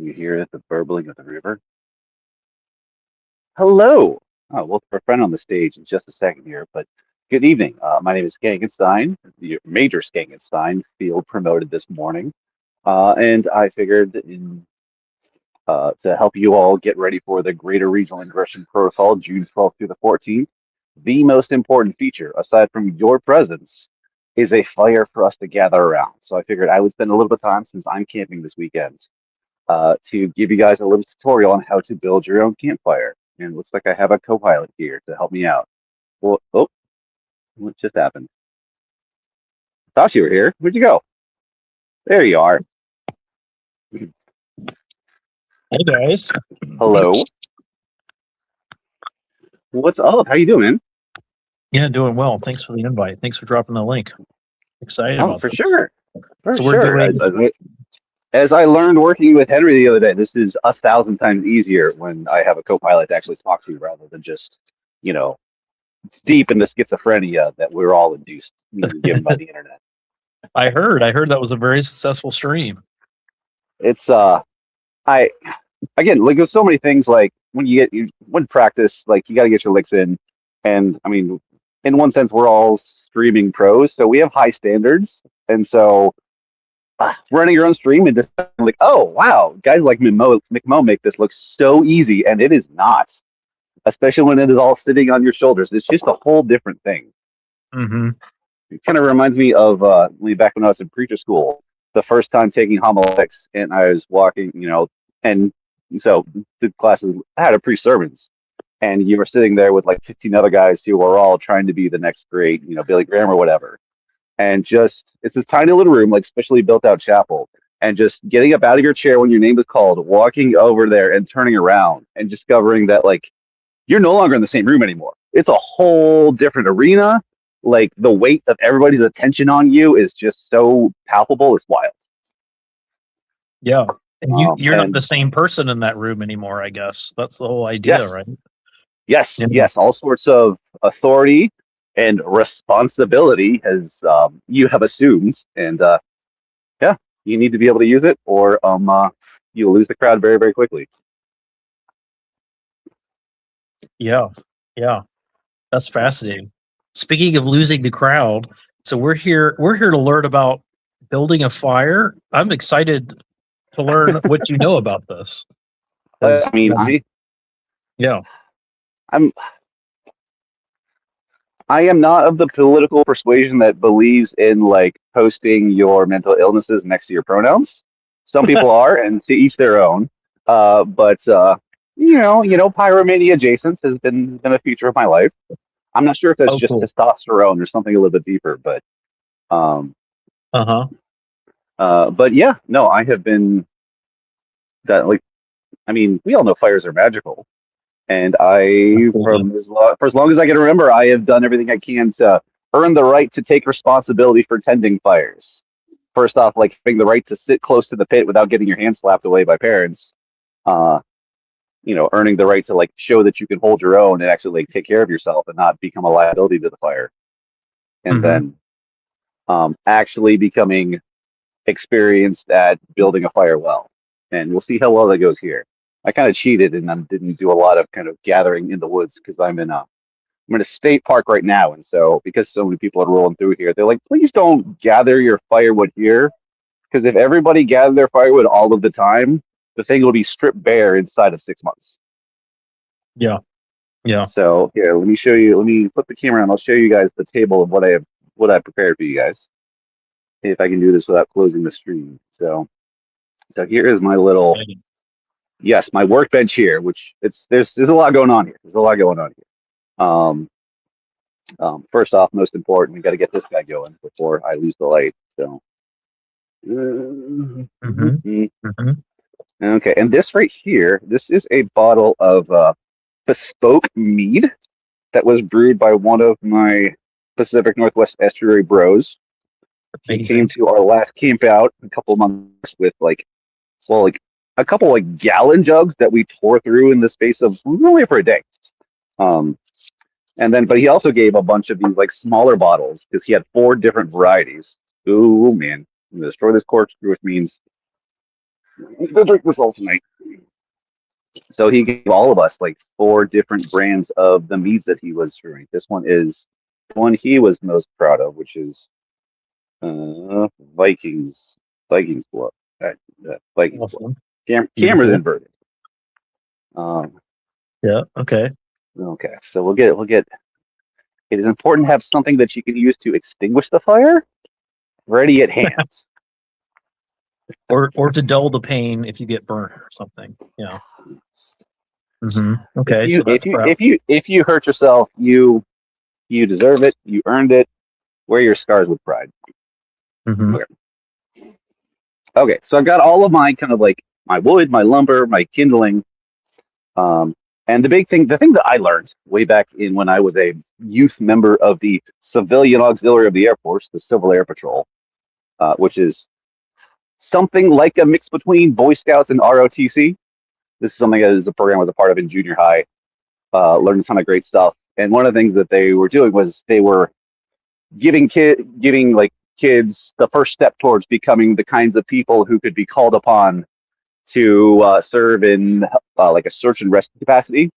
You hear the burbling of the river? Hello. Oh, we'll have a friend on the stage in just a second here, but good evening. My name is Skankenstein, the Major Skankenstein, field promoted this morning. And I figured to help you all get ready for the Greater Regional Ingression Protocol, June 12th through the 14th, the most important feature, aside from your presence, is a fire for us to gather around. So I figured I would spend a little bit of time since I'm camping this weekend to give you guys a little tutorial on how to build your own campfire. And it looks like I have a co-pilot here to help me out. Well, oh, what just happened? Thought you were here. Where'd you go? There you are. Hey guys. Hello. What's up? How you doing, man? Yeah, doing well. Thanks for the invite. Thanks for dropping the link. Excited Oh, about for this. sure. For So we're sure. doing As I learned working with Henry the other day, this is 1,000 times easier when I have a co-pilot to actually talk to rather than just, you know, deep in the schizophrenia that we're all induced, given by the internet. I heard that was a very successful stream. It's I again, like there's so many things like when practice, like you got to get your licks in, and I mean, in one sense, we're all streaming pros, so we have high standards, and so running your own stream and just like, oh wow, guys like McMo make this look so easy, and it is not, especially when it is all sitting on your shoulders. It's just a whole different thing. Mm-hmm. It kind of reminds me of back when I was in preacher school, the first time taking homiletics, and I was walking, and so the classes had a pre-sermons, and you were sitting there with like 15 other guys who were all trying to be the next great, Billy Graham or whatever, and just it's this tiny little room, like specially built out chapel, and just getting up out of your chair when your name is called, walking over there and turning around and discovering that like you're no longer in the same room anymore. It's a whole different arena. Like the weight of everybody's attention on you is just so palpable. It's wild. Yeah. And you're not And the same person in that room anymore, I guess. That's the whole idea, yes, right? yes, Yeah. yes. All sorts of authority and responsibility has you have assumed, and yeah, you need to be able to use it, or you'll lose the crowd very, very quickly. Yeah. Yeah. That's fascinating. Speaking of losing the crowd, so we're here to learn about building a fire. I'm excited to learn what you know about this. I mean, Yeah. I'm I am not of the political persuasion that believes in like posting your mental illnesses next to your pronouns. Some people are, and to each their own. But pyromania adjacent has been a feature of my life. I'm not sure if that's Oh, just cool. testosterone or something a little bit deeper, but um, Uh-huh. but yeah, no, I have been that like I mean, we all know fires are magical. And Absolutely. for as long as I can remember, I have done everything I can to earn the right to take responsibility for tending fires. First off, like having the right to sit close to the pit without getting your hand slapped away by parents. Uh, earning the right to like show that you can hold your own and actually like take care of yourself and not become a liability to the fire. And Mm-hmm. then actually becoming experienced at building a fire well. And we'll see how well that goes here. I kind of cheated and didn't do a lot of kind of gathering in the woods because I'm in a state park right now, and so because so many people are rolling through here, they're like, please don't gather your firewood here, because if everybody gathered their firewood all of the time, the thing will be stripped bare inside of 6 months. Yeah. Yeah. So here, let me show you. Let me flip the camera and I'll show you guys the table of what I prepared for you guys. If I can do this without closing the stream. So here is my little Exciting. yes, my workbench here, which there's a lot going on here. There's a lot going on here. First off, most important, we got to get this guy going before I lose the light. So, Mm-hmm. Mm-hmm. okay, and this right here, this is a bottle of bespoke mead that was brewed by one of my Pacific Northwest Estuary bros. He came Amazing. to our last camp out a couple months with like a couple like gallon jugs that we tore through in the space of we were only for a day. Um, but he also gave a bunch of these like smaller bottles because he had 4 different varieties. Ooh man, I'm gonna destroy this corkscrew, which means Go drink this all tonight. So he gave all of us like four different brands of the meads that he was brewing. This one is the one he was most proud of, which is Vikings Vikings blood. Vikings blood. Awesome. Camera's Beautiful. inverted. Um, Yeah. Okay. okay, so we'll get. It is important to have something that you can use to extinguish the fire ready at hand. Or to dull the pain if you get burnt or something. Yeah. If Okay. you So that's proud. if you hurt yourself, you deserve it. You earned it. Wear your scars with pride. Hmm. Okay. Okay, so I've got all of my kind of like my wood, my lumber, my kindling. Um, and the thing that I learned way back in when I was a youth member of the Civilian Auxiliary of the Air Force, the Civil Air Patrol, which is something like a mix between Boy Scouts and ROTC. This is something that is a program I was a part of in junior high. Learned a ton of great stuff. And one of the things that they were doing was they were giving like kids the first step towards becoming the kinds of people who could be called upon to serve in like a search and rescue capacity.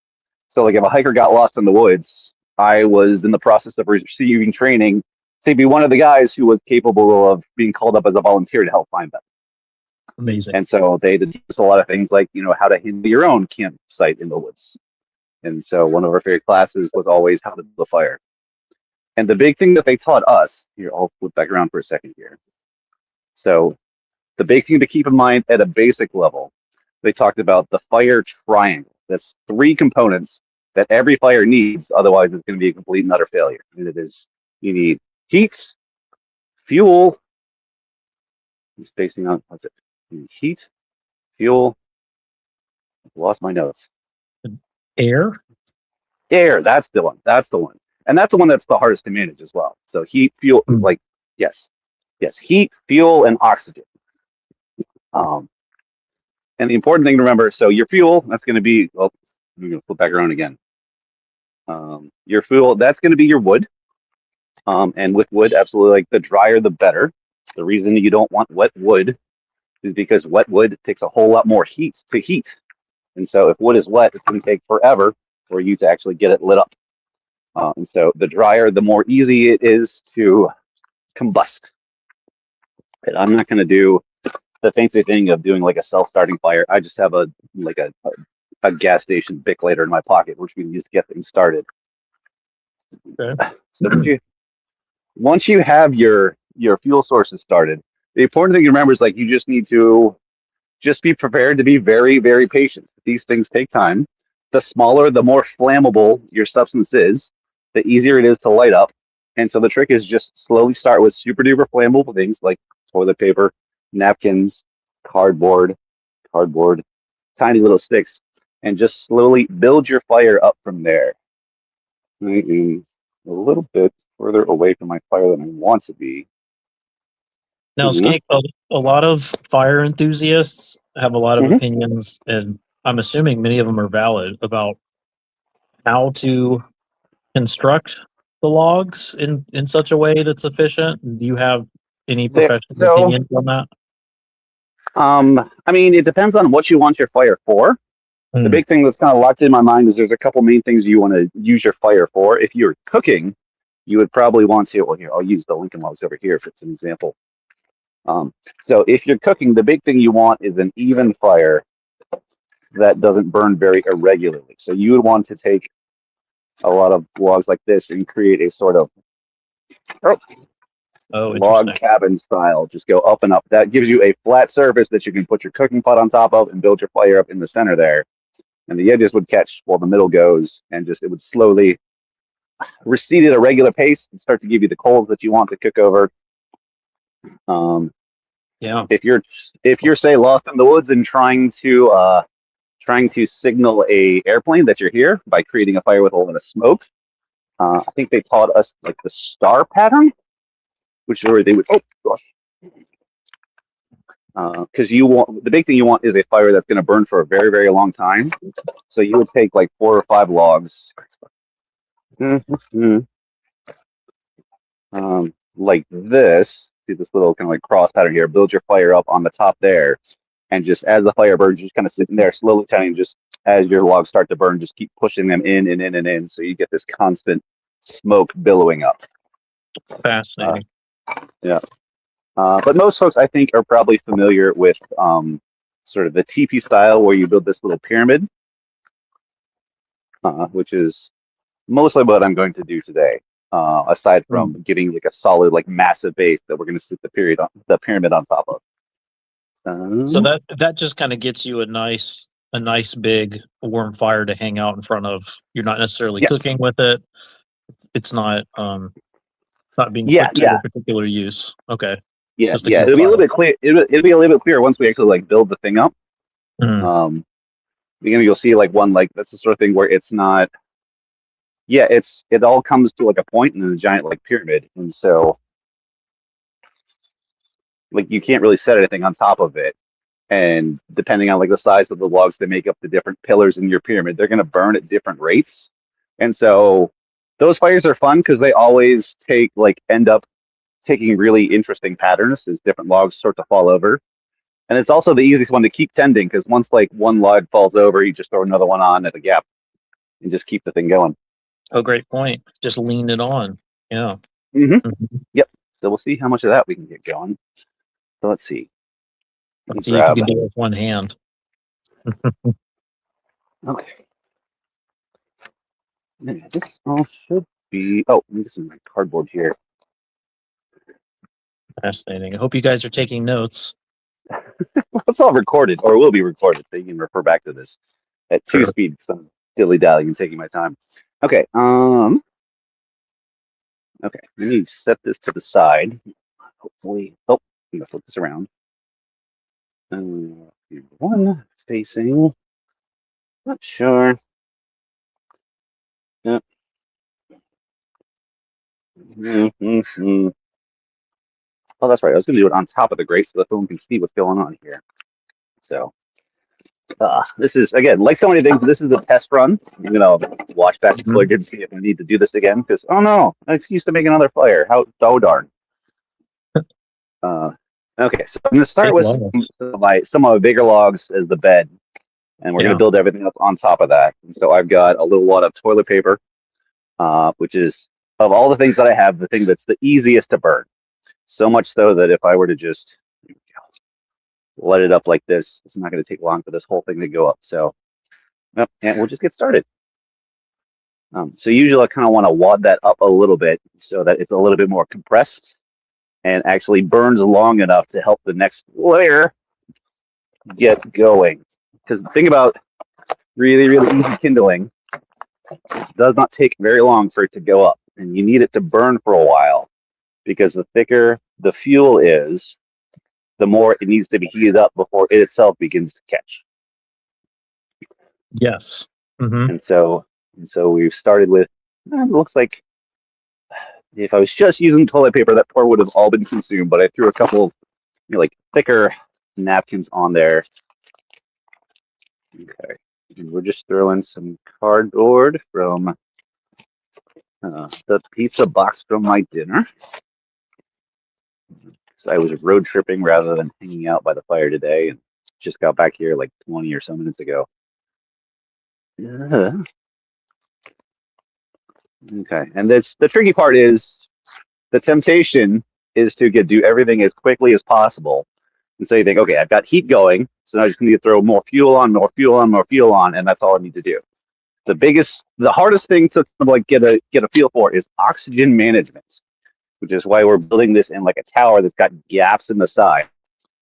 So, like, if a hiker got lost in the woods, I was in the process of receiving training to be one of the guys who was capable of being called up as a volunteer to help find them. Amazing. And so they did a lot of things like, how to handle your own campsite in the woods. And so one of our favorite classes was always how to build a fire. And the big thing that they taught us, here, I'll flip back around for a second here. So the big thing to keep in mind at a basic level, they talked about the fire triangle. That's three components that every fire needs, otherwise it's going to be a complete and utter failure. And it is, you need heat, fuel, I'm spacing on, what's it? You need heat, fuel, I've lost my notes. Air. Air, that's the one. That's the one. And that's the one that's the hardest to manage as well. So heat, fuel, Mm. like, yes. Yes, heat, fuel, and oxygen. Um, and the important thing to remember, so your fuel, that's going to be, well, I'm going to flip back around again. Your fuel, that's going to be your wood. And with wood, absolutely, like the drier, the better. The reason you don't want wet wood is because wet wood takes a whole lot more heat to heat. And so if wood is wet, it's going to take forever for you to actually get it lit up. And so the drier, the more easy it is to combust. And I'm not going to do the fancy thing of doing like a self-starting fire. I just have a gas station Bic lighter in my pocket, which we can use to get things started. Okay. So once you have your fuel sources started, the important thing to remember is like you just need to just be prepared to be very, very patient. These things take time. The smaller, the more flammable your substance is, the easier it is to light up. And so the trick is just slowly start with super duper flammable things like toilet paper, napkins, cardboard, cardboard, tiny little sticks, and just slowly build your fire up from there. I am a little bit further away from my fire than I want to be. Now, Mhm. Skank, a lot of fire enthusiasts have a lot of Mhm. opinions, and I'm assuming many of them are valid about how to construct the logs in such a way that's efficient. Do you have any professional So, opinions on that? I mean, it depends on what you want your fire for. The Mm, big thing that's kind of locked in my mind is there's a couple main things you want to use your fire for. If you're cooking, you would probably want to, well, here, I'll use the Lincoln Logs over here for an example. Um, so if you're cooking, the big thing you want is an even fire that doesn't burn very irregularly. So you would want to take a lot of logs like this and create a sort of oh, log interesting. cabin style. Just go up and up. That gives you a flat surface that you can put your cooking pot on top of and build your fire up in the center there. And the edges would catch while the middle goes, and just it would slowly recede at a regular pace and start to give you the coals that you want to cook over. Um, Yeah. if you're say lost in the woods and trying to signal a airplane that you're here by creating a fire with a lot of smoke, I think they taught us like the star pattern, which is where they would because you want the big thing you want is a fire that's going to burn for a very very long time. So you would take like 4 or 5 logs, like this. See this little kind of like cross pattern here. Build your fire up on the top there, and just as the fire burns, you're just kind of sitting there slowly turning, just as your logs start to burn, just keep pushing them in and in and in, so you get this constant smoke billowing up. Uh, Fascinating. yeah. But most folks, I think, are probably familiar with sort of the teepee style where you build this little pyramid, which is mostly what I'm going to do today. Aside Mm. from getting like a solid, like massive base that we're going to sit the pyramid on top of. So that just kind of gets you a nice big warm fire to hang out in front of. You're not necessarily Yes. cooking with it. It's not being Yeah. put to Yeah. a particular use. Okay. Yeah. Just a Yeah. cool It'll be a fire. little bit clear. It'll be a little bit clearer once we actually like build the thing up. Mm. Um, Beginning, you'll see like one like that's the sort of thing where it's not. Yeah, it all comes to like a point in a giant like pyramid, and so like you can't really set anything on top of it. And depending on like the size of the logs that make up the different pillars in your pyramid, they're going to burn at different rates. And so those fires are fun because they always end up taking really interesting patterns as different logs start to fall over. And it's also the easiest one to keep tending because once like one log falls over, you just throw another one on at a gap and just keep the thing going. Oh, great point. Just lean it on. Yeah. Mm-hmm. Mhm. Yep. So we'll see how much of that we can get going. So let's see. Let me Let's see if you grab. can do it with one hand. Okay. This all should be. Oh, let me get some of my cardboard here. Fascinating. I hope you guys are taking notes. Well, it's all recorded, or will be recorded, so you can refer back to this at two Sure. speeds. I'm dilly dallying and taking my time. Okay. Okay. Let me set this to the side. Hopefully. Oh, I'm gonna flip this around. One facing. Not sure. Yep. Mm-hmm. Oh, that's right. I was going to do it on top of the grate so the phone can see what's going on here. So, this is, again, like so many things, this is a test run. I'm going to watch back before I Mhm. did see if I need to do this again because, oh no, an excuse to make another fire. How, oh darn. Okay, so I'm going to start Big with logs. some of my bigger logs as the bed, and we're going to Yeah. build everything up on top of that. And so I've got a little wad of toilet paper, which is, of all the things that I have, the thing that's the easiest to burn. So much so that if I were to just let it up like this, it's not going to take long for this whole thing to go up. So, yep, and we'll just get started. So usually I kind of want to wad that up a little bit so that it's a little bit more compressed and actually burns long enough to help the next layer get going. Because the thing about really, really easy kindling, it does not take very long for it to go up. And you need it to burn for a while because the thicker the fuel is, the more it needs to be heated up before it itself begins to catch. Yes. Mm-hmm. And so we've started with, it looks like if I was just using toilet paper, that part would have all been consumed, but I threw a couple like thicker napkins on there. Okay. And we're just throwing some cardboard from the pizza box from my dinner. So I was road tripping rather than hanging out by the fire today and just got back here like 20 or so minutes ago. Okay. And the tricky part is the temptation is to do everything as quickly as possible. And so you think, okay, I've got heat going, so now I just need to throw more fuel on, more fuel on, more fuel on, and that's all I need to do. The hardest thing to like get a feel for is oxygen management, which is why we're building this in like a tower that's got gaps in the side,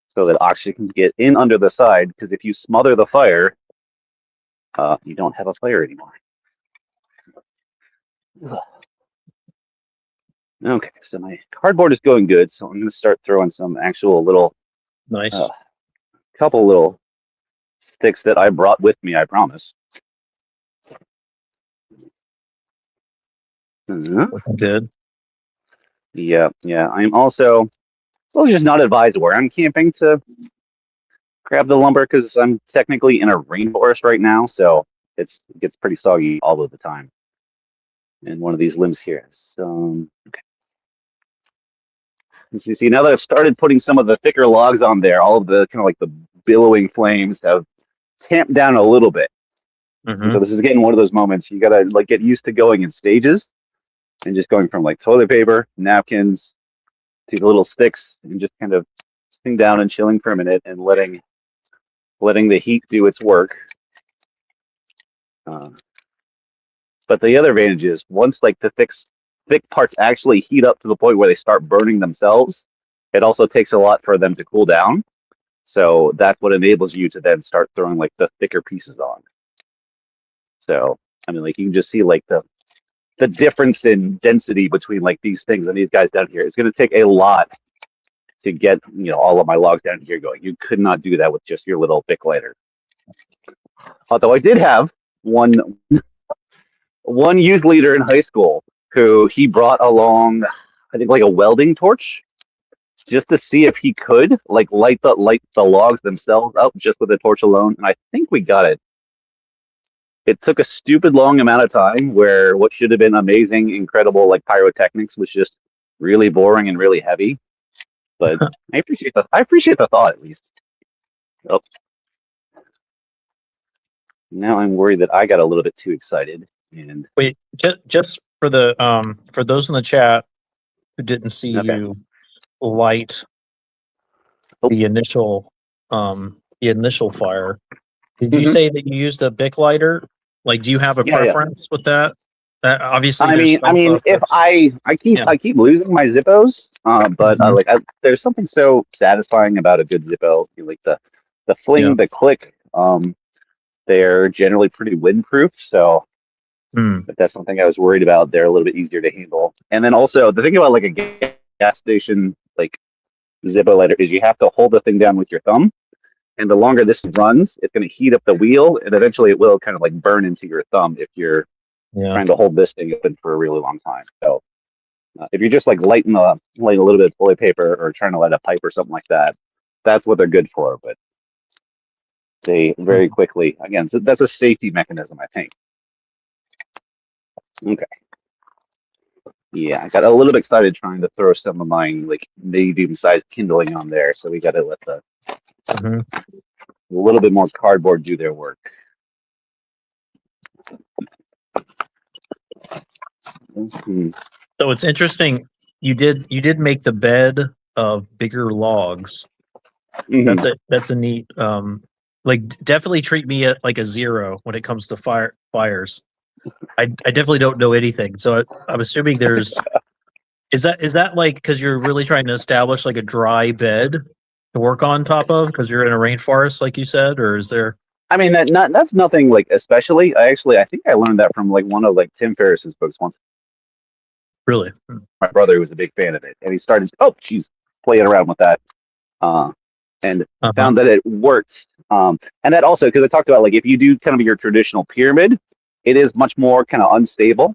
so that oxygen can get in under the side. Because if you smother the fire, you don't have a fire anymore. Okay, so my cardboard is going good, so I'm going to start throwing some actual little, Nice. couple little sticks that I brought with me, I promise. Looking good. Yeah, yeah. I'm also just not advised where I'm camping to grab the lumber because I'm technically in a rainforest right now, so it gets pretty soggy all of the time. And one of these limbs here. So, okay. As you see, now that I've started putting some of the thicker logs on there, all of the kind of like the billowing flames have tamped down a little bit. And so Mm-hmm. this is getting one of those moments you gotta like get used to going in stages and just going from like toilet paper, napkins to the little sticks and just kind of sitting down and chilling for a minute and letting the heat do its work. Uh, but the other advantage is once like the thick parts actually heat up to the point where they start burning themselves, it also takes a lot for them to cool down. So that's what enables you to then start throwing like the thicker pieces on. So I mean, like you can just see like the difference in density between like these things and these guys down here. It's going to take a lot to get all of my logs down here going. You could not do that with just your little thick lighter. Although I did have one one youth leader in high school who he brought along, I think like a welding torch just to see if he could like light the logs themselves up just with a torch alone. And I think we got it. It took a stupid long amount of time where what should have been amazing, incredible like pyrotechnics was just really boring and really heavy. But I appreciate the thought at least. Oh, now I'm worried that I got a little bit too excited and Wait, just for those in the chat who didn't see okay. you light Oh, the initial fire, did you mhm. say that you used a Bic lighter? Like, do you have a Yeah, yeah. preference with that? That obviously I there's mean, I some mean, stuff if that's I keep losing my Zippos, but Mhm. there's something so satisfying about a good Zippo. Like the Yeah. fling, the click. They're generally pretty windproof, so Mm. if that's something I was worried about, they're a little bit easier to handle. And then also the thing about like a gas station like Zippo lighter is you have to hold the thing down with your thumb, and the longer this runs, it's going to heat up the wheel, and eventually it will kind of like burn into your thumb if you're Yeah. trying to hold this thing open for a really long time. So if you're just like lighting a little bit of toilet paper or trying to light a pipe or something like that, that's what they're good for. But they very Mm. quickly, again, so that's a safety mechanism, I think. Okay. Yeah, I got a little bit excited trying to throw some of my like medium-sized kindling on there, so we got to let Mhm. a little bit more cardboard do their work. Mhm. So it's interesting. You did make the bed of bigger logs. Mhm. That's a neat like definitely treat me at like a 0 when it comes to fires. I definitely don't know anything. So I'm assuming there's is that like because you're really trying to establish like a dry bed to work on top of because you're in a rainforest like you said, or is there I mean that's nothing like especially. I think I learned that from like one of like Tim Ferriss's books once. really? Hmm. My brother was a big fan of it, and he started playing around with that, uh, and Uh-huh. found that it worked. And that also because I talked about like if you do kind of your traditional pyramid, it is much more kind of unstable.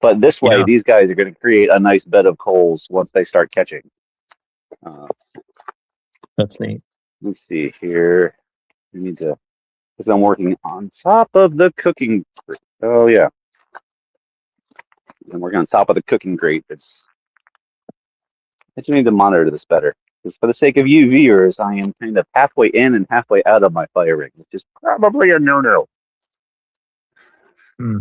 But this way, Yeah, these guys are going to create a nice bed of coals once they start catching. Uh, that's neat. let's see here. We need to because I'm working on top of the cooking. Oh yeah, I'm working on top of the cooking grate. I just need to monitor this better. Because for the sake of you viewers, I am kind of halfway in and halfway out of my fire ring, which is probably a no-no. Hmm.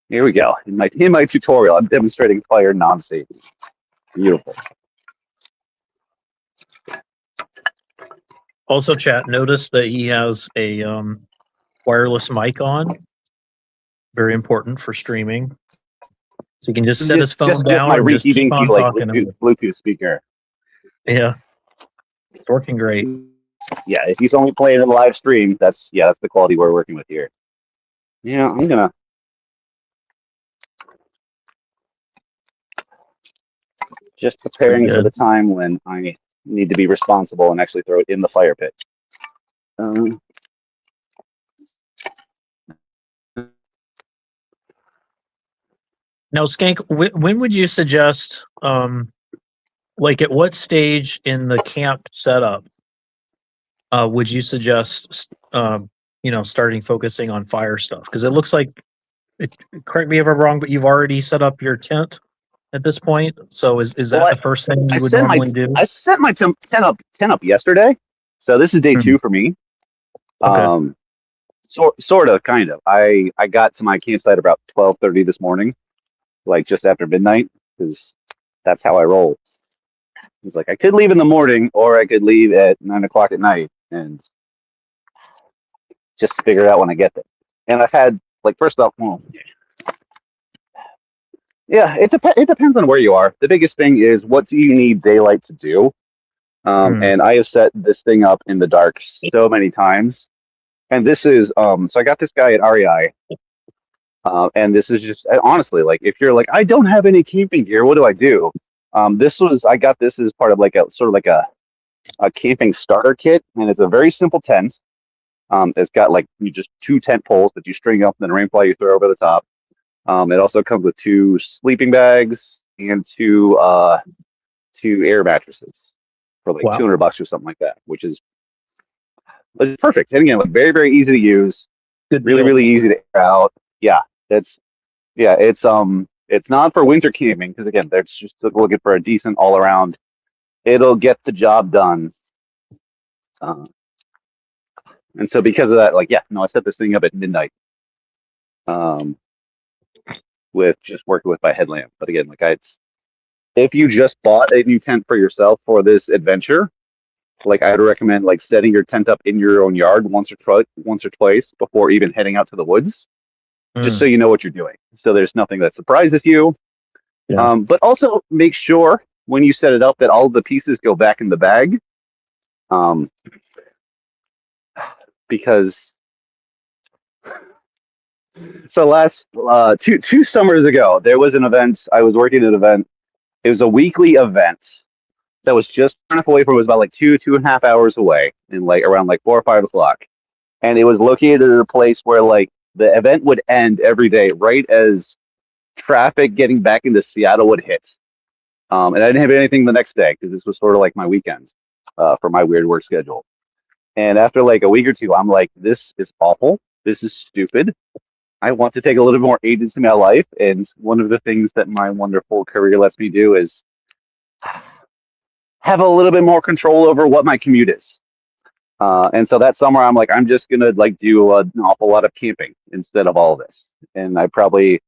Here we go. In my tutorial, I'm demonstrating fire non-safety. Beautiful. Also, chat. Notice that he has a wireless mic on. Very important for streaming. So you can just set his phone Just my down and just Reiki keep Dinky on like talking. Bluetooth speaker. Yeah, it's working great. Yeah, if he's only playing in the live stream, that's the quality we're working with here. Yeah, I'm gonna just It's pretty preparing for the good. time when I need to be responsible and actually throw it in the fire pit. Um, Now, Skank, when would you suggest, like, at what stage in the camp setup would you suggest, starting focusing on fire stuff? Because it looks like, correct me if I'm wrong, but you've already set up your tent. at this point. So is Well, that the first thing I you would set my normally do? I set my 10 up yesterday, so this is day Mhm. 2 for me. Okay. Um, sort of, kind of. I got to my campsite about 12:30 this morning, like just after midnight, because that's how I roll. It's like I could leave in the morning, or I could leave at 9 o'clock at night, and just figure it out when I get there. And I've had like first off, well, yeah, it depends on where you are. The biggest thing is what do you need daylight to do? Mm. And I have set this thing up in the dark so many times. And this is so I got this guy at REI, and this is just honestly like if you're like I don't have any camping gear, what do I do? This was I got this as part of like a sort of like a camping starter kit, and it's a very simple tent. It's got like you just 2 tent poles that you string up, and then a rain fly you throw over the top. It also comes with 2 sleeping bags and two air mattresses for like Wow. $200 or something like that, which is perfect. And again, like very easy to use, Good deal. really easy to air out. Yeah, it's it's not for winter camping because again, they're just looking for a decent all around. It'll get the job done. Uh, and so because of that, like yeah, no, I set this thing up at midnight. Um, with just working with my headlamp. But again, like if you just bought a new tent for yourself for this adventure, like I'd recommend like setting your tent up in your own yard once or twice before even heading out to the woods, just so Mm. you know what you're doing. So there's nothing that surprises you. Yeah. But also make sure when you set it up that all of the pieces go back in the bag, um, because so last two summers ago there was an event. I was working at an event. It was a weekly event that was just far enough away from it. It was about like 2.5 hours away, and like around like 4 or 5 o'clock. And it was located at a place where like the event would end every day, right as traffic getting back into Seattle would hit. And I didn't have anything the next day because this was sort of like my weekend for my weird work schedule. And after like a week or two, I'm like, this is awful. This is stupid. I want to take a little bit more agency in my life. And one of the things that my wonderful career lets me do is have a little bit more control over what my commute is. And so that summer, I'm like, I'm just gonna like do an awful lot of camping instead of all of this. And I probably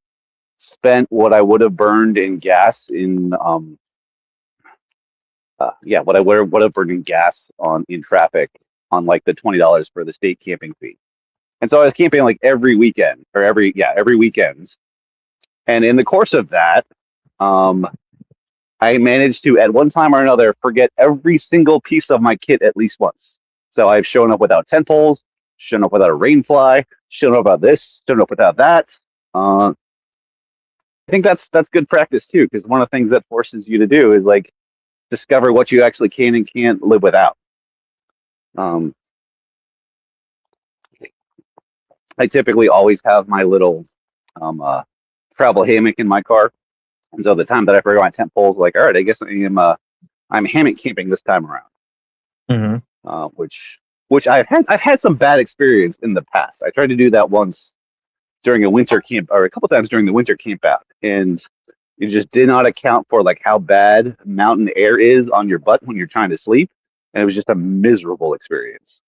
spent what I would have burned in gas in yeah, what I would have burned in gas on in traffic on like the $20 for the state camping fee. And so I was camping like every weekend or every weekend. And in the course of that, um, I managed to at one time or another forget every single piece of my kit at least once. So I've shown up without tent poles, shown up without a rain fly, shown up without this, shown up without that. I think that's good practice too, because one of the things that forces you to do is like discover what you actually can and can't live without. Um, I typically always have my little um, uh, travel hammock in my car, and so the time that I forgot my tent poles, like, all right, I guess I'm hammock camping this time around, Hmm. which I've had some bad experience in the past. I tried to do that once during a winter camp, or a couple times during the winter camp out, and it just did not account for like how bad mountain air is on your butt when you're trying to sleep, and it was just a miserable experience.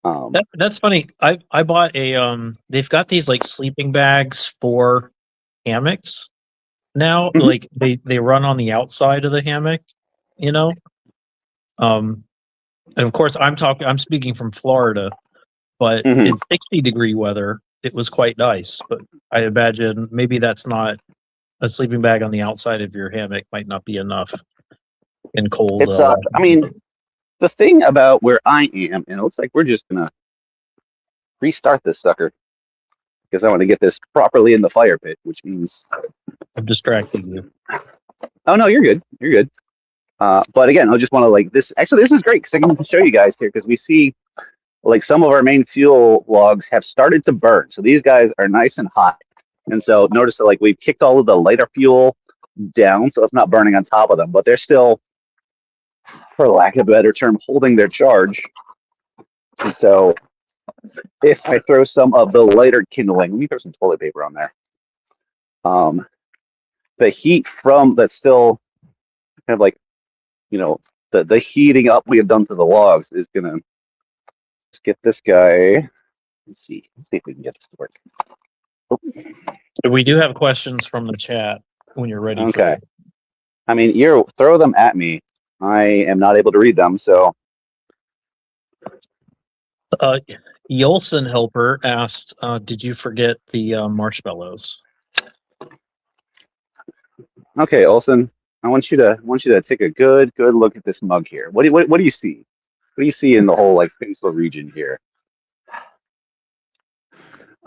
Um, That's funny. I bought a they've got these like sleeping bags for hammocks now. mhm, Like they run on the outside of the hammock, you know? Um and of course I'm speaking from Florida, but mhm. in 60-degree weather it was quite nice. But I imagine maybe that's not a sleeping bag on the outside of your hammock might not be enough in cold I mean, the thing about where I am, and it looks like we're just gonna restart this sucker because I want to get this properly in the fire pit, which means, I'm distracting you. oh no, you're good, you're good. But again, I just want to like this. Actually, this is great because I can show you guys here because we see like some of our main fuel logs have started to burn. So these guys are nice and hot. And so notice that like we've kicked all of the lighter fuel down, so it's not burning on top of them, but they're still, for lack of a better term, holding their charge. And so if I throw some of the lighter kindling, let me throw some toilet paper on there. Um, the heat from that's still kind of like, you know, the heating up we have done to the logs is gonna just get this guy. Let's see if we can get this to work. We do have questions from the chat when you're ready for Okay. them. I mean, you throw them at me. I am not able to read them, so Yolson Helper asked, "Did you forget the marshmallows?" okay, Olson. I want you to take a good look at this mug here. What do you see? What do you see in the whole like peninsular region here?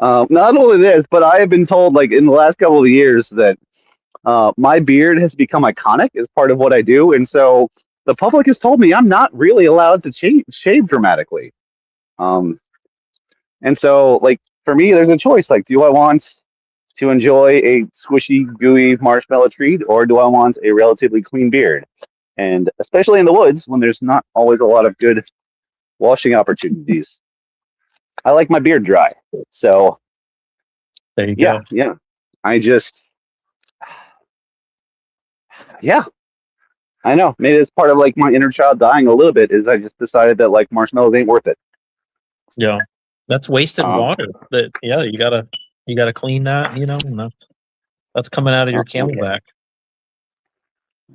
Not only this, but I have been told like in the last couple of years that my beard has become iconic as part of what I do, and so the public has told me I'm not really allowed to shave dramatically. Um, and so like for me, there's a choice. Like, do I want to enjoy a squishy, gooey marshmallow treat, or do I want a relatively clean beard? And especially in the woods, when there's not always a lot of good washing opportunities, I like my beard dry. So There you yeah, go. yeah. I just yeah, I know. Maybe it's part of like my inner child dying a little bit. Is I just decided that like marshmallows ain't worth it. Yeah, that's wasted Um, water. That yeah, you gotta clean that. You know, and that's coming out of your yeah, camelback.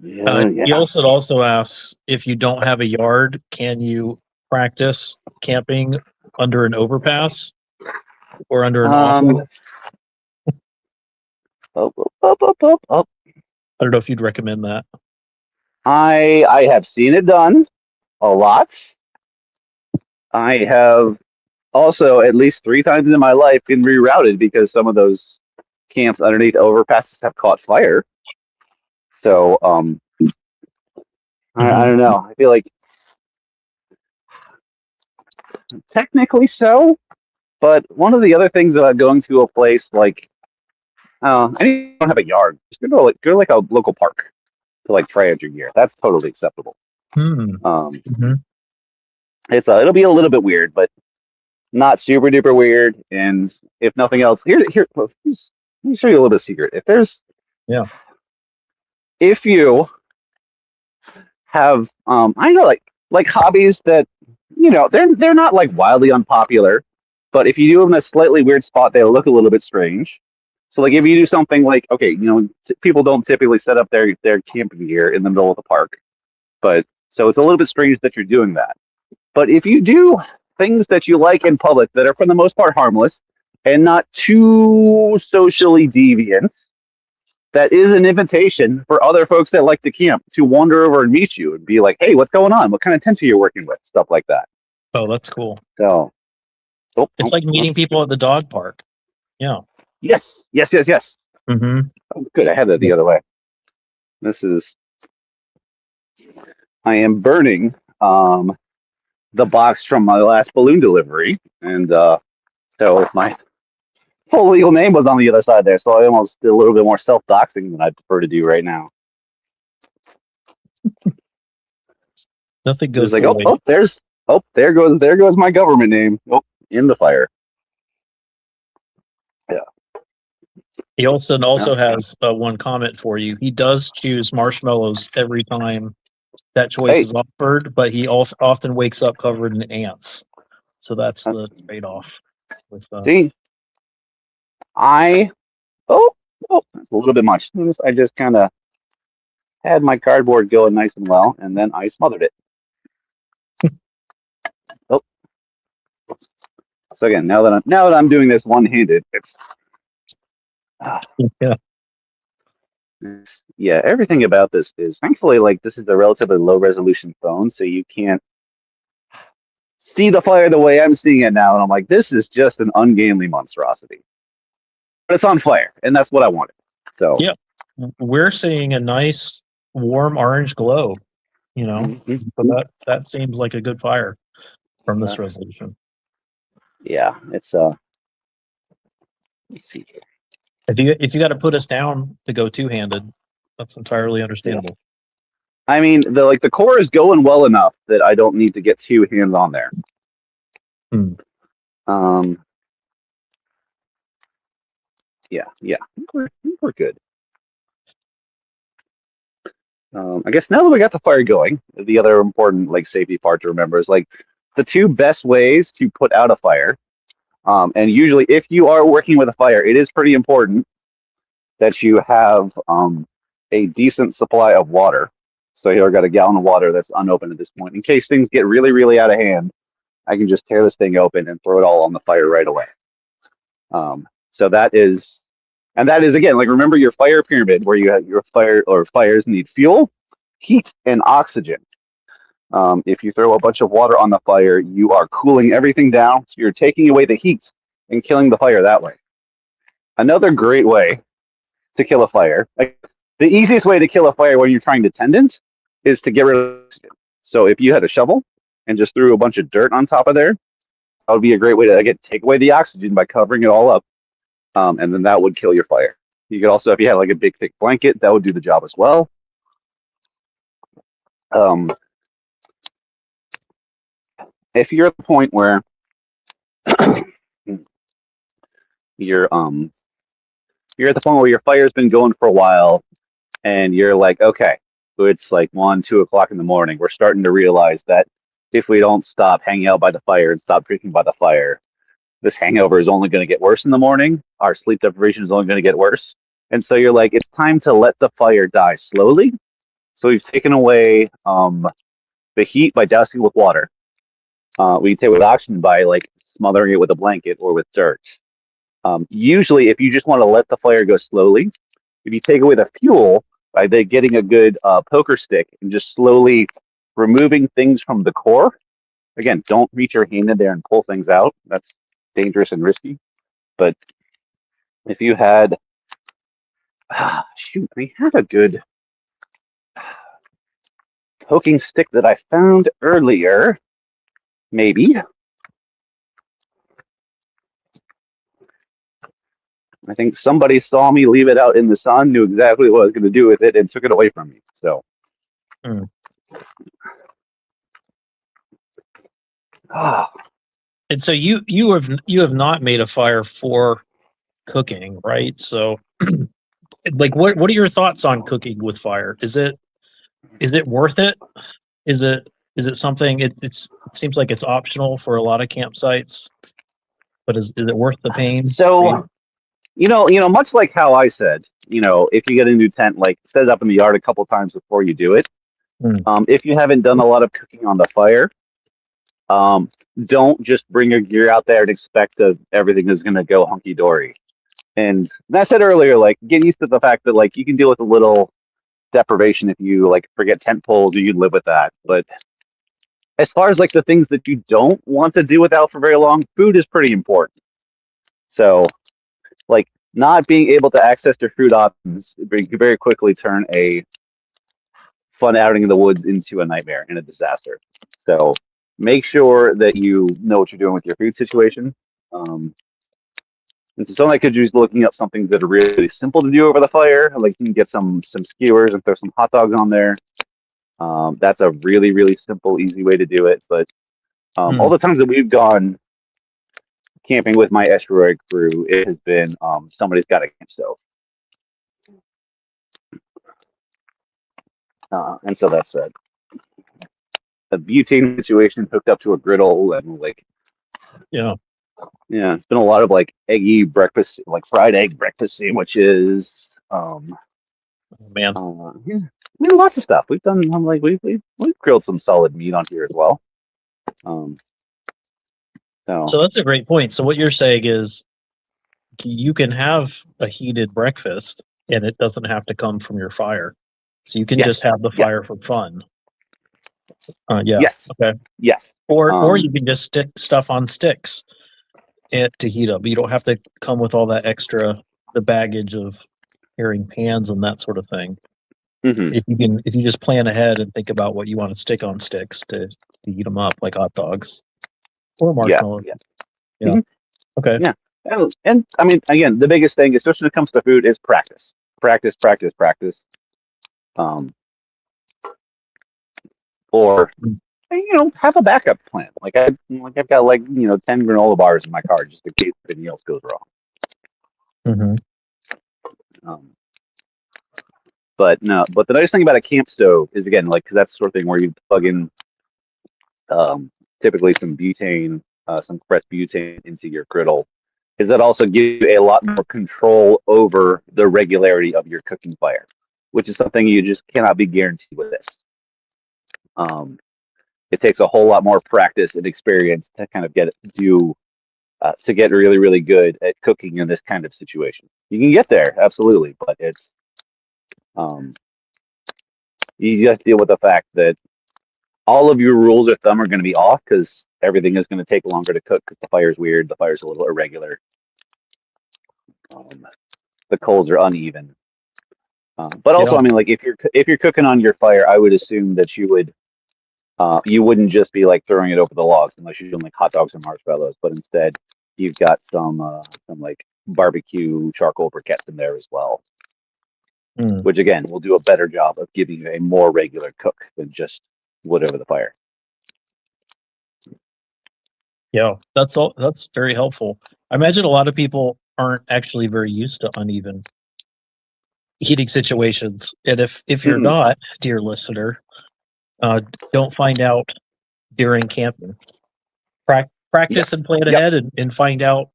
yeah, yeah. Gilson also asks if you don't have a yard, can you practice camping under an overpass or under an Um, offroad? up, up, up, up, up, up. I don't know if you'd recommend that. I have seen it done a lot. I have also at least 3 times in my life been rerouted because some of those camps underneath overpasses have caught fire. So I Hmm. don't know. I feel like technically so, but one of the other things about going to a place like I don't have a yard. Just go to like a local park to like try out your gear. That's totally acceptable. Hmm. Um, Hmm. it'll be a little bit weird, but not super duper weird. And if nothing else, let me show you a little bit of secret. Yeah. If you have I know like hobbies that they're not like wildly unpopular, but if you do them in a slightly weird spot, they look a little bit strange. So like if you do something like okay, people don't typically set up their camping gear in the middle of the park, but so it's a little bit strange that you're doing that. But if you do things that you like in public that are for the most part harmless and not too socially deviant, that is an invitation for other folks that like to camp to wander over and meet you and be like, hey, what's going on? What kind of tent are you working with? Stuff like that. Oh, that's cool. So, It's like meeting people at the dog park. Yeah. yes, yes, yes, yes. Hmm. Oh, good. I had that the other way. This is, I am burning the box from my last balloon delivery. And so my full legal name was on the other side there. So I almost did a little bit more self doxing than I'd prefer to do right now. Nothing It's goes like, to waste. there goes my government name. Oh, in the fire. Yeah. He Yeah. also has one comment for you. He does choose marshmallows every time that choice Hey, is offered, but he often wakes up covered in ants. So that's that's, the trade-off with see, I oh that's a little bit much. I just kind of had my cardboard going nice and well, and then I smothered it. Oh, so again, now that I'm doing this one handed, ah, yeah. yeah. Everything about this is thankfully like this is a relatively low resolution phone, so you can't see the fire the way I'm seeing it now, and I'm like, this is just an ungainly monstrosity, but it's on fire, and that's what I wanted. So. Yeah. We're seeing a nice warm orange glow, you know. Mhm. So that seems like a good fire from this resolution. Yeah, it's let's see. If you got to put us down to go two-handed, that's entirely Yeah. understandable. I mean, the core is going well enough that I don't need to get 2 hands on there. Hmm. Um, yeah, yeah, I think we're good. I guess now that we got the fire going, the other important like safety part to remember is like the two best ways to put out a fire. And usually, if you are working with a fire, it is pretty important that you have a decent supply of water. So here I got a gallon of water that's unopened at this point. In case things get really, really out of hand, I can just tear this thing open and throw it all on the fire right away. So that is, and that is again, like remember your fire pyramid where you have your fire or fires need fuel, heat, and oxygen. If you throw a bunch of water on the fire, you are cooling everything down. So you're taking away the heat and killing the fire that way. Another great way to kill a fire, like the easiest way to kill a fire when you're trying to tend it is to get rid of oxygen. So if you had a shovel and just threw a bunch of dirt on top of there, that would be a great way to again take away the oxygen by covering it all up, and then that would kill your fire. You could also, if you had like a big thick blanket, that would do the job as well. Um, if you're at the point where you're you're at the point where your fire's been going for a while, and you're like, okay, so it's like 1, 2 o'clock in the morning. We're starting to realize that if we don't stop hanging out by the fire and stop drinking by the fire, this hangover is only going to get worse in the morning. Our sleep deprivation is only going to get worse. And so you're like, it's time to let the fire die slowly. So we've taken away the heat by dousing it with water. We take with oxygen by like smothering it with a blanket or with dirt. Usually, if you just want to let the fire go slowly, if you take away the fuel by getting a good poker stick and just slowly removing things from the core, again, don't reach your hand in there and pull things out. That's dangerous and risky. But if you had, shoot, we had a good poking stick that I found earlier, maybe. I think somebody saw me leave it out in the sun, knew exactly what I was going to do with it, and took it away from me. So, Mm. ah, And so you have not made a fire for cooking, right? So like what are your thoughts on cooking with fire? Is it worth it? Is it something it seems like it's optional for a lot of campsites, but is it worth the pain for so you? much like how I said, if you get a new tent, like set it up in the yard a couple times before you do it. Mm. If you haven't done a lot of cooking on the fire, um, don't just bring your gear out there and expect that everything is going to go hunky dory. And I said earlier, like get used to the fact that like you can deal with a little deprivation if you like forget tent poles, you live with that. But as far as like the things that you don't want to do without for very long, food is pretty important. So like not being able to access your food options very quickly turn a fun outing in the woods into a nightmare and a disaster. So make sure that you know what you're doing with your food situation. Um, and so something I could use looking up something that are really simple to do over the fire. Like you can get some skewers and throw some hot dogs on there. That's a really, really simple, easy way to do it. But all Mm. the times that we've gone camping with my estuary crew, it has been somebody's got a camp stove. And so that's a butane situation hooked up to a griddle and like Yeah. yeah, it's been a lot of like eggy breakfast, like fried egg breakfast sandwiches. Oh, man. Yeah, I mean, lots of stuff we've done. I'm like we've grilled some solid meat on here as well. Um, so So that's a great point. So what you're saying is you can have a heated breakfast and it doesn't have to come from your fire. So you can just yes, have the yes, fire for fun. Yeah. yes, Okay. yes. Or Um, you can just stick stuff on sticks to heat up. You don't have to come with all that extra the baggage of carrying pans and that sort of thing. mhm, If you just plan ahead and think about what you want to stick on sticks to heat them up like hot dogs or yeah, marshmallows. yeah, Yeah. mhm, Okay. yeah. And I mean, again, the biggest thing, especially when it comes to food, is practice, practice, practice, practice. Um, or Mm. have a backup plan. I've got like 10 granola bars in my car just in case anything else goes wrong. Mhm. Um, But no, but the nice thing about a camp stove is again, like, 'cause that's the sort of thing where you plug in um, typically some butane, some compressed butane into your griddle, is that also gives you a lot more control over the regularity of your cooking fire, which is something you just cannot be guaranteed with this. Um, it takes a whole lot more practice and experience to kind of get it to get really, really good at cooking in this kind of situation. You can get there, absolutely, but it's um, you just deal with the fact that all of your rules of thumb are going to be off because everything is going to take longer to cook because the fire's weird, the fire's a little irregular, um, the coals are uneven. But also, Yeah. I mean, like if you're cooking on your fire, I would assume that you wouldn't just be like throwing it over the logs unless you're doing like hot dogs or marshmallows, but instead you've got some like barbecue charcoal briquettes in there as well, Mm. which again will do a better job of giving you a more regular cook than just wood over the fire. Yeah. That's all. That's very helpful. I imagine a lot of people aren't actually very used to uneven heating situations, and if you're Mm, not, dear listener, uh, don't find out during camping. Practice yes, and plan yep. ahead and find out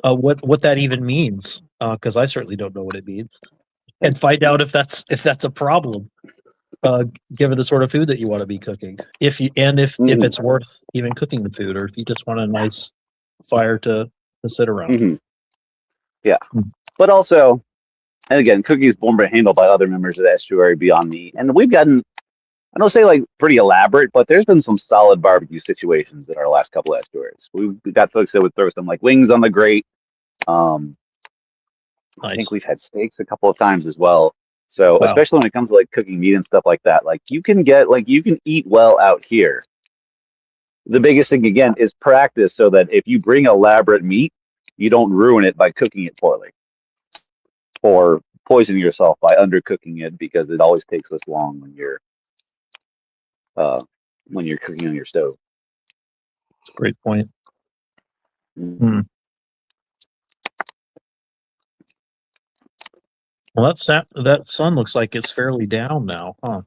what that even means. Because I certainly don't know what it means, and find out if that's a problem. Given the sort of food that you want to be cooking, if Mm, it's worth even cooking the food, or if you just want a nice fire to sit around. hmm Yeah, Mm. but also, and again, cooking is born and handled by other members of the estuary beyond me, and we've gotten I don't say like pretty elaborate, but there's been some solid barbecue situations in our last couple of estuaries. We've got folks that would throw some like wings on the grate. Um, I think Nice. we've had steaks a couple of times as well. So Wow. especially when it comes to like cooking meat and stuff like that, like you can eat well out here. The biggest thing again is practice so that if you bring elaborate meat, you don't ruin it by cooking it poorly or poison yourself by undercooking it because it always takes this long uh, when you're cooking on your stove. It's a great point. Mhm. Hmm. Well, that sun looks like it's fairly down now, huh?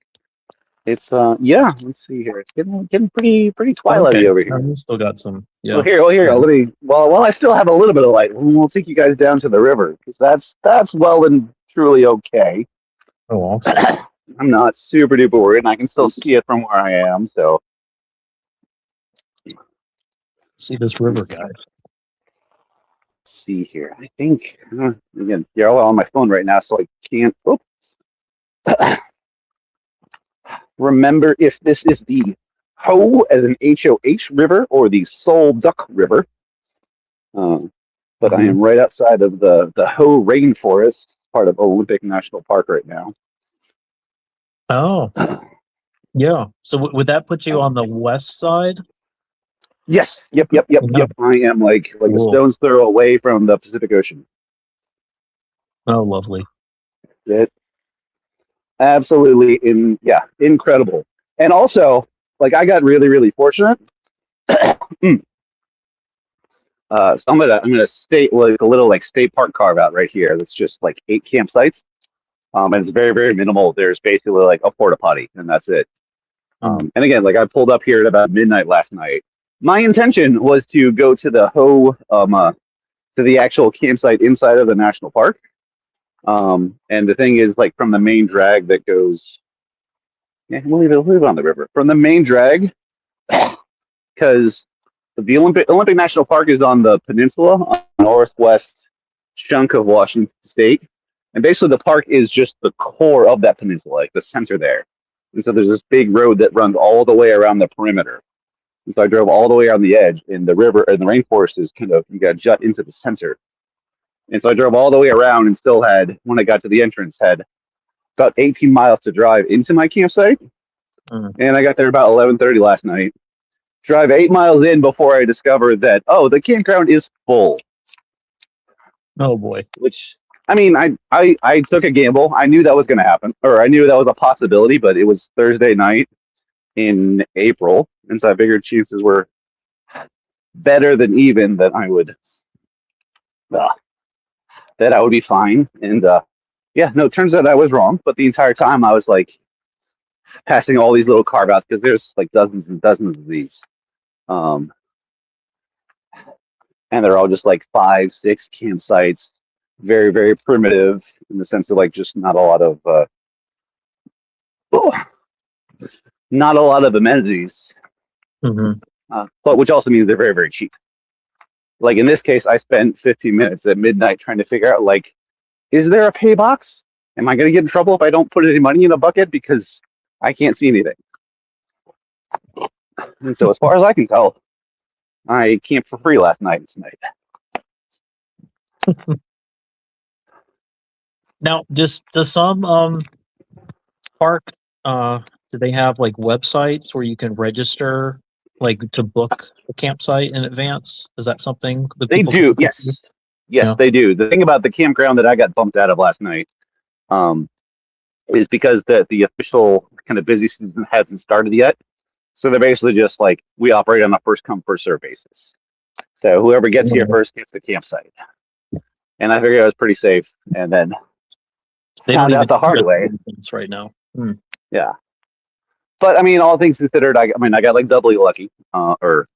It's yeah. Let's see here. It's getting pretty Okay. twilighty over here. We still got some. Well, Yeah. here. Let me. While I still have a little bit of light, we'll take you guys down to the river because that's well and truly okay. Oh, awesome. I'm not super duper worried, and I can still see it from where I am. So See this let me river, guys. see here. I think again, you're all on my phone right now, so I can't. Oh, remember if this is the Ho as an HOH river or the Soul Duck River. Um, but I Hmm. am right outside of the Ho rainforest, part of Olympic National Park right now. Oh, yeah. So would that put you on the west side? Yes, Yeah. yep. I am like a Cool. stone's throw away from the Pacific Ocean. Oh, lovely. It absolutely incredible. And also, like I got really fortunate. So I'm gonna state like a little like state park carve out right here. That's just like 8 campsites. And it's very minimal. There's basically like a porta potty, and that's it. Mm. And again, like I pulled up here at about midnight last night. My intention was to go to the to the actual campsite inside of the national park. And the thing is, like from the main drag that goes, yeah, we'll leave it on the river. From the main drag, because the Olympic National Park is on the peninsula, on the northwest chunk of Washington State, and basically the park is just the core of that peninsula, like the center there. And so there's this big road that runs all the way around the perimeter. And so I drove all the way around the edge, and the river and the rainforest is kind of you got to jut into the center. And so I drove all the way around and still had, when I got to the entrance, had about 18 miles to drive into my campsite. Mm. And I got there about 11:30 last night. Drive 8 miles in before I discovered that, oh, the campground is full. Oh boy. Which, I mean, I took a gamble. I knew that was going to happen, or I knew that was a possibility, but it was Thursday night in April. And so I figured chances were better than even uh, that I would be fine. And Yeah, no, it turns out I was wrong, but the entire time I was like passing all these little carve outs because there's like dozens and dozens of these. Um, and they're all just like five, six campsites, very, very primitive in the sense of like just not a lot of not a lot of amenities, Hmm. but which also means they're very, very cheap. Like in this case, I spent 15 minutes at midnight trying to figure out like, is there a pay box? Am I going to get in trouble if I don't put any money in a bucket because I can't see anything? And so, as far as I can tell, I camped for free last night and tonight. Now, does some park do they have like websites where you can register like to book a campsite in advance? Is that something that They people can do, do? yes, yes, Yeah. they do. The thing about the campground that I got bumped out of last night um, is because the official kind of busy season hasn't started yet. So they're basically just like we operate on a first come first serve basis. So whoever gets here Mm. first gets the campsite. And I figured I was pretty safe, and then They don't found out even the do hard way. reservations right now. Hmm. Yeah, but I mean, all things considered, I mean, I got like doubly lucky, or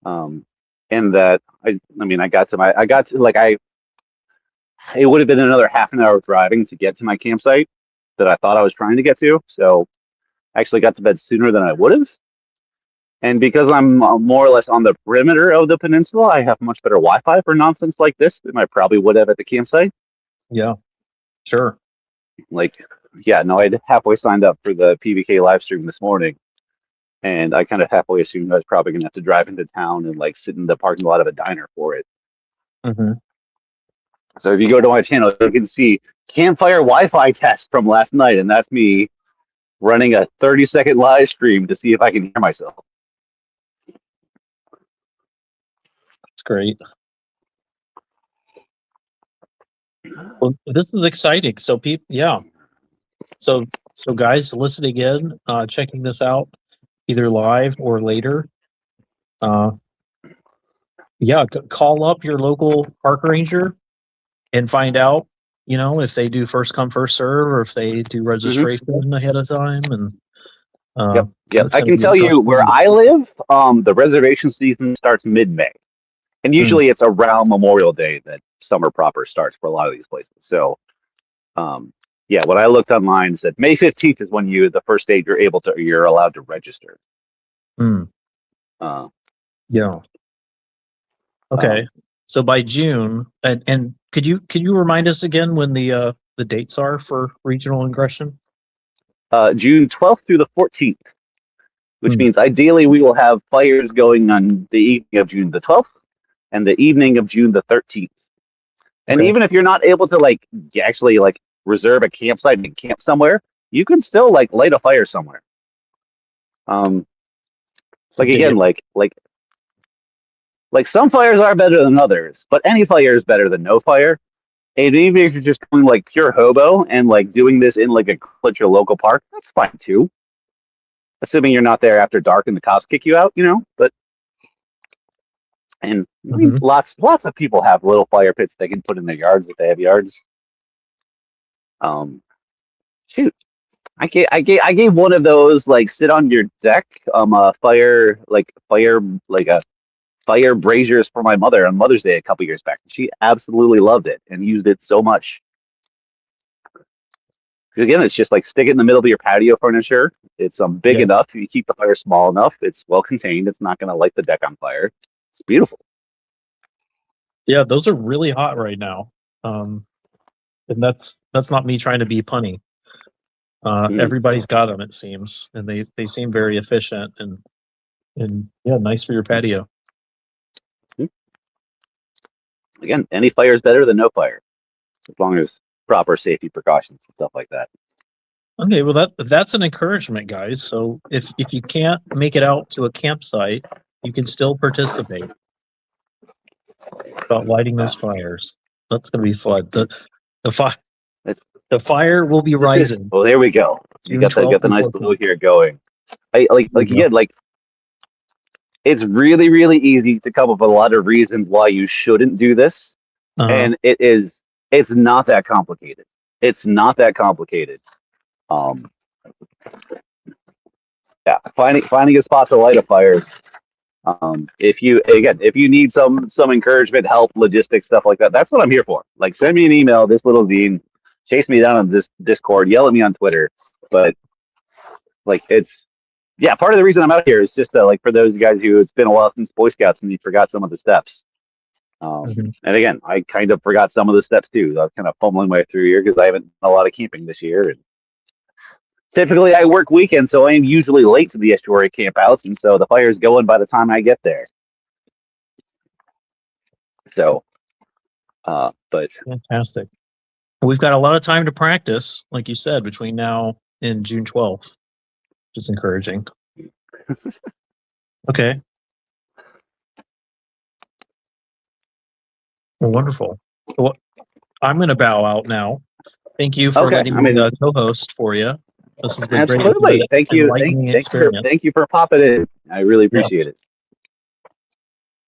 um, in that I mean, I got to like it would have been another half an hour of driving to get to my campsite that I thought I was trying to get to. So I actually got to bed sooner than I would have. And because I'm more or less on the perimeter of the peninsula, I have much better Wi-Fi for nonsense like this than I probably would have at the campsite. Yeah, sure. Like, yeah, no, I'd halfway signed up for the PVK live stream this morning, and I kind of halfway assumed I was probably gonna have to drive into town and like sit in the parking lot of a diner for it. Hmm. So if you go to my channel, you can see campfire Wi-Fi test from last night, and that's me running a 30-second live stream to see if I can hear myself. That's great. Well, this is exciting. So people, yeah. So guys listening in, checking this out either live or later. Uh, yeah, call up your local park ranger and find out, if they do first come first serve or if they do Hmm. registration ahead of time. And Yep, yep. that's I going to can be tell you where interesting. I live, the reservation season starts mid-May, and Hmm. usually it's around Memorial Day that summer proper starts for a lot of these places. So, yeah, what I looked online said May 15th is when the first date you're allowed to register. Hmm. Uh, Yeah. um, Okay. So by June, and could you remind us again when the dates are for regional ingression? June 12th through the 14th, which Hmm. means ideally we will have fires going on the evening of June the 12th and the evening of June the 13th. And Okay. even if you're not able to like actually like reserve a campsite and camp somewhere, you can still like light a fire somewhere. Um, like Dig again, it. like some fires are better than others, but any fire is better than no fire. And even if you're just going like pure hobo and like doing this in like a college or local park, that's fine too. Assuming you're not there after dark and the cops kick you out, you know. But and I mean, Hmm. lots of people have little fire pits they can put in their yards if they have yards. Um, shoot, I gave one of those like sit on your deck a fire braziers for my mother on Mother's Day a couple years back. She absolutely loved it and used it so much. Because again, it's just like stick it in the middle of your patio furniture. It's big Yeah. enough. You keep the fire small enough. It's well contained. It's not going to light the deck on fire. It's beautiful. Yeah, those are really hot right now. Um, and that's not me trying to be punny. Mm. Everybody's got them, it seems, and they seem very efficient and yeah, nice for your patio. Again, any fire is better than no fire, as long as proper safety precautions and stuff like that. Okay, well that's an encouragement, guys. So if you can't make it out to a campsite, you can still participate about lighting those fires. That's gonna be fun. The fire It's, the fire will be rising well, there we go. You June got 12th the and nice glow 14th. here going. I There like you go. again like it's really easy to come up with a lot of reasons why you shouldn't do this, Uh-huh. and it's not that complicated. It's not that complicated. Um, yeah, finding a spot to light a fire. If you need some encouragement, help, logistics, stuff like that, that's what I'm here for. Like, send me an email, this little zine, chase me down on this Discord, yell at me on Twitter. But like, it's yeah, part of the reason I'm out here is just like for those guys who it's been a while since Boy Scouts and you forgot some of the steps. Mhm. And again, I kind of forgot some of the steps too. I was kind of fumbling my way through here because I haven't done a lot of camping this year. And typically, I work weekends, so I am usually late to the estuary campouts, and so the fire's going by the time I get there. So, but Fantastic. We've got a lot of time to practice, like you said, between now and June 12th, which is encouraging. Okay. Well, wonderful. Well, I'm going to bow out now. Thank you for okay, letting I me mean, co-host for you. This has been great. This has been absolutely. an enlightening experience. Thank you for popping in. I really appreciate Yes. it. All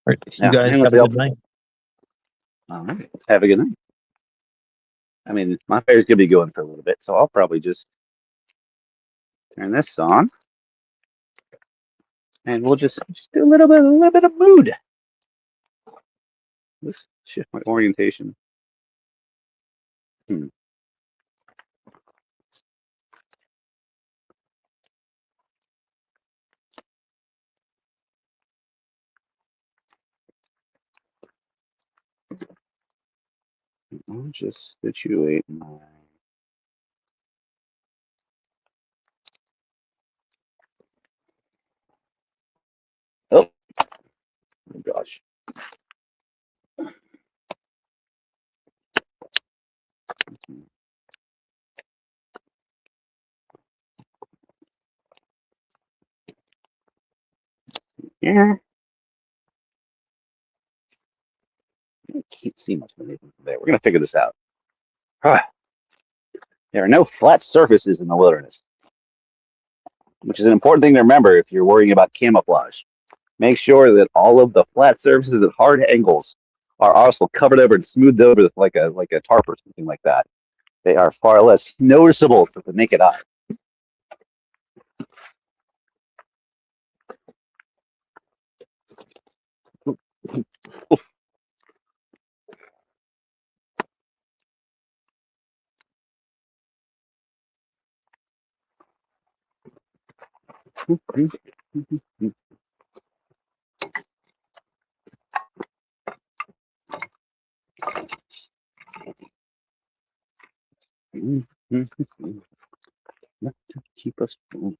right. You Yeah, guys and let's have a see. good night. All right, have a good night. I mean, my fire's gonna be going for a little bit, so I'll probably just turn this on, and we'll just do a little bit of mood. Let's shift my orientation. Hmm. I'll just situate my. Oh, my gosh. Yeah, I can't see much of anything from there. We're gonna figure this out. Ah, there are no flat surfaces in the wilderness, which is an important thing to remember if you're worrying about camouflage. Make sure that all of the flat surfaces at hard angles are also covered over and smoothed over with like a tarp or something like that. They are far less noticeable to the naked eye. Not to keep us from.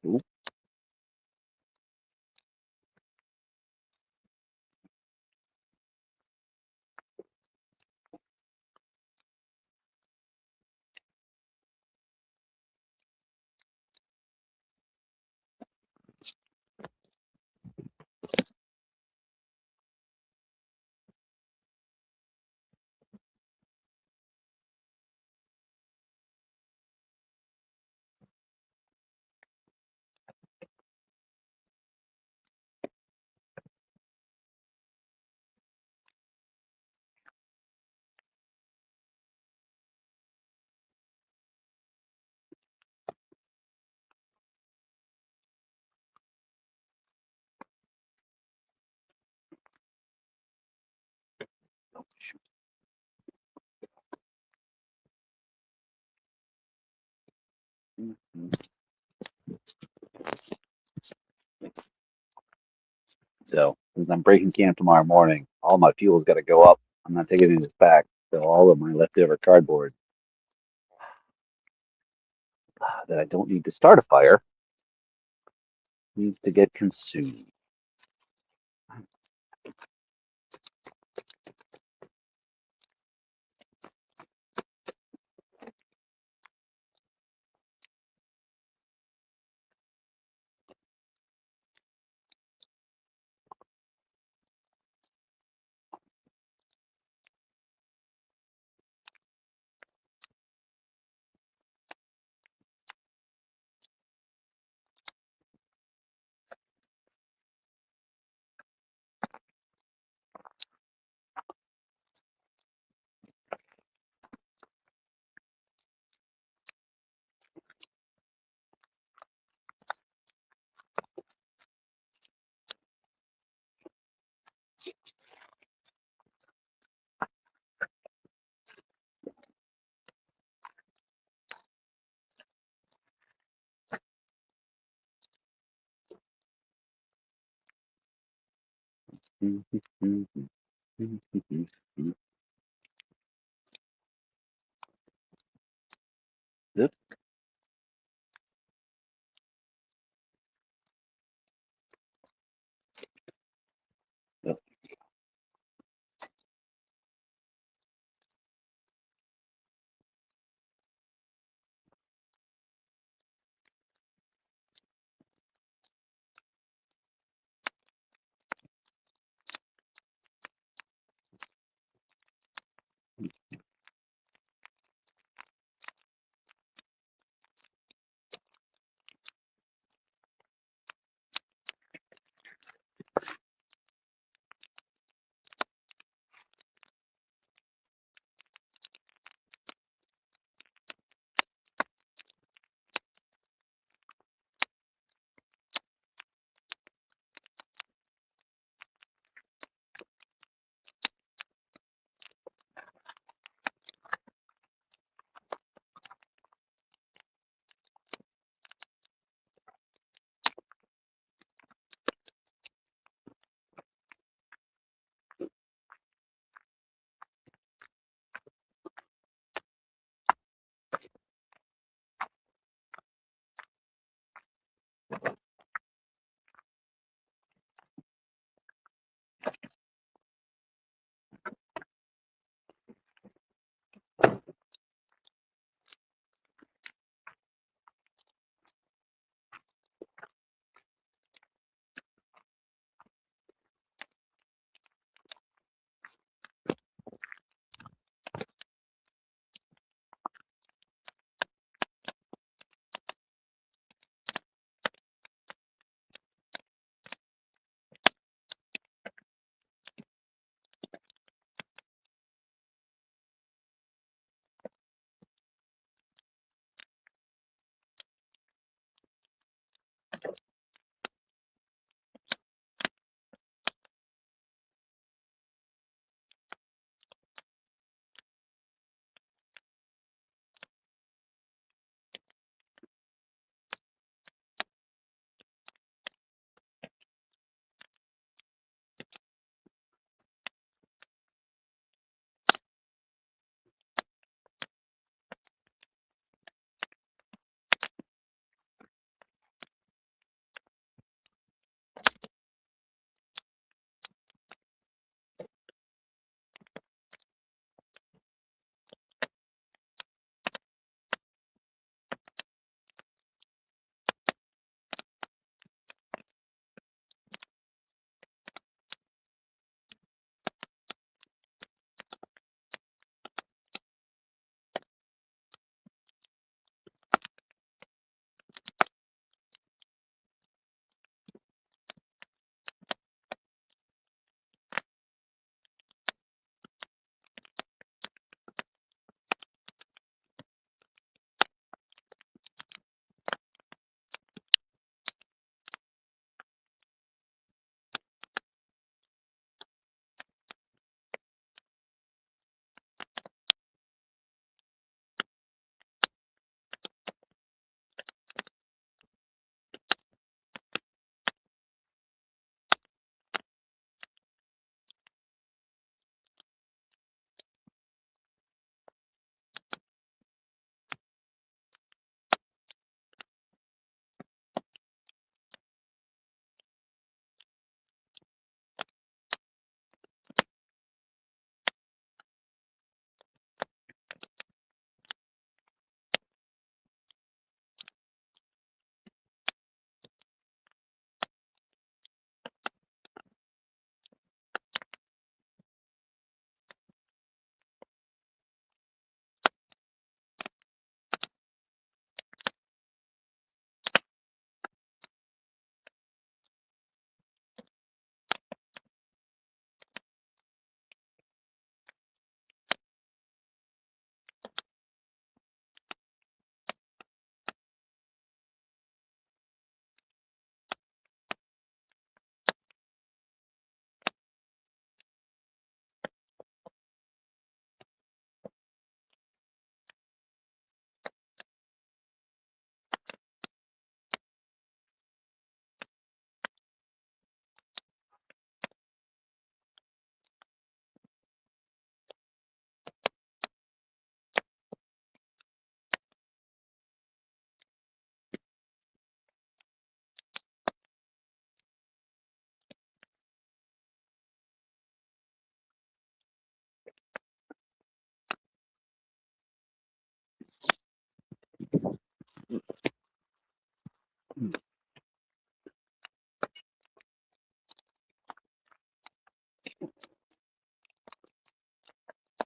Ooh. So, since I'm breaking camp tomorrow morning, all my fuel's got to go up. I'm not taking any of this back. So, all of my leftover cardboard that I don't need to start a fire needs to get consumed. Yep, yep.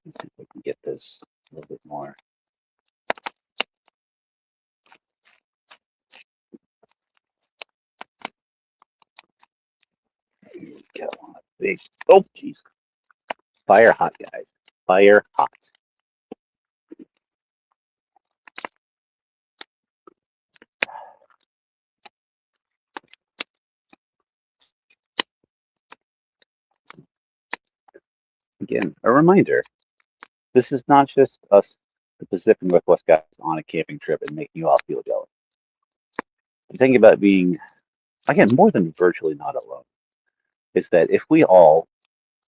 Let's see if we can get this a little bit more. Got one big. Oh, jeez. Fire hot, guys. Fire hot. Again, a reminder, this is not just us, the Pacific Northwest guys, on a camping trip and making you all feel jealous. The thing about being, again, more than virtually not alone, is that if we all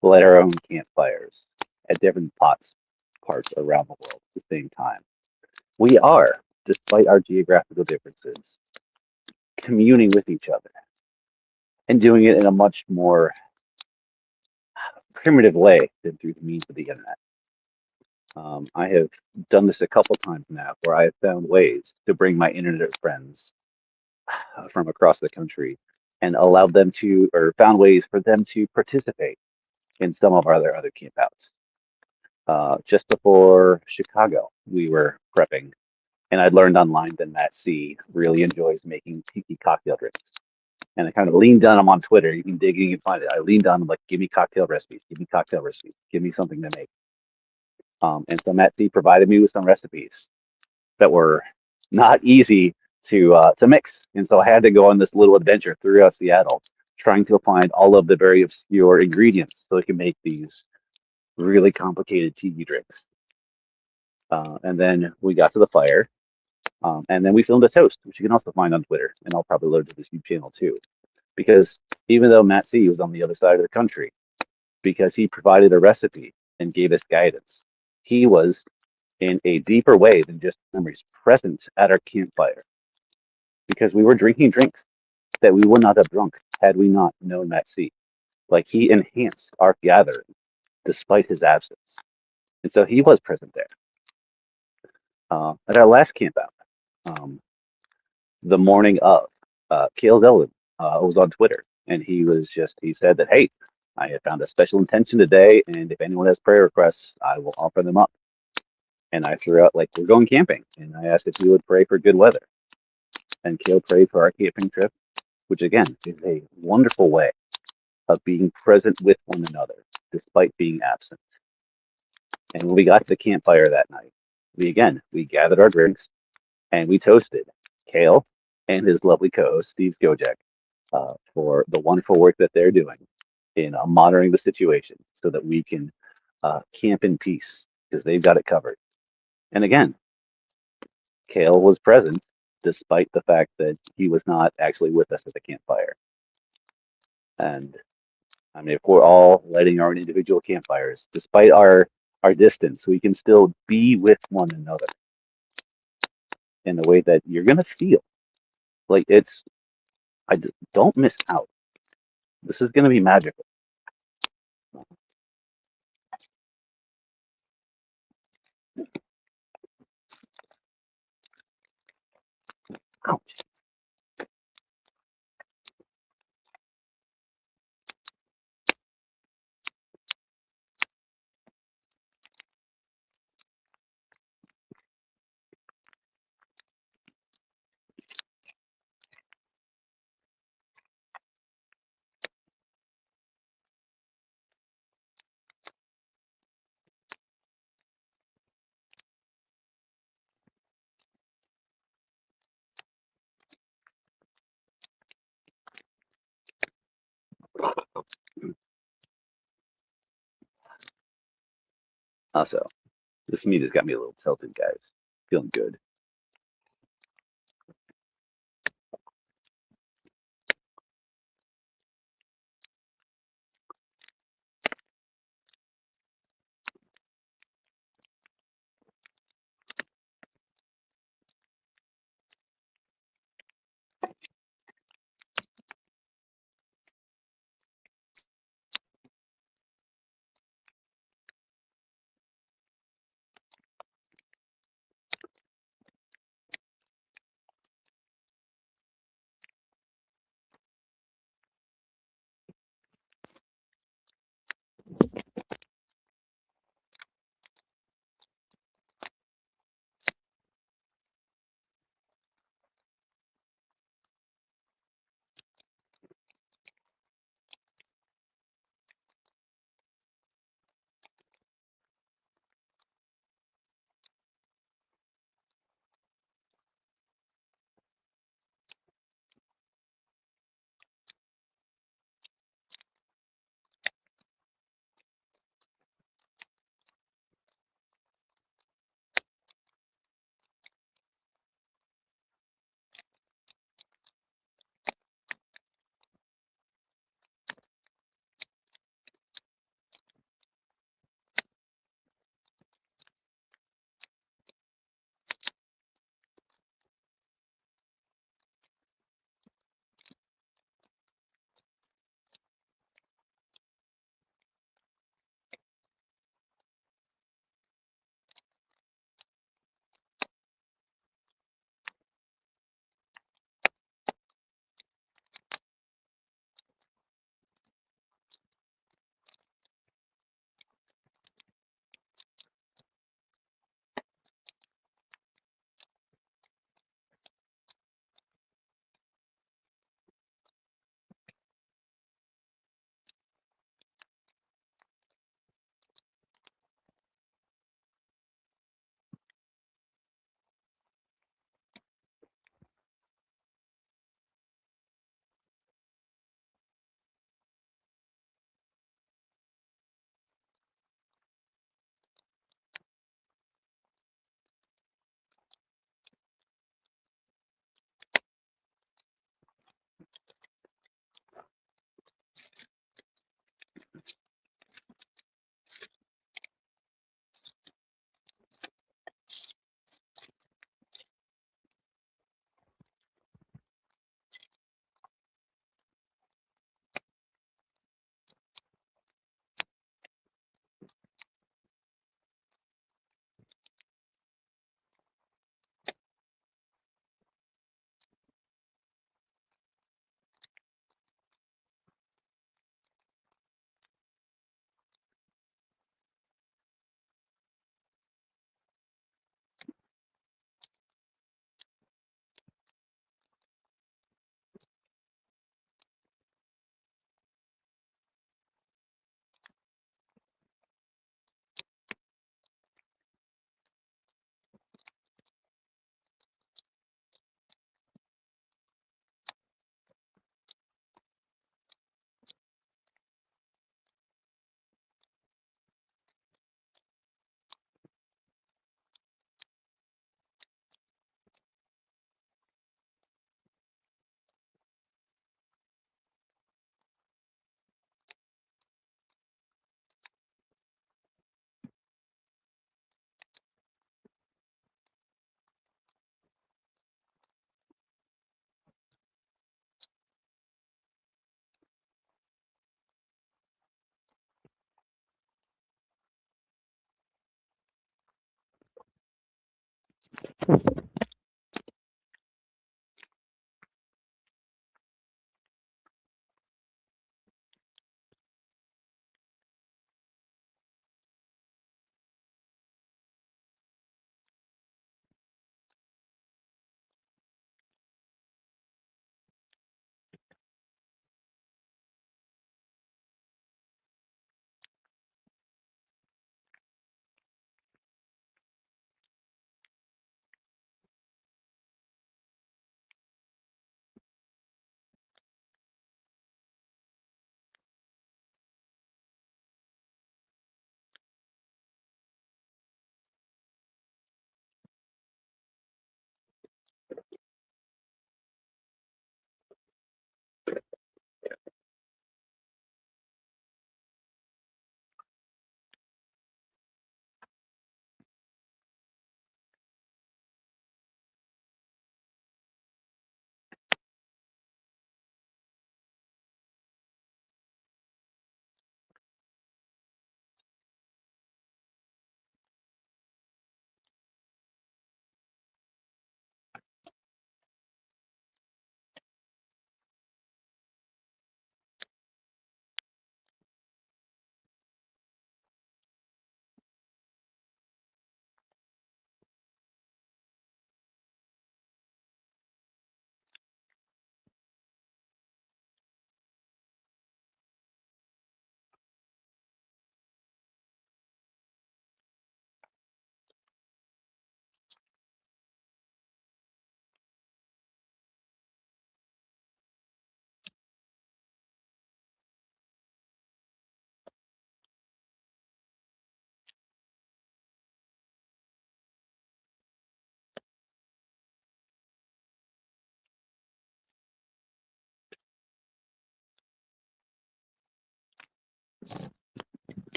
light our own campfires at different parts around the world at the same time, we are, despite our geographical differences, communing with each other and doing it in a much more primitive way than through the means of the internet. I have done this a couple times now where I have found ways to bring my internet friends from across the country and allowed them to, or found ways for them to participate in some of our other campouts. Just before Chicago, we were prepping, and I'd learned online that Matt C really enjoys making tiki cocktail drinks. And I kind of leaned on him on Twitter. You can dig in and find it. I leaned on him like, give me cocktail recipes, give me cocktail recipes, give me something to make. And so Matt C provided me with some recipes that were not easy to mix. And so I had to go on this little adventure throughout Seattle, trying to find all of the very obscure ingredients so I can make these really complicated tiki drinks. And then we got to the fire, and then we filmed a toast, which you can also find on Twitter, and I'll probably load to this YouTube channel too. Because even though Matt C was on the other side of the country, because he provided a recipe and gave us guidance, he was in a deeper way than just memories present at our campfire. Because we were drinking drinks that we would not have drunk had we not known Matt C. Like he enhanced our gathering despite his absence. And so he was present there. At our last camp out, um, the morning of, Kale Zelwin was on Twitter, and he said that, hey, I have found a special intention today, and if anyone has prayer requests, I will offer them up. And I threw out, like, we're going camping, and I asked if we would pray for good weather. And Kale prayed for our camping trip, which again is a wonderful way of being present with one another despite being absent. And when we got to the campfire that night, we gathered our drinks and we toasted Kale and his lovely co-host Steve Skojek for the wonderful work that they're doing in monitoring the situation so that we can camp in peace because they've got it covered. And again, Kale was present despite the fact that he was not actually with us at the campfire. And I mean, if we're all lighting our own individual campfires, despite our distance, we can still be with one another in the way that you're gonna feel. Like it's, don't miss out. This is gonna be magical. Ouch. Also, this meat has got me a little tilted, guys. Feeling good.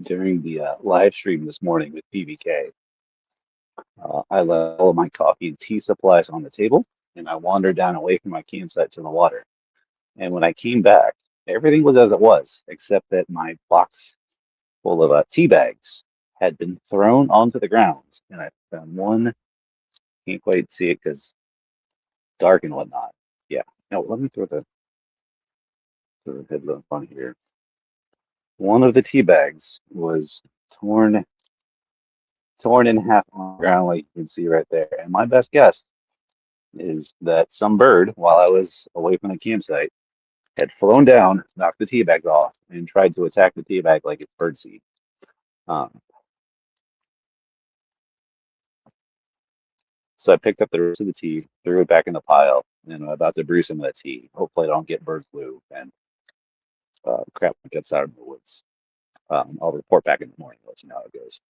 During the live stream this morning with PBK, I left all of my coffee and tea supplies on the table, and I wandered down away from my campsite to the water. And when I came back, everything was as it was, except that my box full of tea bags had been thrown onto the ground, and I found one. Can't quite see it because dark and whatnot. Yeah. No, let me throw the headlamp on here. One of the tea bags was torn torn in half on the ground, like you can see right there. And my best guess is that some bird, while I was away from the campsite, had flown down, knocked the tea bags off, and tried to attack the tea bag like it's birdseed. Um, so I picked up the rest of the tea, threw it back in the pile, and I'm about to brew some of that tea. Hopefully, I don't get bird flu and crap gets out of the woods. I'll report back in the morning, let you know how it goes.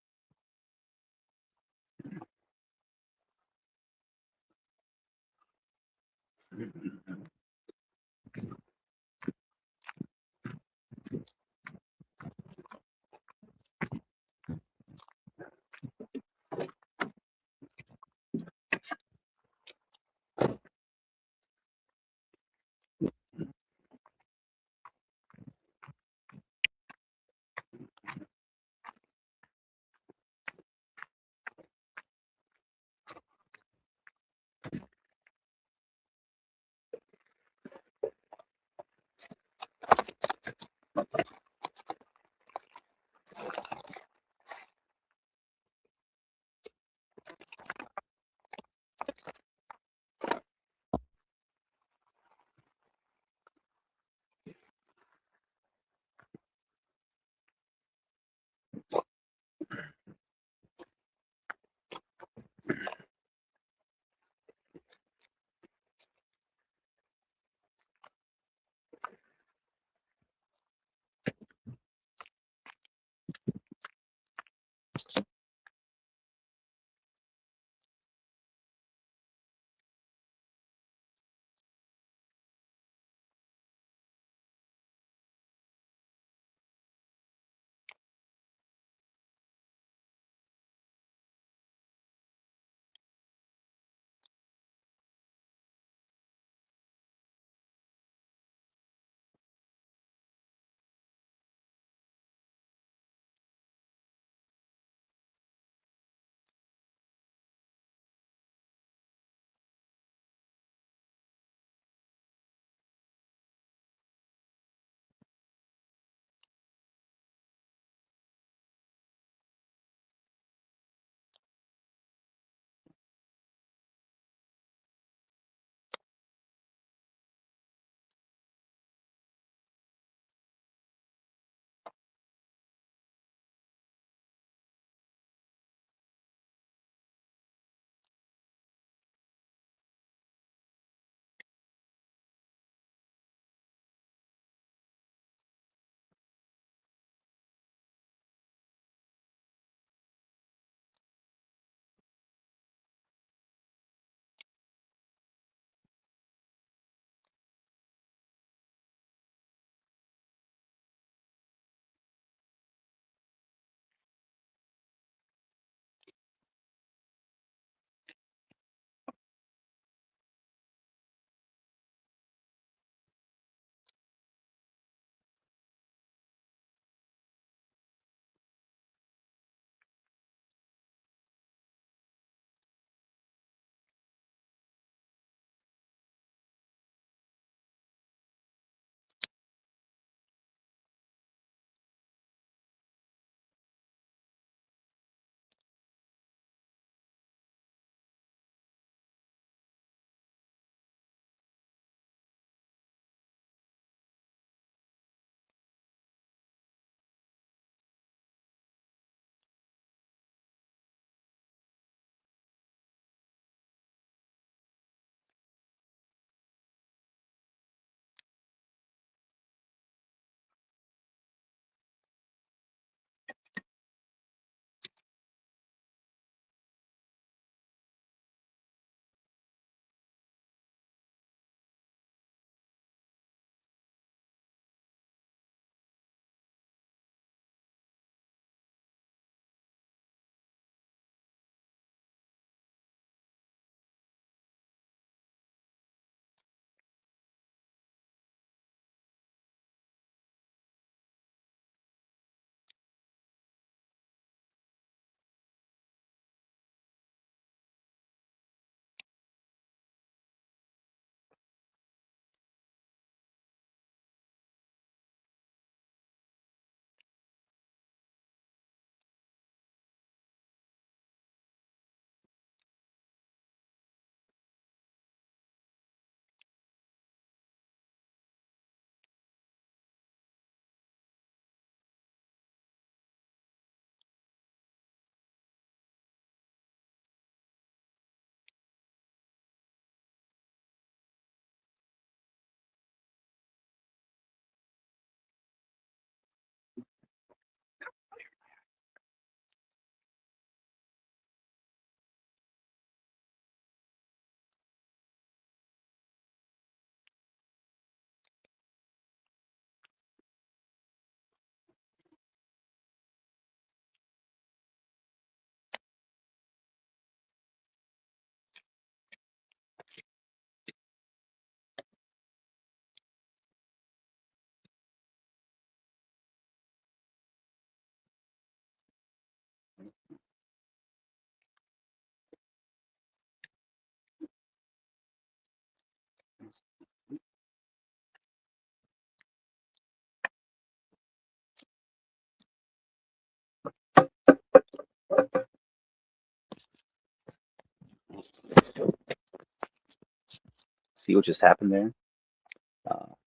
See what just happened there?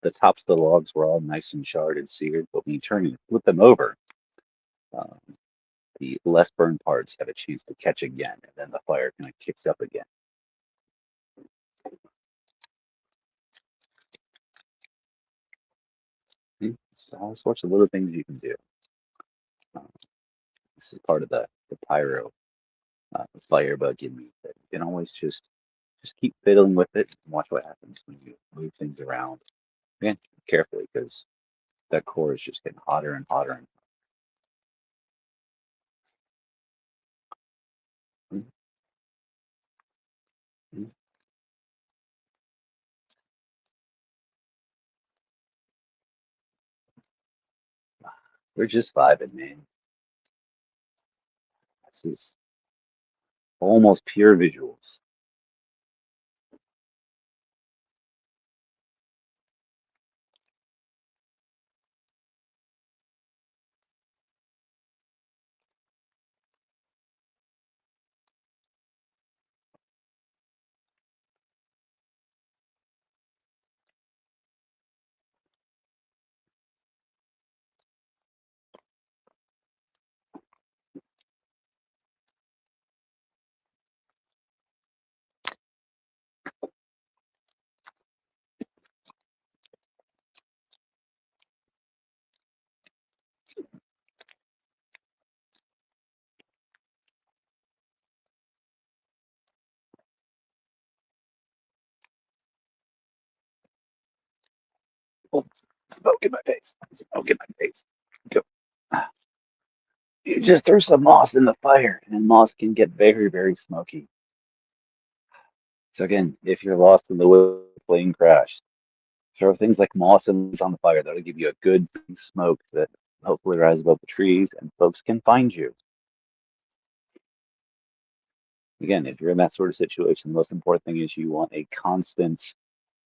The tops of the logs were all nice and charred and seared, but when you turn and flip them over, um, the less burned parts have a chance to catch again, and then the fire kind of kicks up again. So all sorts of little things you can do. Um, this is part of the pyro firebug in me that you can always just keep fiddling with it and watch what happens when you move things around. Again, carefully because that core is just getting hotter and hotter and we're just vibing, man. This is almost pure visuals. Oh, smoke in my face. Smoke in my face. Go. You just throw some moss in the fire, and moss can get very, very smoky. So again, if you're lost in the woods, plane crash, throw things like moss and leaves on the fire. That'll give you a good big smoke that hopefully rises above the trees, and folks can find you. Again, if you're in that sort of situation, the most important thing is you want a constant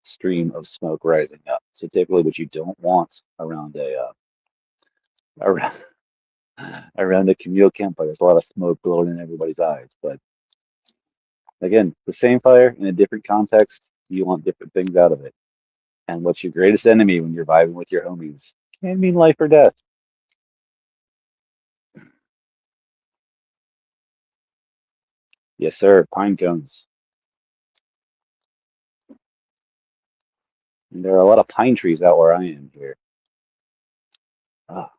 stream of smoke rising up. So typically, what you don't want around around around a communal campfire, there's a lot of smoke blowing in everybody's eyes. But again, the same fire in a different context, you want different things out of it. And what's your greatest enemy when you're vibing with your homies? Can mean life or death. Yes, sir. Pine cones. And there are a lot of pine trees out where I am here. Ah,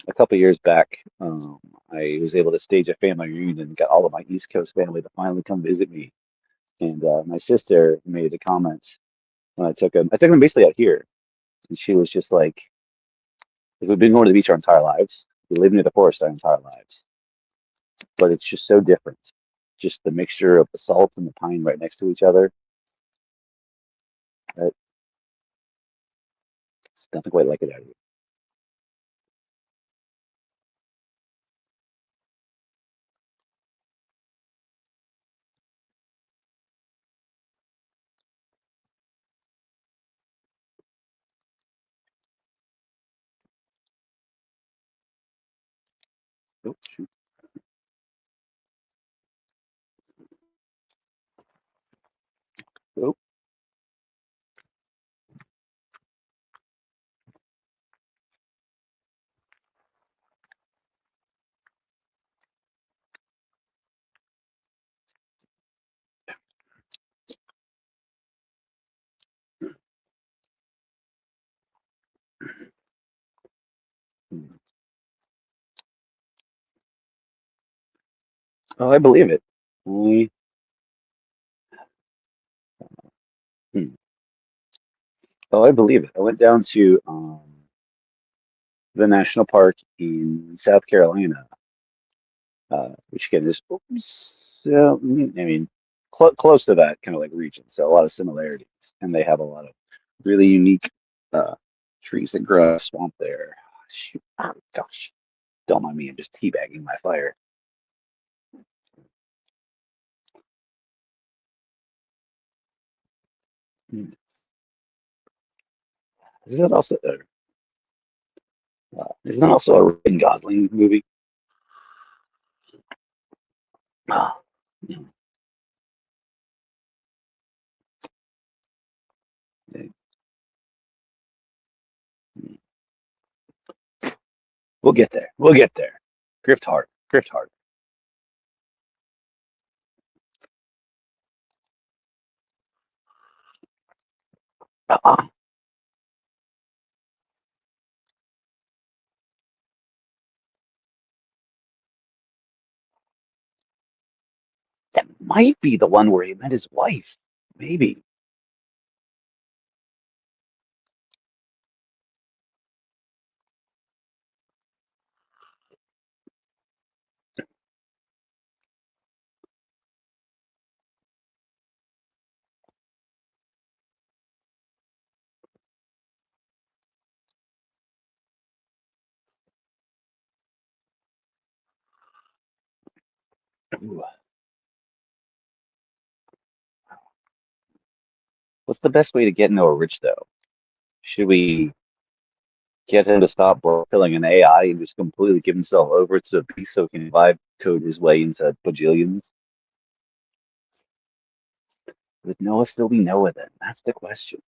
a couple years back, I was able to stage a family reunion and got all of my East Coast family to finally come visit me. And my sister made a comment when I took them basically out here, and she was just like, we've been going to the beach our entire lives. We live near the forest our entire lives, but it's just so different. Just the mixture of the salt and the pine right next to each other. It's nothing quite like it out here. Oh, shoot. Oh. Hmm. Oh, I believe it. I, hmm. Oh, I believe it. I went down to the national park in South Carolina, which again is so, I mean, close to that kind of like region. So a lot of similarities, and they have a lot of really unique uh, trees that grow in a swamp there. Shoot, oh, gosh, don't mind me. I'm just teabagging my fire. Hmm. Is that also isn't that also a Ryan Gosling movie? Ah, We'll get there. We'll get there. Grift hard. Grift hard. Uh-uh. That might be the one where he met his wife. Maybe. Ooh. What's the best way to get Noah rich, though? Should we get him to stop killing an AI and just completely give himself over to a beast so he can vibe code his way into bajillions? Would Noah still be Noah then? That's the question.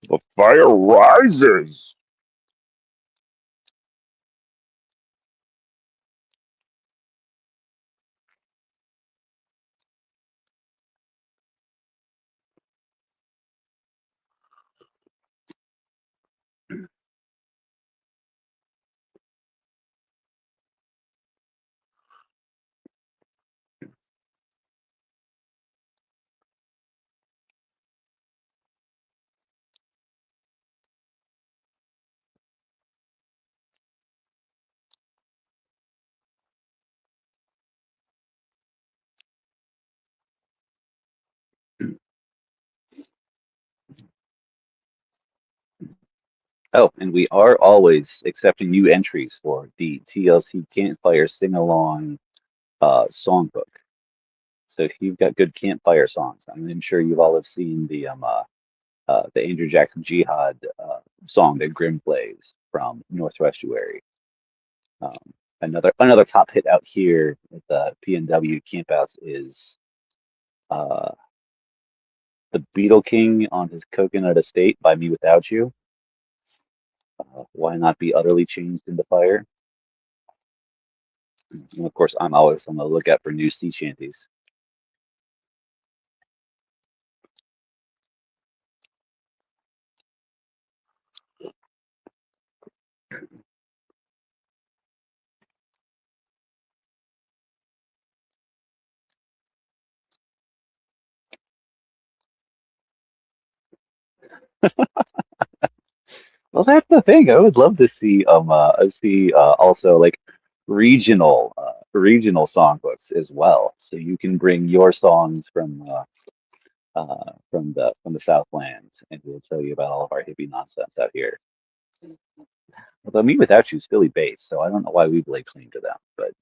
The fire rises. Oh, and we are always accepting new entries for the TLC Campfire Sing Along songbook. So if you've got good campfire songs, I'm sure you've all have seen the Andrew Jackson Jihad song that Grim plays from Northwestuary. Um, another top hit out here at the PNW campouts is uh, the Beetle King on his Coconut Estate by Me Without You. Why not be utterly changed into fire? And of course, I'm always on the lookout for new sea shanties. Well, that's the thing. I would love to see also like regional songbooks as well. So you can bring your songs from the Southland, and we'll tell you about all of our hippie nonsense out here. Although Me Without You is Philly based, so I don't know why we lay claim to them, but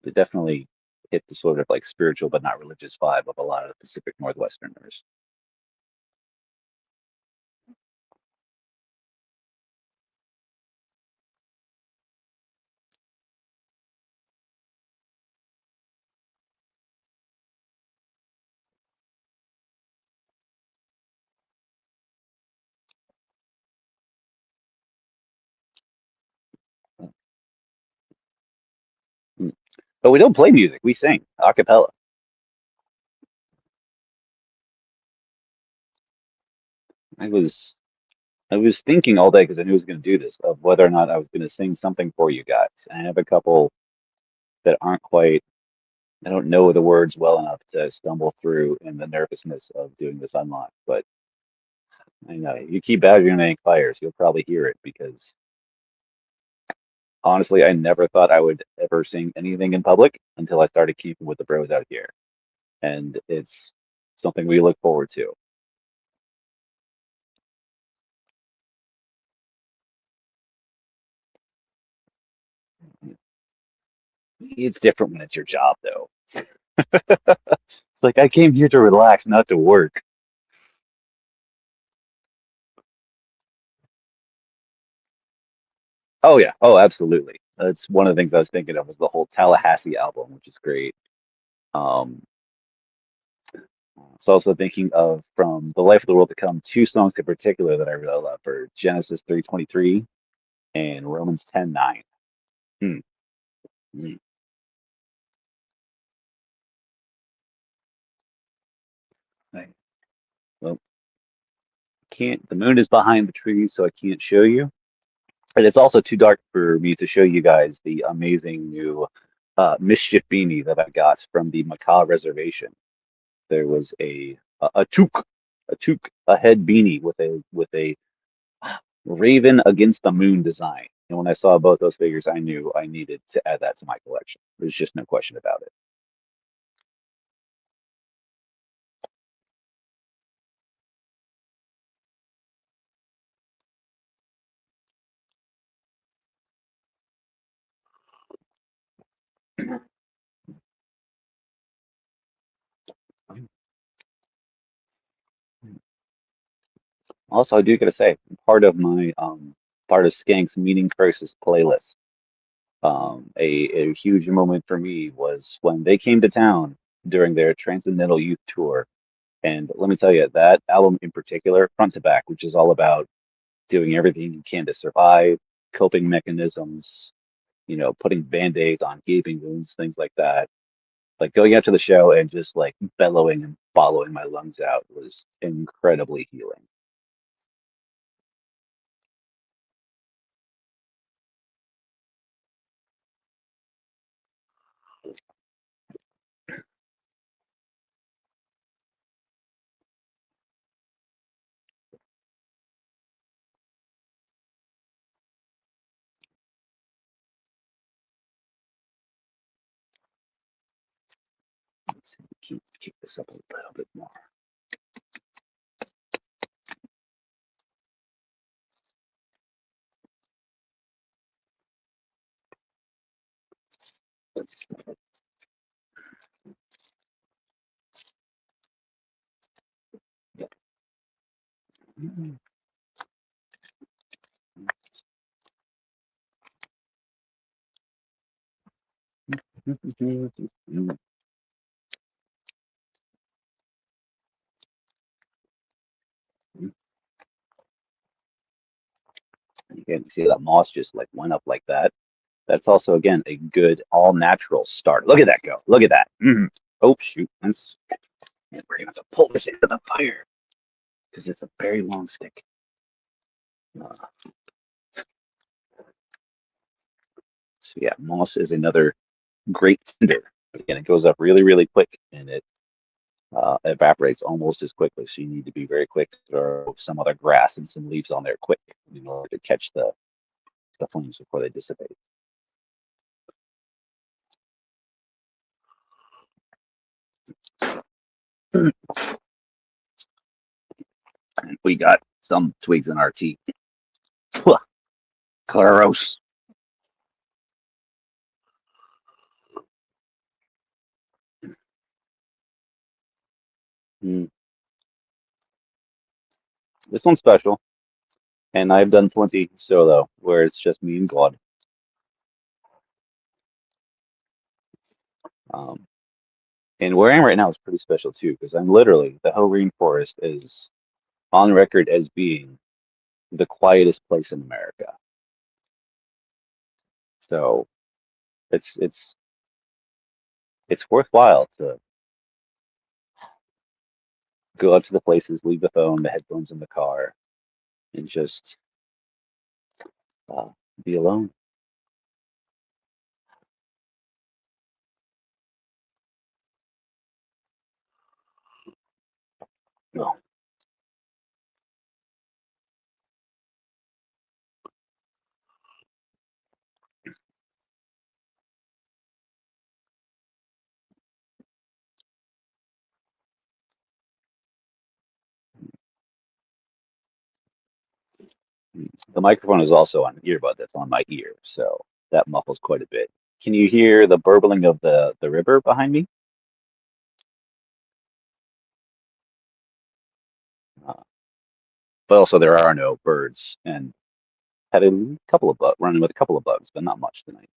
they definitely hit the sort of like spiritual but not religious vibe of a lot of the Pacific Northwesterners. Mm. But we don't play music; we sing a cappella. I was I was thinking all day because I knew I was going to do this of whether or not I was going to sing something for you guys. And I have a couple that aren't quite. I don't know the words well enough to stumble through in the nervousness of doing this unlock. But I know you keep badgering make fires, you'll probably hear it because honestly, I never thought I would ever sing anything in public until I started keeping with the bros out here, and it's something we look forward to. It's different when it's your job, though. It's like I came here to relax, not to work. Oh yeah, oh absolutely. That's one of the things I was thinking of was the whole Tallahassee album, which is great. Um, so also thinking of from The Life of the World to Come, two songs in particular that I really love are Genesis 3:23 and Romans 10:9. Hmm. Hmm. Right. Well, can't the moon is behind the trees, so I can't show you. And it's also too dark for me to show you guys the amazing new mischief beanie that I got from the Macaw Reservation. There was a toque, a head beanie with a raven against the moon design. And when I saw both those figures, I knew I needed to add that to my collection. There's just no question about it. Also, I do gotta say, part of Skank's Meaning Crisis playlist. A huge moment for me was when they came to town during their Transcendental Youth Tour. And let me tell you, that album in particular, front to back, which is all about doing everything you can to survive, coping mechanisms, putting band-aids on gaping wounds, things like that. Like going out to the show and just like bellowing and bawling my lungs out was incredibly healing. Let's see, keep this up a little bit more. You can see that moss just like went up like that. That's also again a good all natural start. Look at that go. Look at that. Oh shoot. We're gonna have to pull this into the fire because it's a very long stick. Uh, so yeah, moss is another great tinder. Again, it goes up really, really quick and it evaporates almost as quickly. So you need to be very quick to throw some other grass and some leaves on there quick in order to catch the flames before they dissipate. And we got some twigs in our tea. Gross. Mm. This one's special, and I've done plenty solo where it's just me and God. Um, and where I am right now is pretty special too, because I'm literally the whole rainforest is on record as being the quietest place in America. So it's it's it's worthwhile to go out to the places, leave the phone, the headphones in the car, and just uh, be alone. No. The microphone is also on an earbud that's on my ear, so that muffles quite a bit. Can you hear the burbling of the river behind me? Uh, but also there are no birds, and had a couple of bugs, running with a couple of bugs, but not much tonight.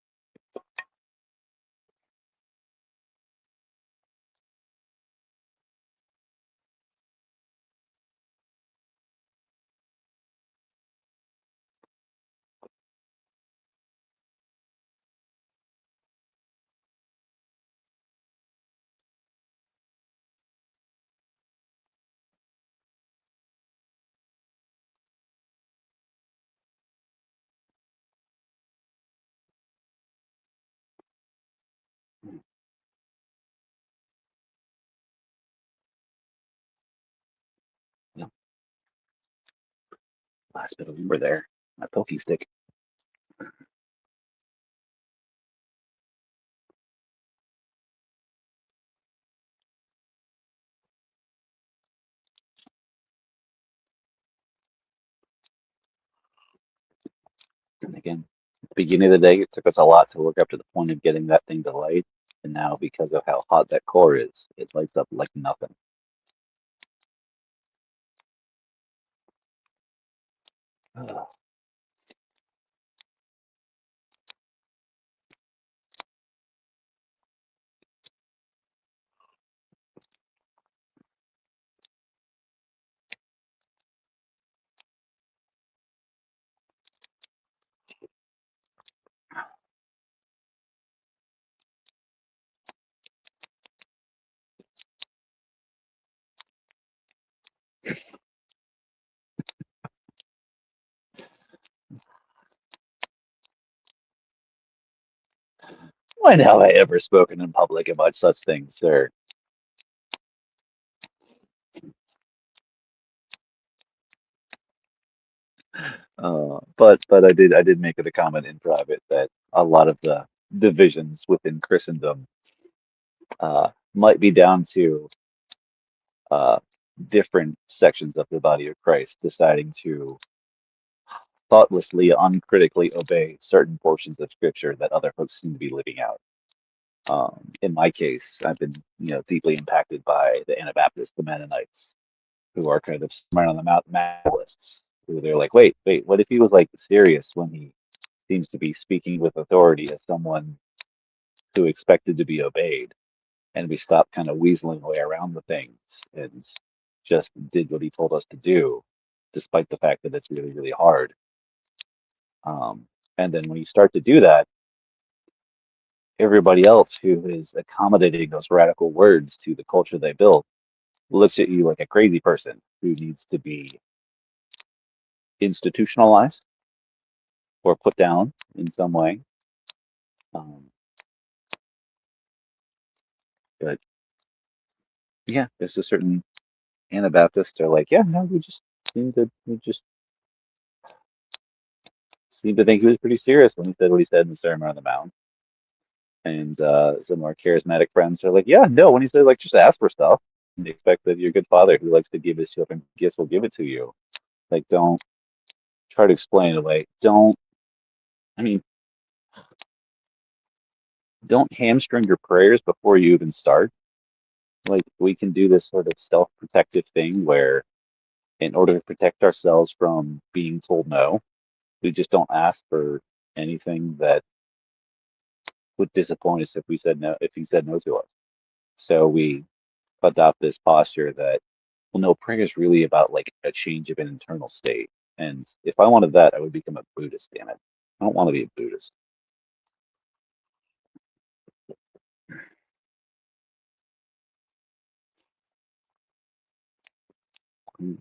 Yeah, last bit of lumber there. My pokey stick. And again, at the beginning of the day, it took us a lot to work up to the point of getting that thing to light. And now, because of how hot that core is, it lights up like nothing. Ugh. When have I ever spoken in public about such things, sir? But I did make it a comment in private that a lot of the divisions within Christendom might be down to uh, different sections of the body of Christ deciding to thoughtlessly, uncritically obey certain portions of Scripture that other folks seem to be living out. In my case, I've been, deeply impacted by the Anabaptists, the Mennonites, who are kind of smart on the mountain Mathalists, who they're like, wait, what if he was like serious when he seems to be speaking with authority as someone who expected to be obeyed, and we stopped kind of weaseling away around the things and just did what he told us to do, despite the fact that it's really, really hard. Um, and then when you start to do that, everybody else who is accommodating those radical words to the culture they built looks at you like a crazy person who needs to be institutionalized or put down in some way. Um, but yeah, there's a certain Anabaptists are like, yeah, no, we just seemed to think he was pretty serious when he said what he said in the Sermon on the Mount. And some of our charismatic friends are like, yeah, no, when he said like just ask for stuff and expect that your good father who likes to give his children gifts will give it to you. Like, don't try to explain it away. I mean, don't hamstring your prayers before you even start. Like, we can do this sort of self-protective thing where, in order to protect ourselves from being told no, we just don't ask for anything that would disappoint us if we said no, if he said no to us. So we adopt this posture that, well, no, prayer is really about like a change of an internal state. And if I wanted that, I would become a Buddhist, damn it. I don't want to be a Buddhist. Mm.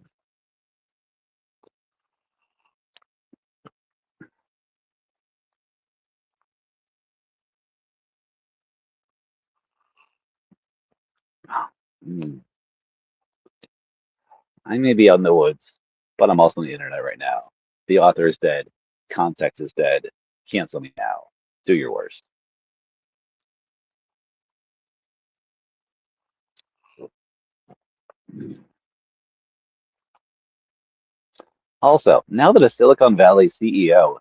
Mm. I may be out in the woods, but I'm also on the internet right now. The author is dead. Context is dead. Cancel me now. Do your worst. Also, now that a Silicon Valley CEO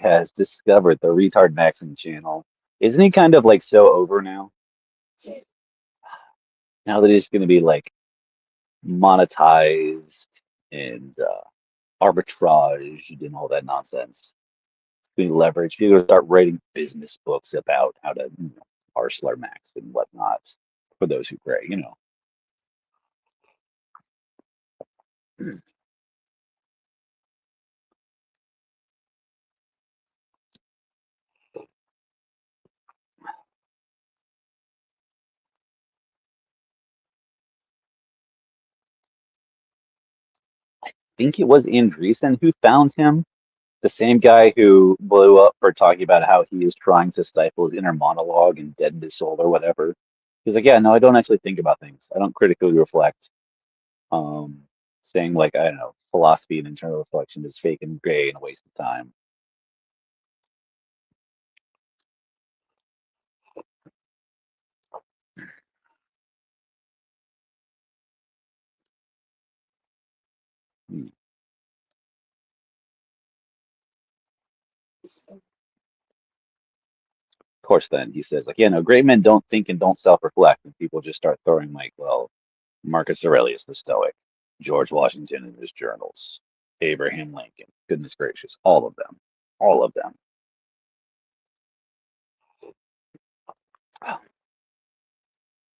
has discovered the retard maxing channel, Isn't he kind of like so over now? Now that he's going to be like monetized and arbitraged and all that nonsense. Being leveraged. People start writing business books about how to, arsenal max and whatnot for those who pray. Think it was Andreessen who found him, the same guy who blew up for talking about how he is trying to stifle his inner monologue and deaden his soul or whatever. He's like, yeah, no, I don't actually think about things. I don't critically reflect. Um, saying like, I don't know, philosophy and internal reflection is fake and gray and a waste of time. Hmm. Of course, then he says like, yeah, no, great men don't think and don't self-reflect, and people just start throwing like, well, Marcus Aurelius the Stoic, George Washington in his journals, Abraham Lincoln, goodness gracious, all of them.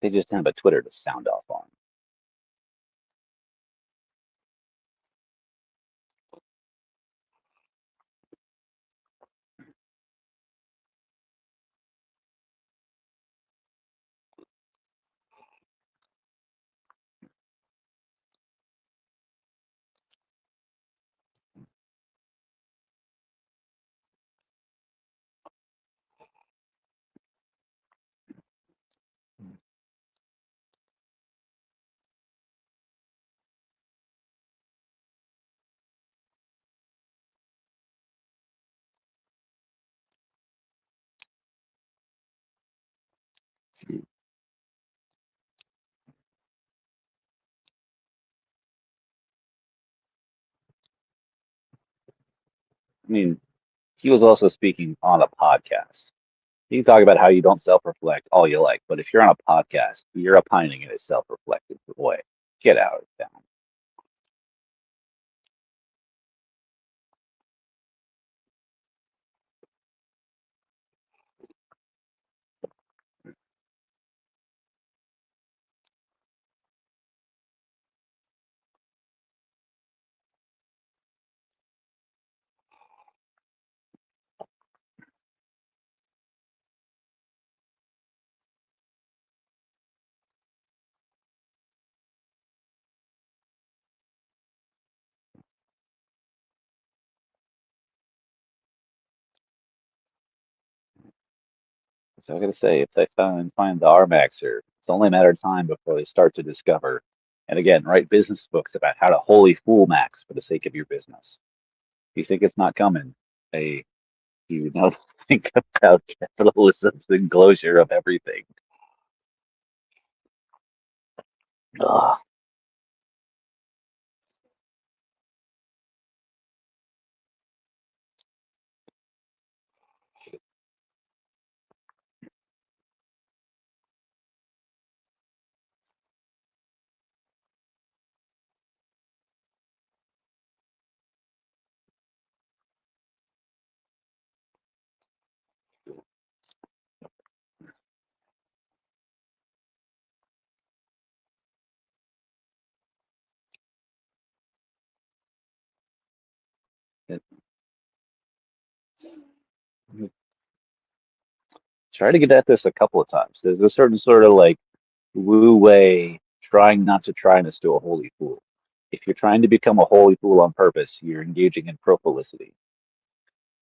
They just have a Twitter to sound off on. I mean, he was also speaking on a podcast. You can talk about how you don't self-reflect all you like, but if you're on a podcast, you're opining in a self-reflective way. Get out of town. So I gotta say, if they find the RMAXer, it's only a matter of time before they start to discover, and again, write business books about how to wholly fool Max for the sake of your business. If you think it's not coming, hey, you know, think about capitalism's enclosure of everything. Ugh. It- Try to get at this a couple of times. There's a certain sort of like Wu Wei trying not to try us to a holy fool. If you're trying to become a holy fool on purpose, you're engaging in propolicity.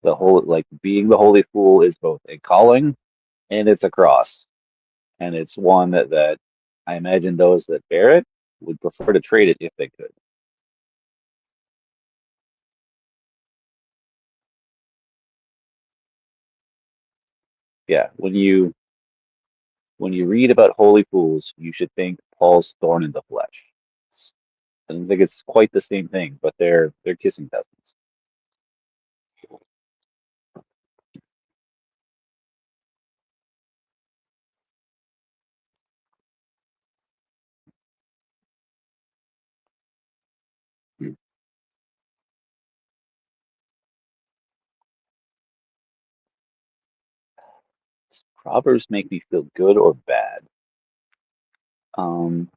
The whole like being the holy fool is both a calling and it's a cross. And it's one that I imagine those that bear it would prefer to trade it if they could. Yeah, when you read about holy fools, you should think Paul's thorn in the flesh. I don't think it's quite the same thing, but they're kissing cousins. Proverbs make me feel good or bad. Um,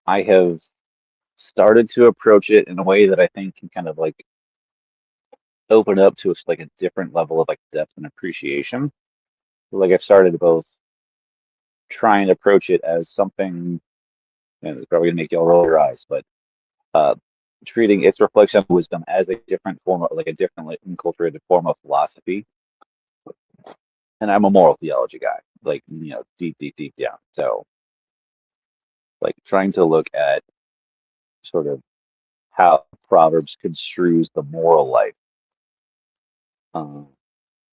I have started to approach it in a way that I think can kind of like open up to us like a different level of like depth and appreciation. Like I've started to both try and approach it as something, and it's probably gonna make you all roll your eyes, but uh, treating its reflection of wisdom as a different form of like a different like, enculturated form of philosophy. And I'm a moral theology guy, like deep, deep, deep down. So like trying to look at sort of how Proverbs construes the moral life. Um,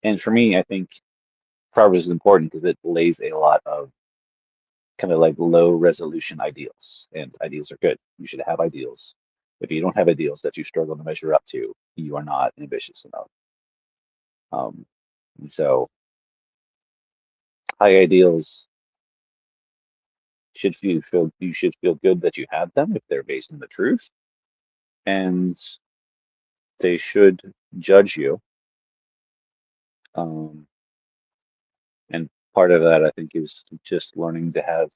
and for me, I think Proverbs is important because it lays a lot of kind of like low resolution ideals, and ideals are good. You should have ideals. If you don't have ideals that you struggle to measure up to, you are not ambitious enough. Um, and so high ideals should feel you should feel good that you have them if they're based in the truth, and they should judge you. Um, and part of that, I think, is just learning to have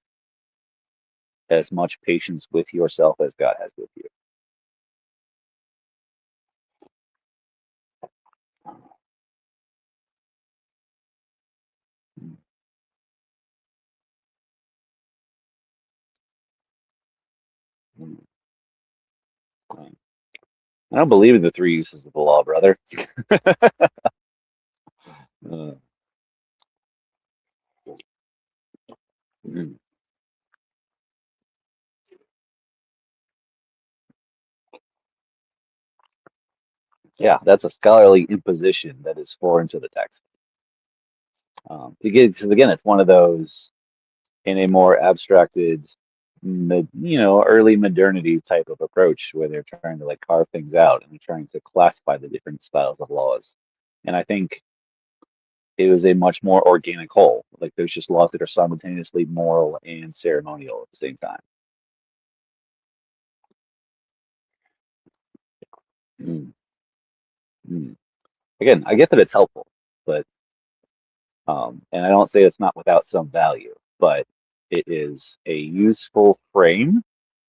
as much patience with yourself as God has with you. Mm. I don't believe in the three uses of the law, brother. Uh, mm, yeah, that's a scholarly imposition that is foreign to the text. Because again, it's one of those in a more abstracted, early modernity type of approach where they're trying to like carve things out and they're trying to classify the different styles of laws. And I think it was a much more organic whole. Like there's just laws that are simultaneously moral and ceremonial at the same time. Mm, mm. Again, I get that it's helpful, but and I don't say it's not without some value, but it is a useful frame,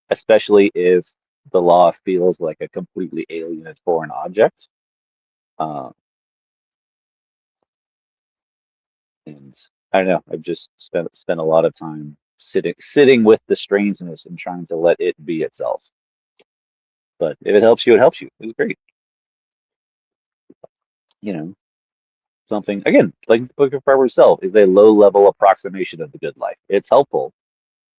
especially if the law feels like a completely alien and foreign object. Uh, and I don't know, I've just spent a lot of time sitting with the strangeness and trying to let it be itself. But if it helps you, it helps you. It's great. You know, something again, like the Book of Proverbs itself is a low level approximation of the good life. It's helpful,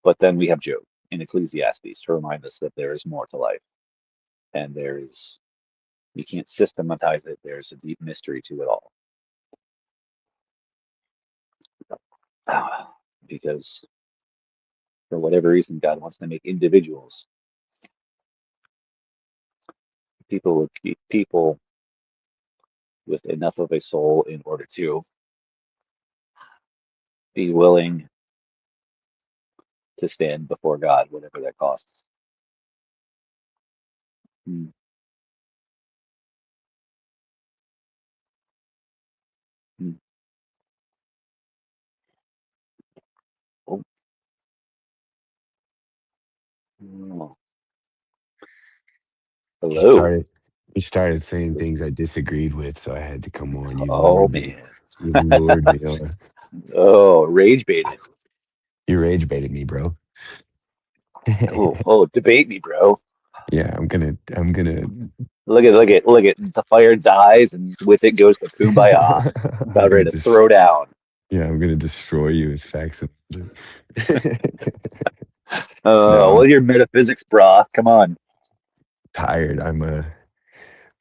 but then we have Job in Ecclesiastes to remind us that there is more to life, and there is you can't systematize it. There's a deep mystery to it all. Because for whatever reason, God wants to make individuals, people with enough of a soul in order to be willing to stand before God, whatever that costs. Mm, mm. Oh, oh, You hello. started you started saying things I disagreed with, so I had to come on. You Oh lured me. man. You lured me on. Oh, rage baited. You rage baited me, bro. Oh, oh, debate me, bro. Yeah, I'm gonna Look at the fire dies and with it goes the kumbaya. I'm About gonna ready to just throw down. yeah, I'm gonna destroy you with facts and What no, are your metaphysics, brah? Come on. tired.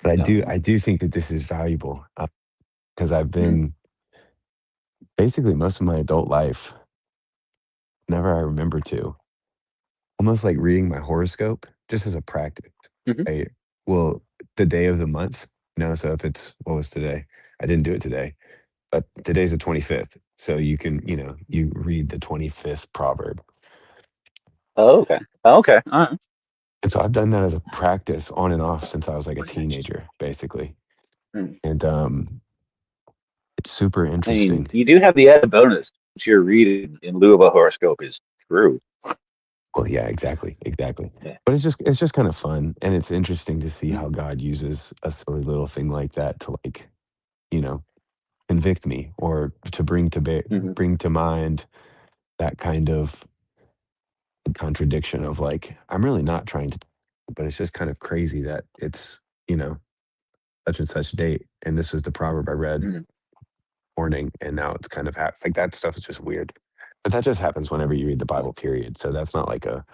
But No. I do think that this is valuable because I've Mm, been basically most of my adult life, whenever I remember to, almost like reading my horoscope just as a practice. hmm I well, the day of the month, so if it's what was today? I didn't do it today, but today's the 25th. So you can, you read the 25th proverb. Oh, okay. Oh, okay. And so I've done that as a practice on and off since I was like a teenager, basically. Hmm. And it's super I mean, interesting. you do have the added bonus that your reading in lieu of a horoscope is true. Well, yeah, exactly, exactly. Yeah. But it's just kind of fun, and it's interesting to see how Mm-hmm. God uses a silly little thing like that to, like, you know, convict me, or to Mm-hmm. bring to mind that kind of contradiction of, like, I'm really not trying to, but it's just kind of crazy that it's, you know, such and such date, and this is the proverb I read Mm-hmm. morning, and now it's kind of like, that stuff is just weird. But that just happens whenever you read the Bible, period. So that's not like a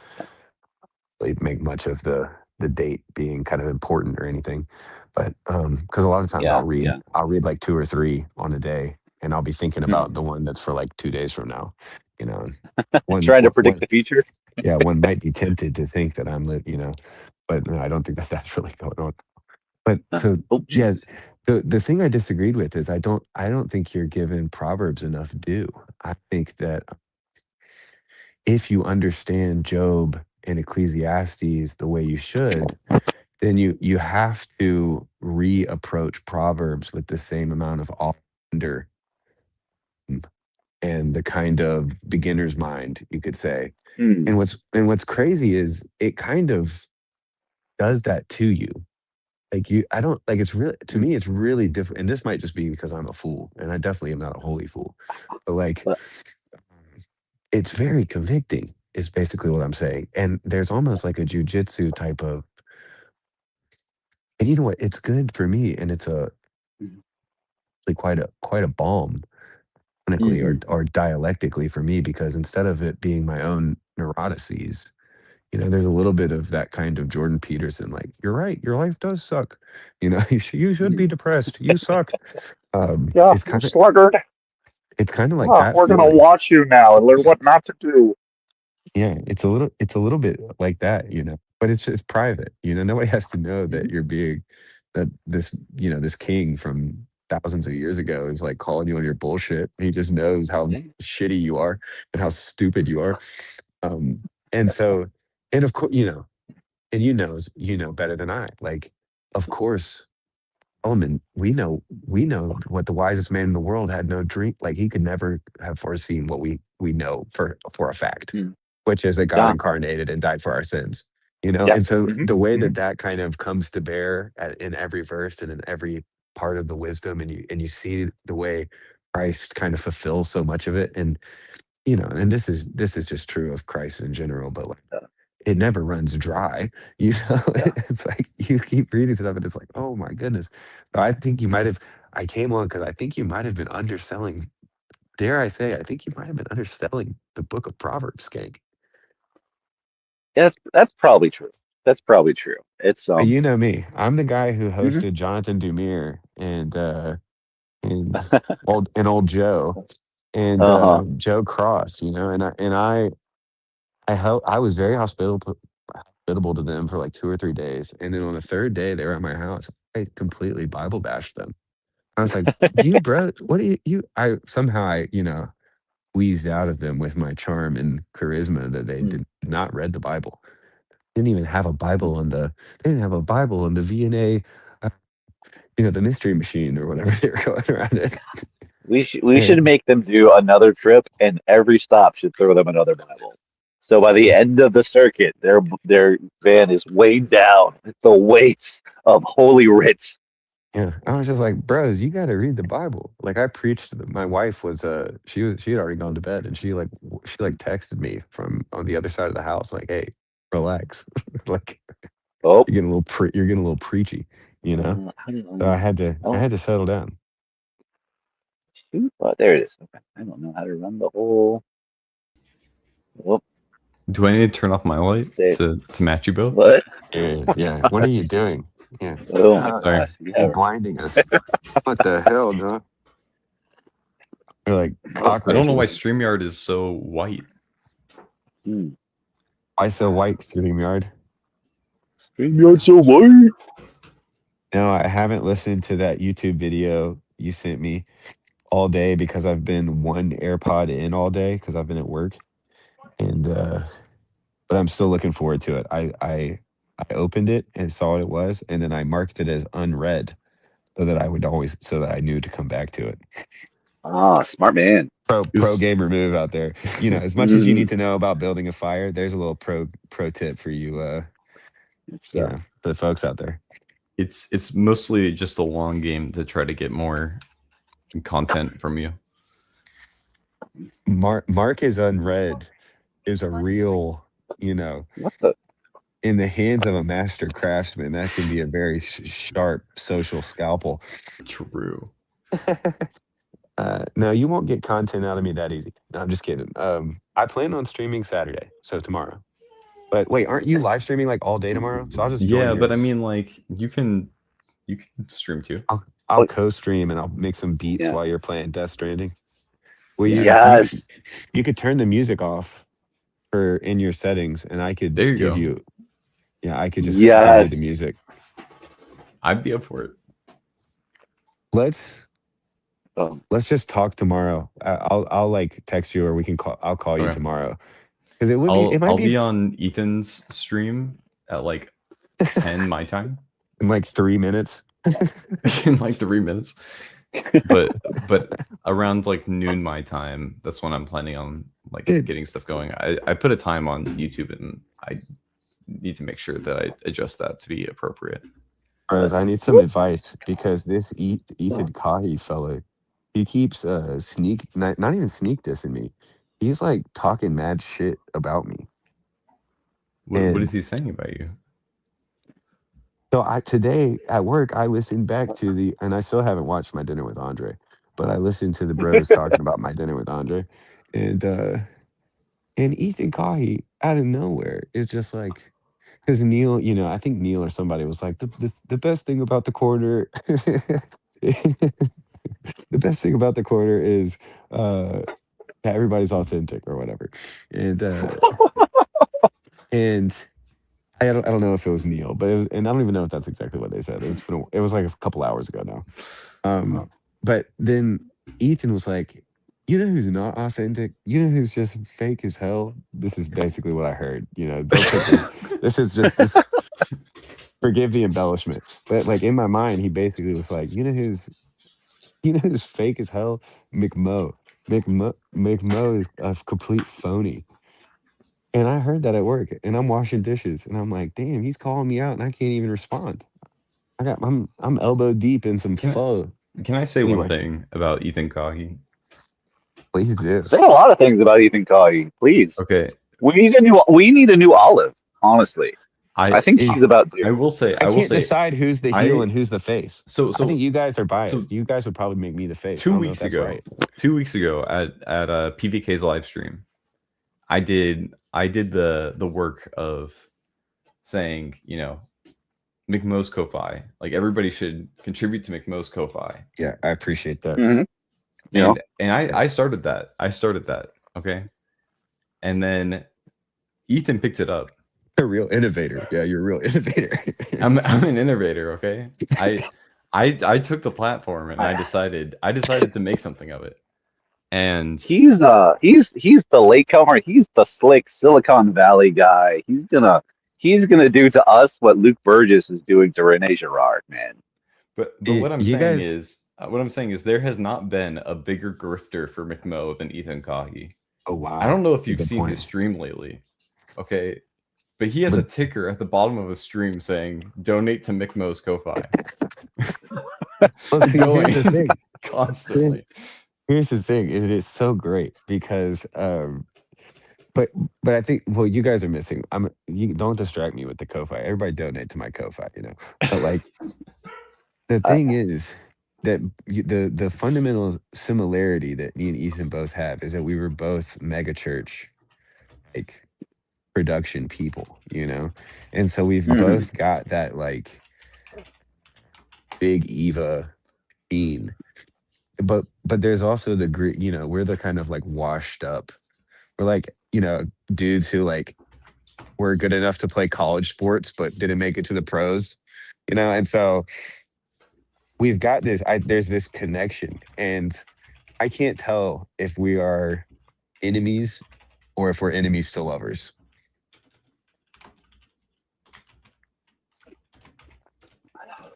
really make much of the date being kind of important or anything. But because a lot of times Yeah, yeah. I'll read like two or three on a day, and I'll be thinking Mm-hmm. about the one that's for like 2 days from now. You know, and one Trying to one, predict one the future. yeah, one might be tempted to think that but no, I don't think that that's really going on. But so Oh, yeah, jeez. the thing I disagreed with is I don't think you're giving Proverbs enough due. I think that if you understand Job and Ecclesiastes the way you should, then you have to reapproach Proverbs with the same amount of awe, wonder, and the kind of beginner's mind, you could say. Hmm. And what's crazy is it kind of does that to you. Like, I don't like, it's really, to Hmm. me, it's really different. And this might just be because I'm a fool, and I definitely am not a holy fool. But like, But it's very convicting, is basically what I'm saying. And there's almost like a jujitsu type of, and you know what? It's good for me, and it's mm-hmm. like quite a balm, ironically, Mm-hmm. or dialectically for me, because instead of it being my own neuroses, there's a little bit of that kind of Jordan Peterson, like, you're right, your life does suck. You should be depressed. You suck. Yeah, It's you kind of sluggard. it's kind of like Ah, that we're gonna feeling. watch you now and learn what not to do. Yeah, it's a little bit like that. But it's just private. Nobody has to know Hmm. that this king from thousands of years ago is like calling you on your bullshit. He just knows how Yeah. shitty you are and how stupid you are. Um, and so, and of course, and you know better than I. Like, of course, Solomon, we know what the wisest man in the world had no dream. Like, he could never have foreseen what we know for a fact, Mm. which is that God Yeah. incarnated and died for our sins. Yep. And so Hmm. the way Hmm. that that kind of comes to bear in every verse and in every part of the wisdom, and you see the way Christ kind of fulfills so much of it, and this is just true of Christ in general, but like, Uh, it never runs dry. You know, yeah. it's like you keep reading stuff and it's like, oh my goodness. So I came on because I think you might have been underselling, dare I say, I think you might have been underselling the book of Proverbs, Skank. That's probably true. That's probably true. It's You know me. I'm the guy who mhm. hosted Jonathan Dumere and old Joe and Uh-huh. Joe Cross, I was very hospitable to them for like 2 or 3 days, and then on the third day they were at my house. I completely Bible bashed them. I was like, "You bro, what do you?" I somehow wheezed out of them with my charm and charisma that they Mm. did not read the Bible. Didn't even have a Mm. Bible on the. They didn't have a Bible on the VNA, the mystery machine or whatever they were going around it. We should And make them do another trip, and every stop should throw them another Bible. So by the end of the circuit, their van is weighed down with the weights of holy writs. yeah, I was just like, bros, you got to read the Bible. Like, I preached. My wife was she had already gone to bed, and she texted me from on the other side of the house, like, hey, relax, like, Oh, you're getting a little preachy, you know. I don't So know. I had to I Oh, had to settle down. shoot. Oh, there it is. Okay. I don't know how to run the whole. Whoop. Do I need to turn off my light Say to match you both? what? Yeah. What are you doing? Yeah. Oh my Sorry. gosh. You're Yeah. blinding us. What the hell, no? They're like Oh. I don't know why cockroaches. StreamYard is so white. Hmm. Why so white, StreamYard? StreamYard so white. No, I haven't listened to that YouTube video you sent me all day because I've been one AirPod in all day because I've been at work, and but I'm still looking forward to it. I opened it and saw what it was, and then I marked it as unread. so that I knew to come back to it. Ah, smart man. Pro gamer move out there. As much as you Mhm. need to know about building a fire, there's a little pro tip for you. It's, For the folks out there. It's mostly just a long game to try to get more content from you. Mark is unread is a real, what the? in the hands of a master craftsman, that can be a very sharp social scalpel. True. No, you won't get content out of me that easy. No, I'm just kidding. I plan on streaming Saturday, so tomorrow. But wait, aren't you live streaming like all day tomorrow? So I'll just join Yeah, but I yours. mean, like you can stream too. I'll co-stream and I'll make some beats Yeah. while you're playing Death Stranding. Well, Yes. you could turn the music off in your settings, and I could There you give go. you. Yeah, I could just give you Yes. the music. I'd be up for it. Let's just talk tomorrow. I'll like text you, or we can call. I'll call you Okay. tomorrow because it might I'll be be on Ethan's stream at like 10 my time in like 3 minutes. in like 3 minutes. But around like noon my time, that's when I'm planning on like getting stuff going. I put a time on YouTube, and I need to make sure that I adjust that to be appropriate. Bros, I need some advice because this Ethan Kahi fella, he keeps not even sneak dissing me. He's like talking mad shit about me. What is he saying about you? So today at work, I listened back to and I still haven't watched My Dinner with Andre, but I listened to the bros talking about My Dinner with Andre, and Ethan Kahi out of nowhere is just like, because Neil, I think Neil or somebody was like the best thing about the quarter, the best thing about the quarter is that everybody's authentic or whatever, and I don't know if it was Neil, but and I don't even know if that's exactly what they said. It was like a couple hours ago now. But then Ethan was like, "You know who's not authentic? You know who's just fake as hell?" This is basically what I heard. Don't take this is just this. Forgive the embellishment, but like in my mind, he basically was like, you know who's fake as hell? McMo. McMo is a complete phony. And I heard that at work, and I'm washing dishes, and I'm like, damn, he's calling me out, and I can't even respond. I'm elbow deep in some pho. Can I say Anyway. one thing about Ethan Kahi? Please do. Say a lot of things about Ethan Kahi, please. Okay. We need a new Olive. Honestly, I think she's about due. I will say. I can't decide who's the heel and who's the face. So I think you guys are biased. so you guys would probably make me the face. 2 weeks ago, right. 2 weeks ago at PVK's live stream, I did the work of saying, McMo's Ko-Fi. Like everybody should contribute to McMo's Ko-Fi. Yeah, I appreciate that. Mm-hmm. And I started that. Okay. And then Ethan picked it up. A real innovator. Yeah, you're a real innovator. I'm an innovator, okay? I took the platform and I decided to make something of it. And he's the latecomer. He's the slick Silicon Valley guy. He's gonna do to us what Luke Burgess is doing to Rene Girard, man. But what I'm saying is there has not been a bigger grifter for McMo than Ethan Kahi. Oh wow! I don't know if you've seen his stream lately, okay? But he has a ticker at the bottom of his stream saying "Donate to McMo's Ko-Fi." Well, see, here's the thing. Constantly. Here's the thing. It is so great because, but I think you guys are missing. You don't distract me with the Ko-Fi. Everybody donate to my Ko-Fi, But like, the thing is that the fundamental similarity that me and Ethan both have is that we were both mega church, like production people, and so we've both got that like big Eva scene, but there's also the grit, we're the kind of like washed up, we're like, dudes who like were good enough to play college sports but didn't make it to the pros, and so we've got this there's this connection, and I can't tell if we are enemies or if we're enemies to lovers.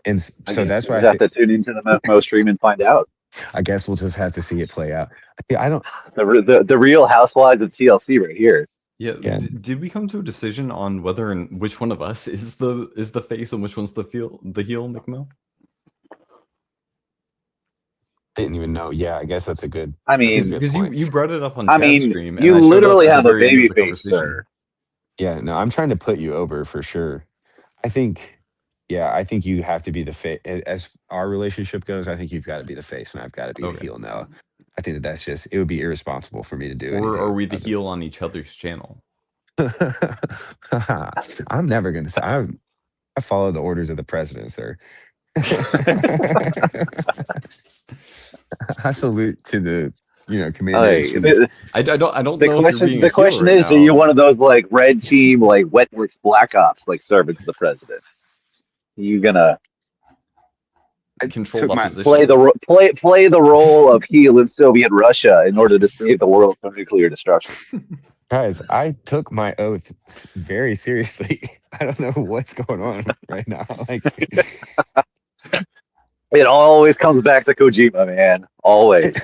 I so guess that's we'll why I just have think to tune into the Mo stream and find out. I guess we'll just have to see it play out. Yeah, I don't. The real housewives of TLC right here. Yeah, Yeah, did we come to a decision on whether and which one of us is the face and which one's the heel, McMill? I didn't even know. Yeah, I guess that's a good. I That's a mean, good Because point. you brought it up on I Tab mean, stream, and you I showed up literally at the have a very end of baby the face, conversation. sir. Yeah, no, I'm trying to put you over for sure. I think, yeah, I think you have to be the face. As our relationship goes, I think you've got to be the face, and I've got to be the Okay. heel now. I think that's just, it would be irresponsible for me to do Or anything. are we the heel on each other's channel? I'm never going to say, I follow the orders of the president, sir. I salute to the, commander in Hey, chief. I don't the know if you're question being a the heel question right is, are you now. one of those like red team like Wetworks Black Ops like servants of the president? You gonna I Controlled took my opposition. play the role of heel in Soviet Russia in order to save the world from nuclear destruction? guys. I took my oath very seriously. I don't know what's going on right now. Like, It always comes back to Kojima, man. Always.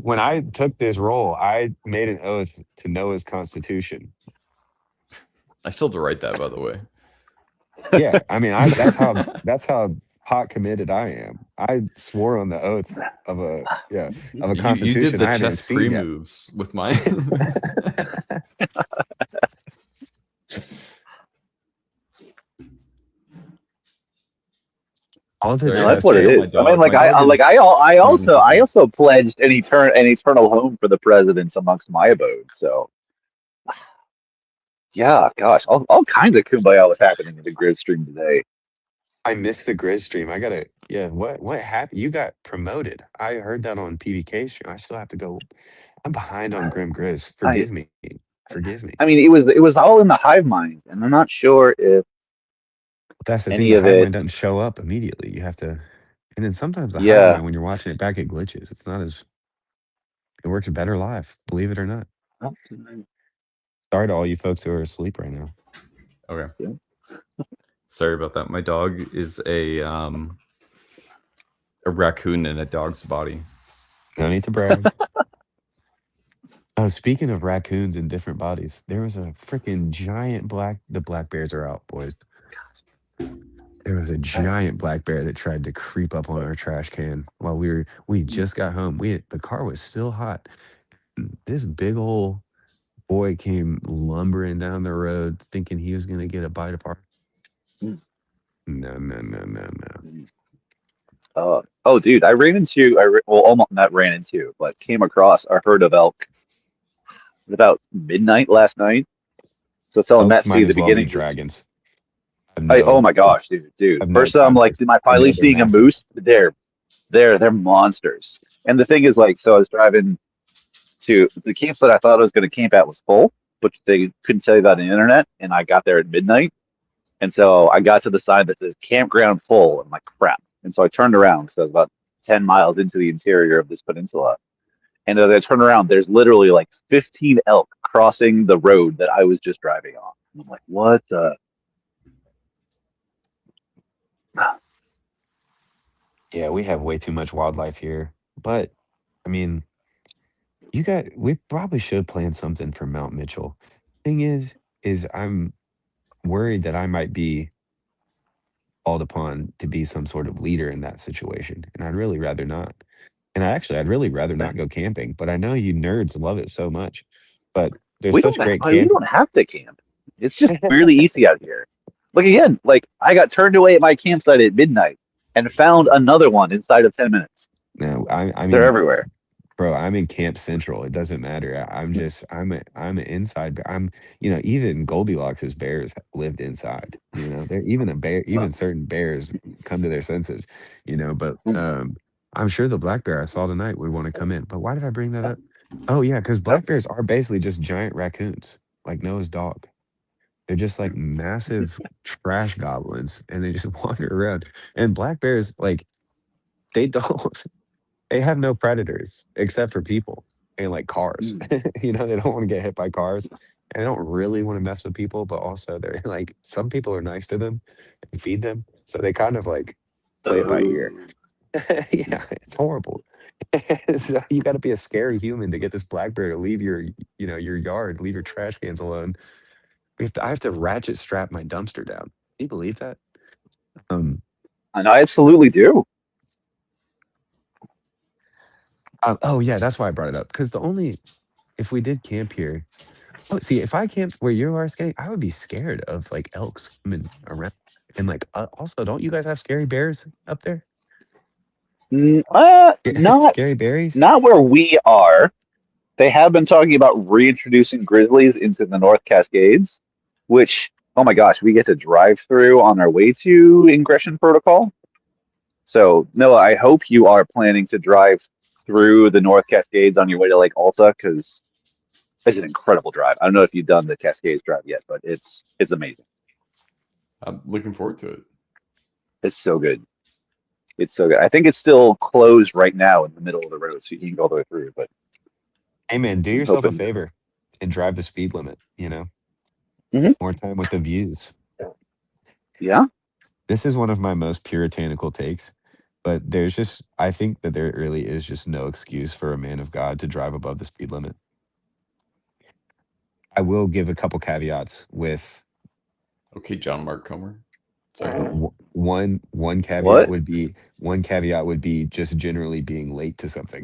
when I took this role, I made an oath to Noah's Constitution. I still have to write that, by the way. Yeah, I mean, that's how hot committed I am. I swore on the oath of a You Constitution did the I haven't chess seen pre yet. moves with mine. All the Sorry, No, that's chess. what it sorry, my is. I mean, dog. like My dog is I causing also something. pledged an eternal home for the presidents amongst my abode. So yeah, gosh, all kinds of kumbaya was happening in the grid stream today. I missed the Grizz stream. I gotta. Yeah, what happened? You got promoted. I heard that on PVK stream. I still have to go. I'm behind on Grim Grizz. I Forgive me. Forgive me. I mean, it was all in the hive mind, and I'm not sure if That's the thing. any The of hive it. mind doesn't show up immediately. You have to. And then sometimes the hive Yeah. mind, when you're watching it back, it glitches. It's not as. It works better live. Believe it or not. Sorry to all you folks who are asleep right now. Okay. Yeah. Sorry about that. My dog is a raccoon in a dog's body. No need to brag. Oh, speaking of raccoons in different bodies, there was a freaking giant the black bears are out, boys. There was a giant black bear that tried to creep up on our trash can while we just got home. The car was still hot. This big old boy came lumbering down the road thinking he was gonna get a bite of our. Mm. No. Oh, dude, well, almost not ran into, but came across a herd of elk about midnight last night. So telling Elks Matt might C the as well be beginning was. dragons. Oh my gosh, dude. I've no First, I'm time like, for. am I I finally know they're seeing a massive. moose? They're monsters. And the thing is, like, so I was driving to the campsite I thought I was going to camp at was full, but they couldn't tell you that on the internet. And I got there at midnight, and so I got to the sign that says campground full. I'm like, crap. And so I turned around because I was about 10 miles into the interior of this peninsula. And as I turn around, there's literally like 15 elk crossing the road that I was just driving on. I'm like, what the? Yeah, we have way too much wildlife here. But I mean, we probably should plan something for Mount Mitchell. Thing is I'm worried that I might be called upon to be some sort of leader in that situation. And I'd really rather not. And I'd really rather not go camping, but I know you nerds love it so much. But there's such great We camp. don't have to camp. It's just really easy out here. Like again, like I got turned away at my campsite at midnight and found another one inside of 10 minutes. No, I They're mean, everywhere. bro, I'm in Camp Central. It doesn't matter. I'm an inside. Even Goldilocks's bears lived inside. There even a bear, even certain bears come to their senses. But I'm sure the black bear I saw tonight would want to come in. But why did I bring that up? Oh yeah, because black bears are basically just giant raccoons, like Noah's dog. They're just like massive trash goblins, and they just wander around. And black bears, like they don't. They have no predators except for people and like cars. They don't want to get hit by cars. and they don't really want to mess with people, but also they're like some people are nice to them and feed them, so they kind of like play it by ear. Oh. Yeah, it's horrible. So you got to be a scary human to get this black bear to leave your yard, leave your trash cans alone. I have to ratchet strap my dumpster down. Can you believe that? Um, And I absolutely do. oh yeah, that's why I brought it up. Because if we did camp here, oh, see, if I camped where you are, Skate, I would be scared of like elks coming around. And like, also, don't you guys have scary bears up there? Not Scary berries? not where we are. They have been talking about reintroducing grizzlies into the North Cascades, which, oh my gosh, we get to drive through on our way to Ingression Protocol. So, Noah, I hope you are planning to drive through the North Cascades on your way to Lake Alta because it's an incredible drive. I don't know if you've done the Cascades drive yet, but it's amazing. I'm looking forward to it. It's so good. It's so good. I think it's still closed right now in the middle of the road, so you can go all the way through. But Hey man, do I'm yourself a hoping. favor and drive the speed limit, Mhm. more time with the views. Yeah. This is one of my most puritanical takes, but I think that there really is just no excuse for a man of God to drive above the speed limit. I will give a couple caveats with Okay, John Mark Comer. Second. one What? one caveat would be just generally being late to something.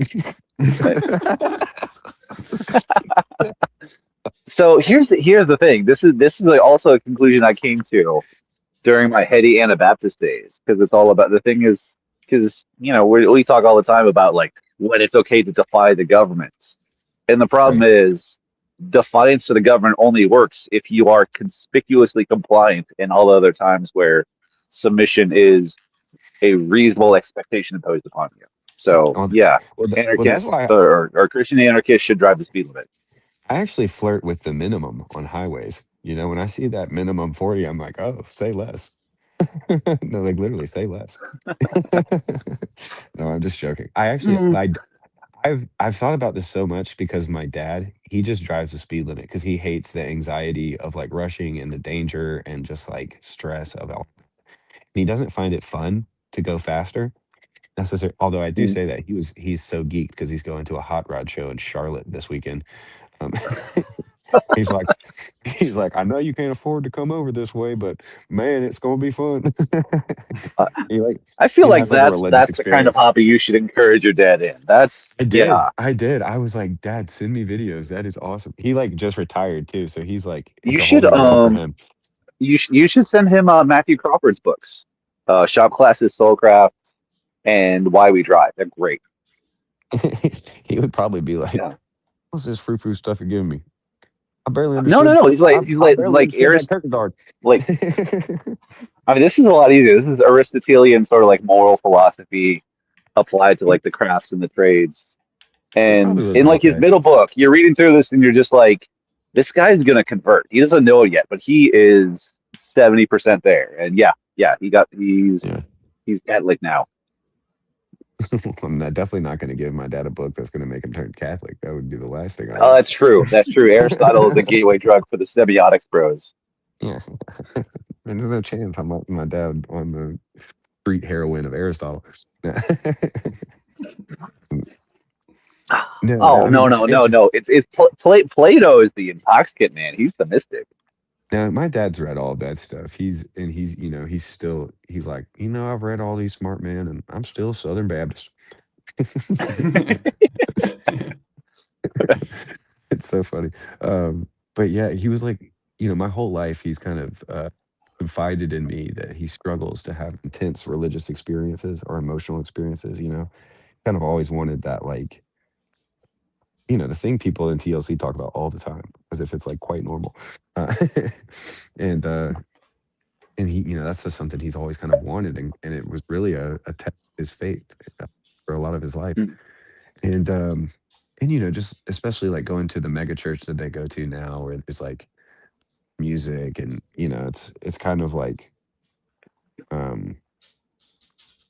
So here's the thing. This is like also a conclusion I came to during my heady Anabaptist days because it's all about the thing is because we talk all the time about like when it's okay to defy the government, and the problem Right. is defiance to the government only works if you are conspicuously compliant in all other times where submission is a reasonable expectation imposed upon you. So Well, yeah, that's anarchists why or Christian anarchists should drive the speed limit. I actually flirt with the minimum on highways. When I see that minimum 40, I'm like, oh, say less. No, like literally say less. No, I'm just joking. Mm. I've thought about this so much because my dad, he just drives the speed limit because he hates the anxiety of like rushing and the danger and just like stress of it. He doesn't find it fun to go faster necessarily. Although I do Mm. say that he's so geeked because he's going to a hot rod show in Charlotte this weekend. Um, he's like he's like, I know you can't afford to come over this way, but man, it's gonna be fun. Uh, he like I feel he like has like a that's religious that's the kind of experience. hobby you should encourage your dad in. That's I did. yeah. I did. I was like, Dad, send me videos. That is awesome. He like just retired too, so he's like, it's You a whole should new world for him. you should send him Matthew Crawford's books, Shop Classes, Soulcraft, and Why We Drive. They're great. He would probably be like, Yeah. "What's this frou stuff you're giving me? I barely No, no, understood. no. He's like he's I like barely like understood that Arist Kierkegaard." like I mean this is a lot easier. This is Aristotelian sort of like moral philosophy applied to he, like the crafts and the trades. he And probably would in like like his that. middle book, you're reading through this and you're just like, this guy's gonna convert. He doesn't know it yet, but he is 70% there. And yeah, Yeah. he's Catholic now. Definitely not going to give my dad a book that's going to make him turn Catholic. That would be the last thing I Oh, want. that's true. That's true. Aristotle is a gateway drug for the semiotics bros. Yeah. And there's no chance I'm not my dad on the street heroin of Aristotle. No, Oh I mean no it's no no it's no! Plato is the intoxicant man. He's the mystic. now my dad's read all that stuff. He's like, I've read all these smart men and I'm still Southern Baptist. It's so funny. But yeah, he was like, my whole life he's kind of confided in me that he struggles to have intense religious experiences or emotional experiences, kind of always wanted that like, the thing people in TLC talk about all the time as if it's like quite normal. Uh, and and he, that's just something he's always kind of wanted and it was really a test of his faith for a lot of his life. Mm. And just especially like going to the mega church that they go to now where there's like music and it's kind of like um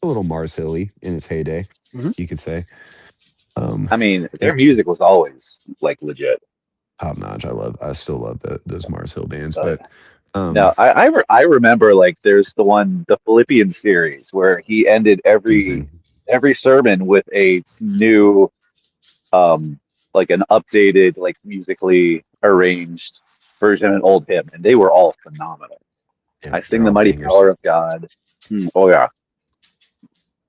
a little Mars Hilly in its heyday, Mhm. you could say. I mean, their And music was always like legit. top notch. I still love those Mars Hill bands, Oh, but yeah. um, No, I remember like there's the Philippian series where he ended mhm. every sermon with a new um like an updated like musically arranged version of an old hymn, and they were all phenomenal. Yeah, I sing they're the all mighty bangers. power of God. Oh yeah.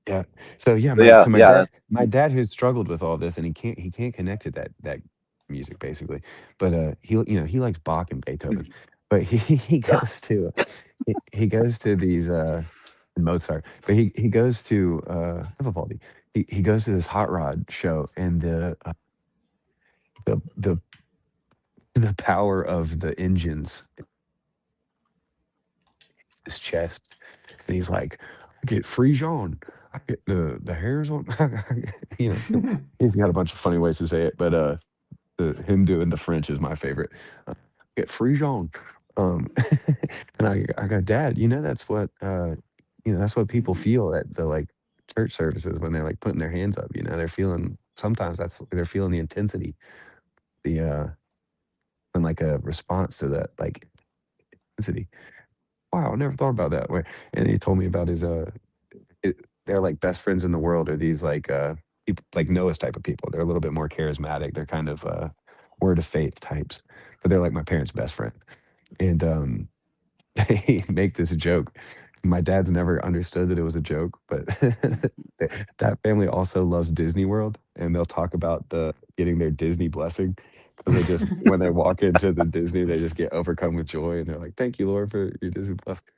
Yeah. So yeah, So yeah, my yeah. dad who's struggled with all this and he can't connect to that music basically. But he likes Bach and Beethoven. But he Yeah. goes to he goes to these Mozart, but he goes to Vivaldi. He goes to this hot rod show and the the power of the engines in his chest. And he's like, I get free Jean. I get the hairs on he's got a bunch of funny ways to say it, but him doing the French is my favorite. Get free Jean. Um, and I go, Dad, that's what people feel at the like church services when they're like putting their hands up. They're feeling sometimes they're feeling the intensity, the and like a response to that like intensity. Wow, I never thought about that way. And he told me about they're like best friends in the world are these like people like Noah's type of people. They're a little bit more charismatic. They're kind of word of faith types, but they're like my parents' best friend. And they make this joke. My dad's never understood that it was a joke, but that family also loves Disney World, and they'll talk about the getting their Disney blessing because they just when they walk into the Disney, they just get overcome with joy, and they're like, "Thank you, Lord, for your Disney blessing."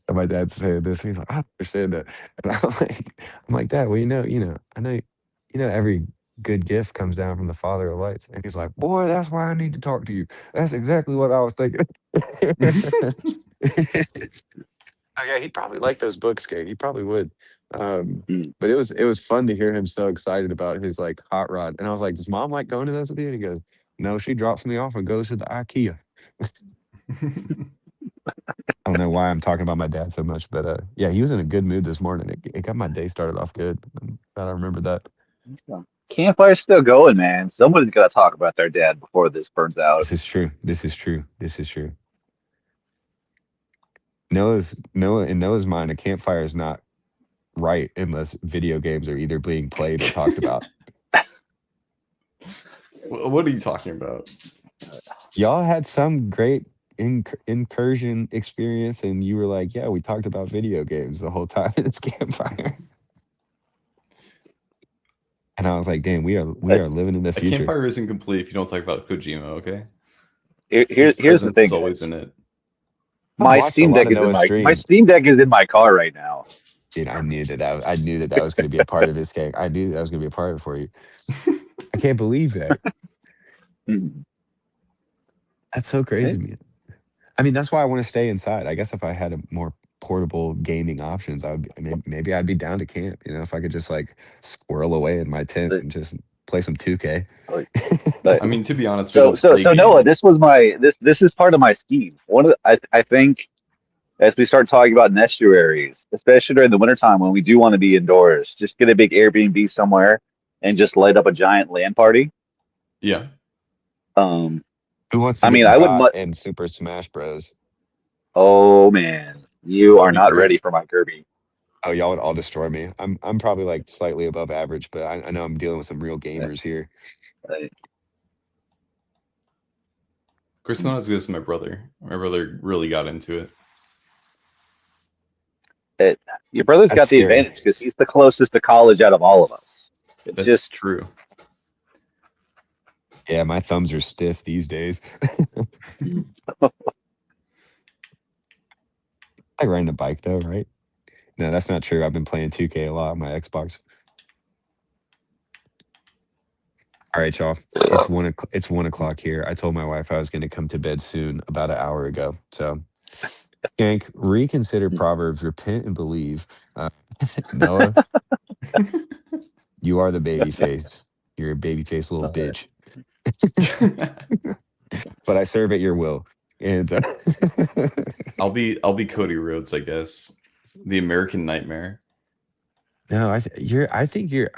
And my dad said this, and he's like, "I don't understand that," and I'm like, Dad, well, I know, every good gift comes down from the Father of lights, and he's like, "Boy, that's why I need to talk to you. That's exactly what I was thinking." Oh yeah, he'd probably like those books, Gay. He probably would. Mm. But it was fun to hear him so excited about his like hot rod, and I was like, "Does Mom like going to those with you?" And he goes, "No, she drops me off and goes to the IKEA." I don't know why I'm talking about my dad so much, but yeah, he was in a good mood this morning. It got my day started off good. I'm glad I remember that. So, campfire's still going, man. Somebody's got to talk about their dad before this burns out. This is true. This is true. This is true. In Noah's mind, a campfire is not right unless video games are either being played or talked about. What are you talking about? Y'all had some great incursion experience, and you were like, "Yeah, we talked about video games the whole time in this campfire." And I was like, "Damn, we are It's, living in the A future." campfire isn't complete if you don't talk about Kojima, okay? His here's the presence thing, is always guys. in it. I've watched a lot of Noah's My streams. Steam Deck is in my car right now. Dude, I knew that was going to be a part of his game. I knew that was going to be a part of it for you. I can't believe that. Mm. That's so crazy to me. I mean, that's why I want to stay inside. I guess if I had a more portable gaming options, maybe I'd be down to camp. If I could just like squirrel away in my tent But, and just play some 2K. but I mean, to be honest, we so don't so so Noah, pregame. this is part of my scheme. I think as we start talking about estuaries, especially during the wintertime when we do want to be indoors, just get a big Airbnb somewhere and just light up a giant LAN party. Yeah. Um, Who wants to I mean, get I would got let. in Super Smash Bros? Oh man, you That'd are be not great. ready for my Kirby. Oh, y'all would all destroy me. I'm probably like slightly above average, but I know I'm dealing with some real Uh, gamers here. uh, Chris, not as good as my brother. My brother really got into it. it, your brother's That's got the scary. advantage because he's the closest to college out of all of us. It's That's just true. Yeah, my thumbs are stiff these days. I riding a bike though, right? No, that's not true. I've been playing 2K a lot on my Xbox. All right, y'all. It's 1 o'clock here. I told my wife I was going to come to bed soon, about an hour ago. So, Gank, reconsider Proverbs, repent and believe. Noah, you are the baby face. You're a baby face little uh, bitch. But I serve at your will. And I'll be Cody Rhodes, I guess. The American Nightmare. no, I think you're.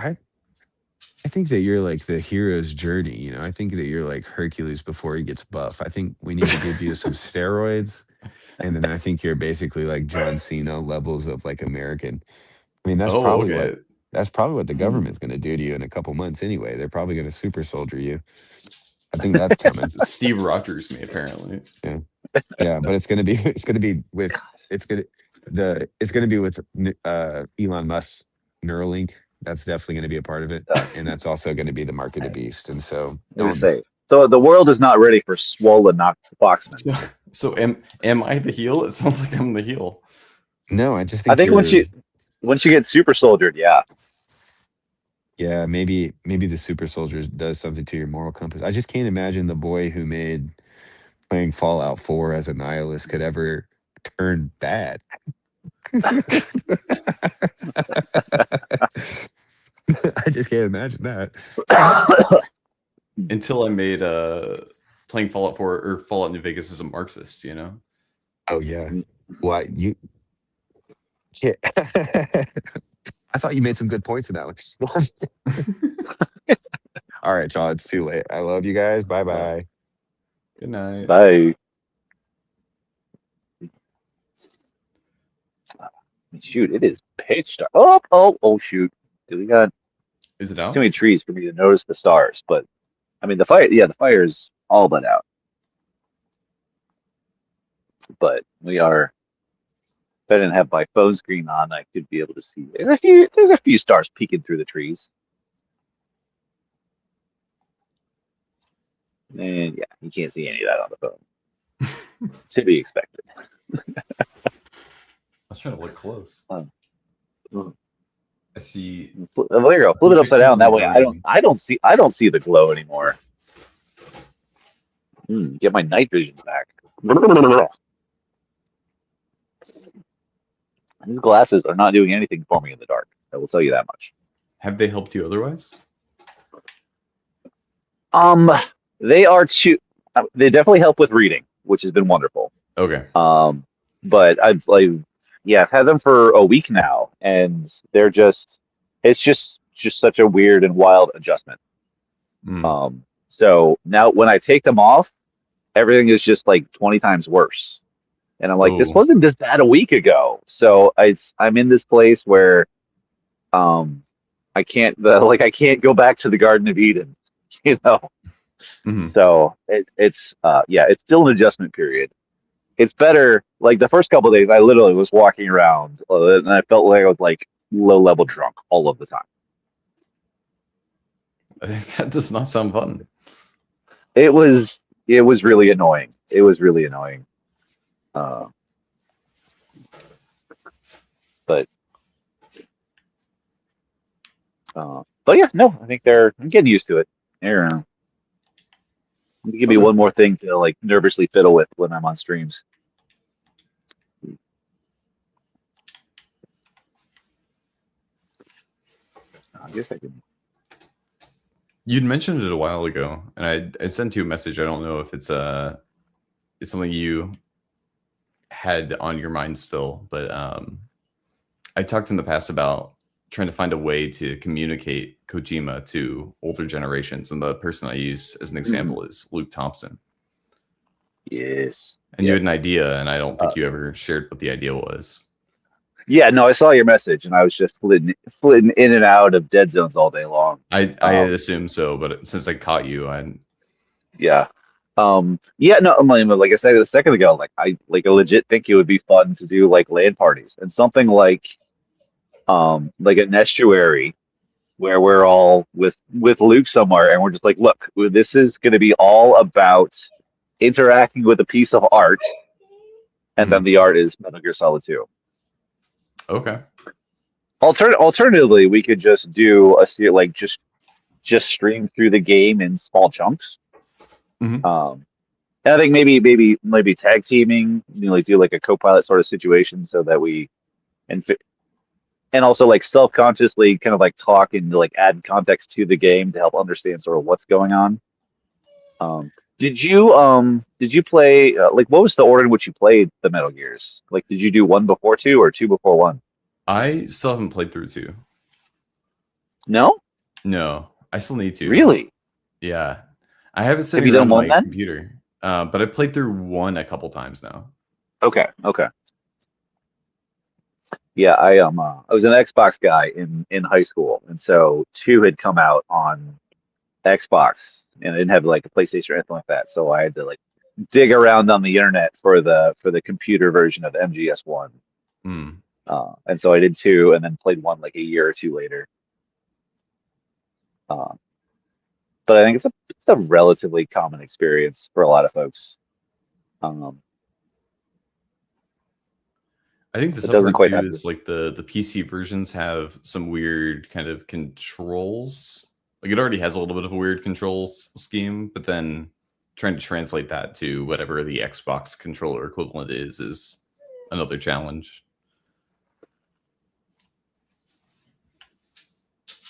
I think that you're like the hero's journey. You know, I think that you're like Hercules before he gets buff. I think we need to give you some steroids, and then I think you're basically like John Cena levels of like American. I mean, Oh, okay. that's probably what the Hmm. government's going to do to you in a couple months anyway. They're probably going to super soldier you. I think that's coming. Steve Rogers me apparently. Yeah, yeah, but it's going to be it's going to be with Elon Musk's Neuralink. That's definitely going to be a part of it, and that's also going to be the mark of the beast. And so Let me don't. say. So the world is not ready for swollen Foxman. So am I the heel? It sounds like I'm the heel. No, I just I think think once you get super soldiered, yeah. yeah, maybe the super soldiers does something to your moral compass. I just can't imagine the boy who made playing Fallout 4 as a nihilist could ever turn bad. I just can't imagine that. Until I made playing Fallout 4 or Fallout New Vegas as a Marxist, you know? Oh yeah. Why you can't I thought you made some good points in that one. All right, y'all. It's too late. I love you guys. Bye bye. Good night. Bye. Shoot, it is pitch dark. Oh, shoot. Do we got Is it too out? many trees for me to notice the stars? But I mean, the fire is all but out. But we are. If I didn't have my phone screen on, I could be able to see. There's a few stars peeking through the trees. And yeah, you can't see any of that on the phone. To be expected. I was trying to look close. Mm. I see. There you go. Flip it upside down. That way, Green. I don't see the glow anymore. Get my night vision back. These glasses are not doing anything for me in the dark. I will tell you that much. Have they helped you otherwise? They are too. They definitely help with reading, which has been wonderful. Okay. But I've had them for a week now, and it's just such a weird and wild adjustment. So now when I take them off, everything is just like 20 times worse. And I'm like, this wasn't this bad a week ago. So I'm in this place where I can't go back to the Garden of Eden, you know. Mm-hmm. So it's still an adjustment period. It's better. Like the first couple of days, I literally was walking around and I felt like I was like low level drunk all of the time. That does not sound fun. It was really annoying. It was really annoying. But yeah, no, I think I'm getting used to it. Give me one more thing to like nervously fiddle with when I'm on streams. I guess I can. You'd mentioned it a while ago, and I sent you a message. I don't know if it's something you had on your mind still, but I talked in the past about trying to find a way to communicate Kojima to older generations, and the person I use as an example is Luke Thompson. Yes. And you had an idea, and I don't think you ever shared what the idea was. Yeah, no, I saw your message, and I was just flitting in and out of dead zones all day long. I assume so, but since I caught you, yeah, no, like I said a second ago, like I legit think it would be fun to do like LAN parties and something like an estuary where we're all with Luke somewhere, and we're just like, look, this is going to be all about interacting with a piece of art, and then the art is Metal Gear Solid 2. Okay. Alternatively, we could just do just stream through the game in small chunks. Mm-hmm. And I think maybe tag teaming, do like a co-pilot sort of situation, so that we and also like self-consciously kind of like talk and like add context to the game to help understand sort of what's going on. Did you play what was the order in which you played the Metal Gears? Like, did you do 1 before 2 or 2 before 1? I still haven't played through 2. No? No. I still need to. Really? Yeah. I have it Have sitting you around done one my then? computer. But I played through one a couple times now. Okay. Yeah, I was an Xbox guy in high school, and so two had come out on Xbox, and I didn't have like a PlayStation or anything like that, so I had to like dig around on the internet for the computer version of MGS1. Hmm. And so I did two, and then played one like a year or two later. Uh, but I think it's a relatively common experience for a lot of folks. Um, I think the it tough doesn't part quite too have is like the PC versions have some weird kind of controls. Like it already has a little bit of a weird controls scheme, but then trying to translate that to whatever the Xbox controller equivalent is another challenge.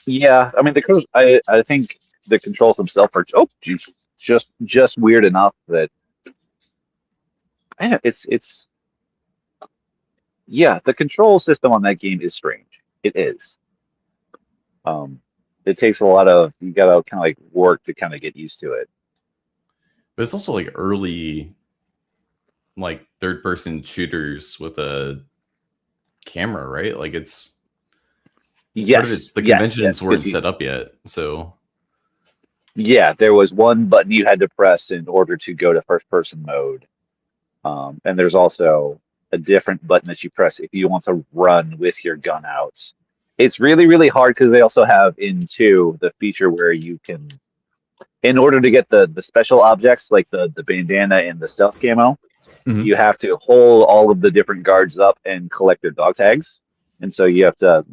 Yeah, I mean I think the controls themselves are geez, just weird enough that I know it's yeah, the control system on that game is strange. It is. Um, it takes a lot of you gotta kind of like work to kind of get used to it. But it's also like early like third person shooters with a camera, right? Like it's part of Yes, it's the yes, conventions because weren't set up yet. So yeah, there was one button you had to press in order to go to first person mode. And there's also a different button that you press if you want to run with your gun out. It's really, really hard because they also have in two the feature where you can, in order to get the special objects like the bandana and the stealth camo, Mhm. you have to hold all of the different guards up and collect their dog tags. And so you have to,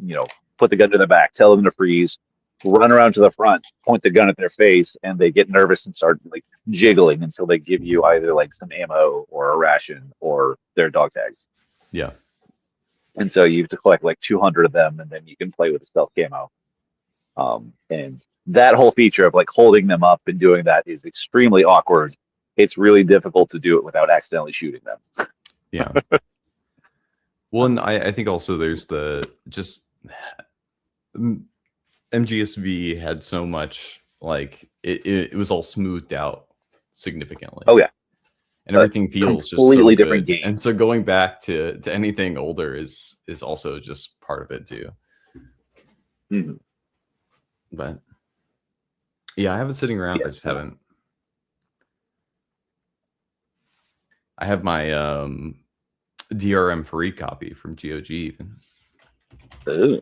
put the gun to their back, tell them to freeze, run around to the front, point the gun at their face, and they get nervous and start like jiggling until they give you either like some ammo or a ration or their dog tags. Yeah. And so you have to collect like 200 of them, and then you can play with the stealth camo. And that whole feature of like holding them up and doing that is extremely awkward. It's really difficult to do it without accidentally shooting them. Yeah. Well, and I think also there's the just MGSV had so much like it was all smoothed out significantly. Oh yeah, And everything feels just so completely different good. game. And so going back to anything older is also just part of it too. Mhm. But yeah, I have it sitting around. I Yes. just haven't. I have my DRM free copy from GOG even. Ooh.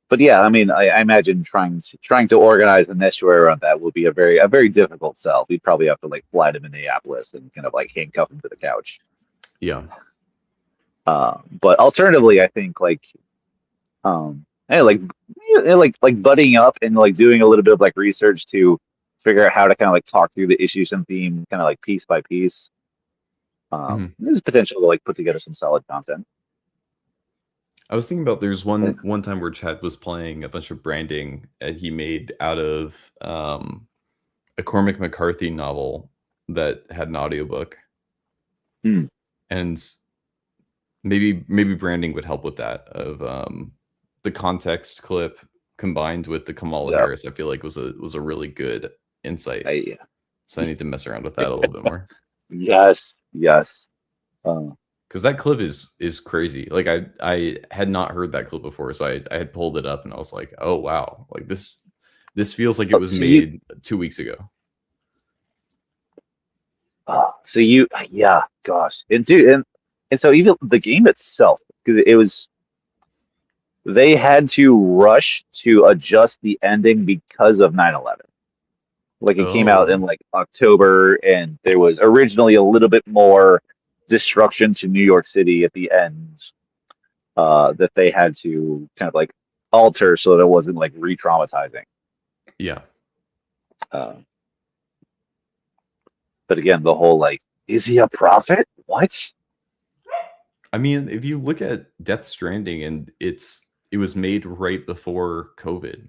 But yeah, I mean, I imagine trying to organize the estuary around that will be a very difficult sell. We'd probably have to like fly to Minneapolis and kind of like handcuff him to the couch. Yeah. But alternatively, I think hey, like buddying up and like doing a little bit of like research to figure out how to kind of like talk through the issues and themes kind of like piece by piece. There's potential to like put together some solid content. I was thinking about there's one time where Chad was playing a bunch of branding he made out of a Cormac McCarthy novel that had an audiobook. And maybe branding would help with that of the context clip combined with the Kamala Harris. I feel like was a really good insight. So I need to mess around with that a little bit more. Yes. Because that clip is crazy. Like I had not heard that clip before, so I had pulled it up and I was like, oh wow, like this feels like it was made 2 weeks ago. Gosh, and dude, and so even the game itself, because they had to rush to adjust the ending because of 9/11. Like it came out in like October, and there was originally a little bit more destruction to New York City at the end that they had to kind of like alter so that it wasn't like re-traumatizing. Yeah. But again, the whole like, is he a prophet? What? I mean, if you look at Death Stranding, and it was made right before COVID,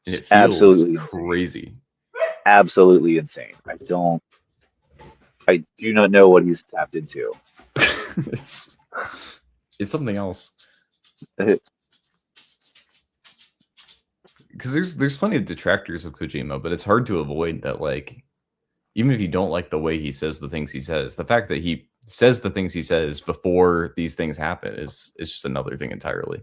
and it feels absolutely crazy. Insane. Absolutely insane. I do not know what he's tapped into. It's something else. because there's plenty of detractors of Kojima, but it's hard to avoid that. Like, even if you don't like the way he says the things he says, the fact that he says the things he says before these things happen is just another thing entirely.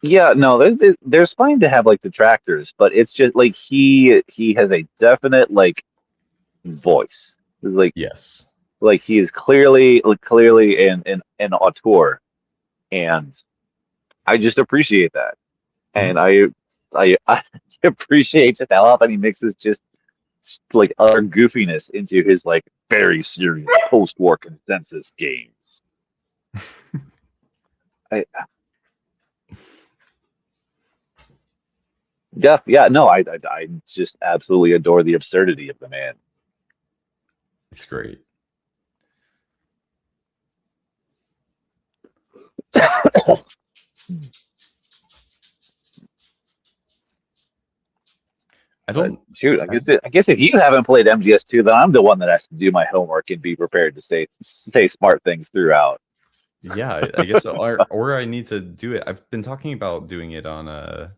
Yeah, no, there's fine to have like detractors, but it's just like he has a definite like voice. Yes. Like he is clearly an auteur, and I just appreciate that. And I appreciate just how often he mixes just like utter goofiness into his like very serious post-war consensus games. I yeah, no, I just absolutely adore the absurdity of the man. It's great. I But don't. shoot, I guess if you haven't played MGS2, then I'm the one that has to do my homework and be prepared to say smart things throughout. Yeah, I guess, or I need to do it. I've been talking about doing it on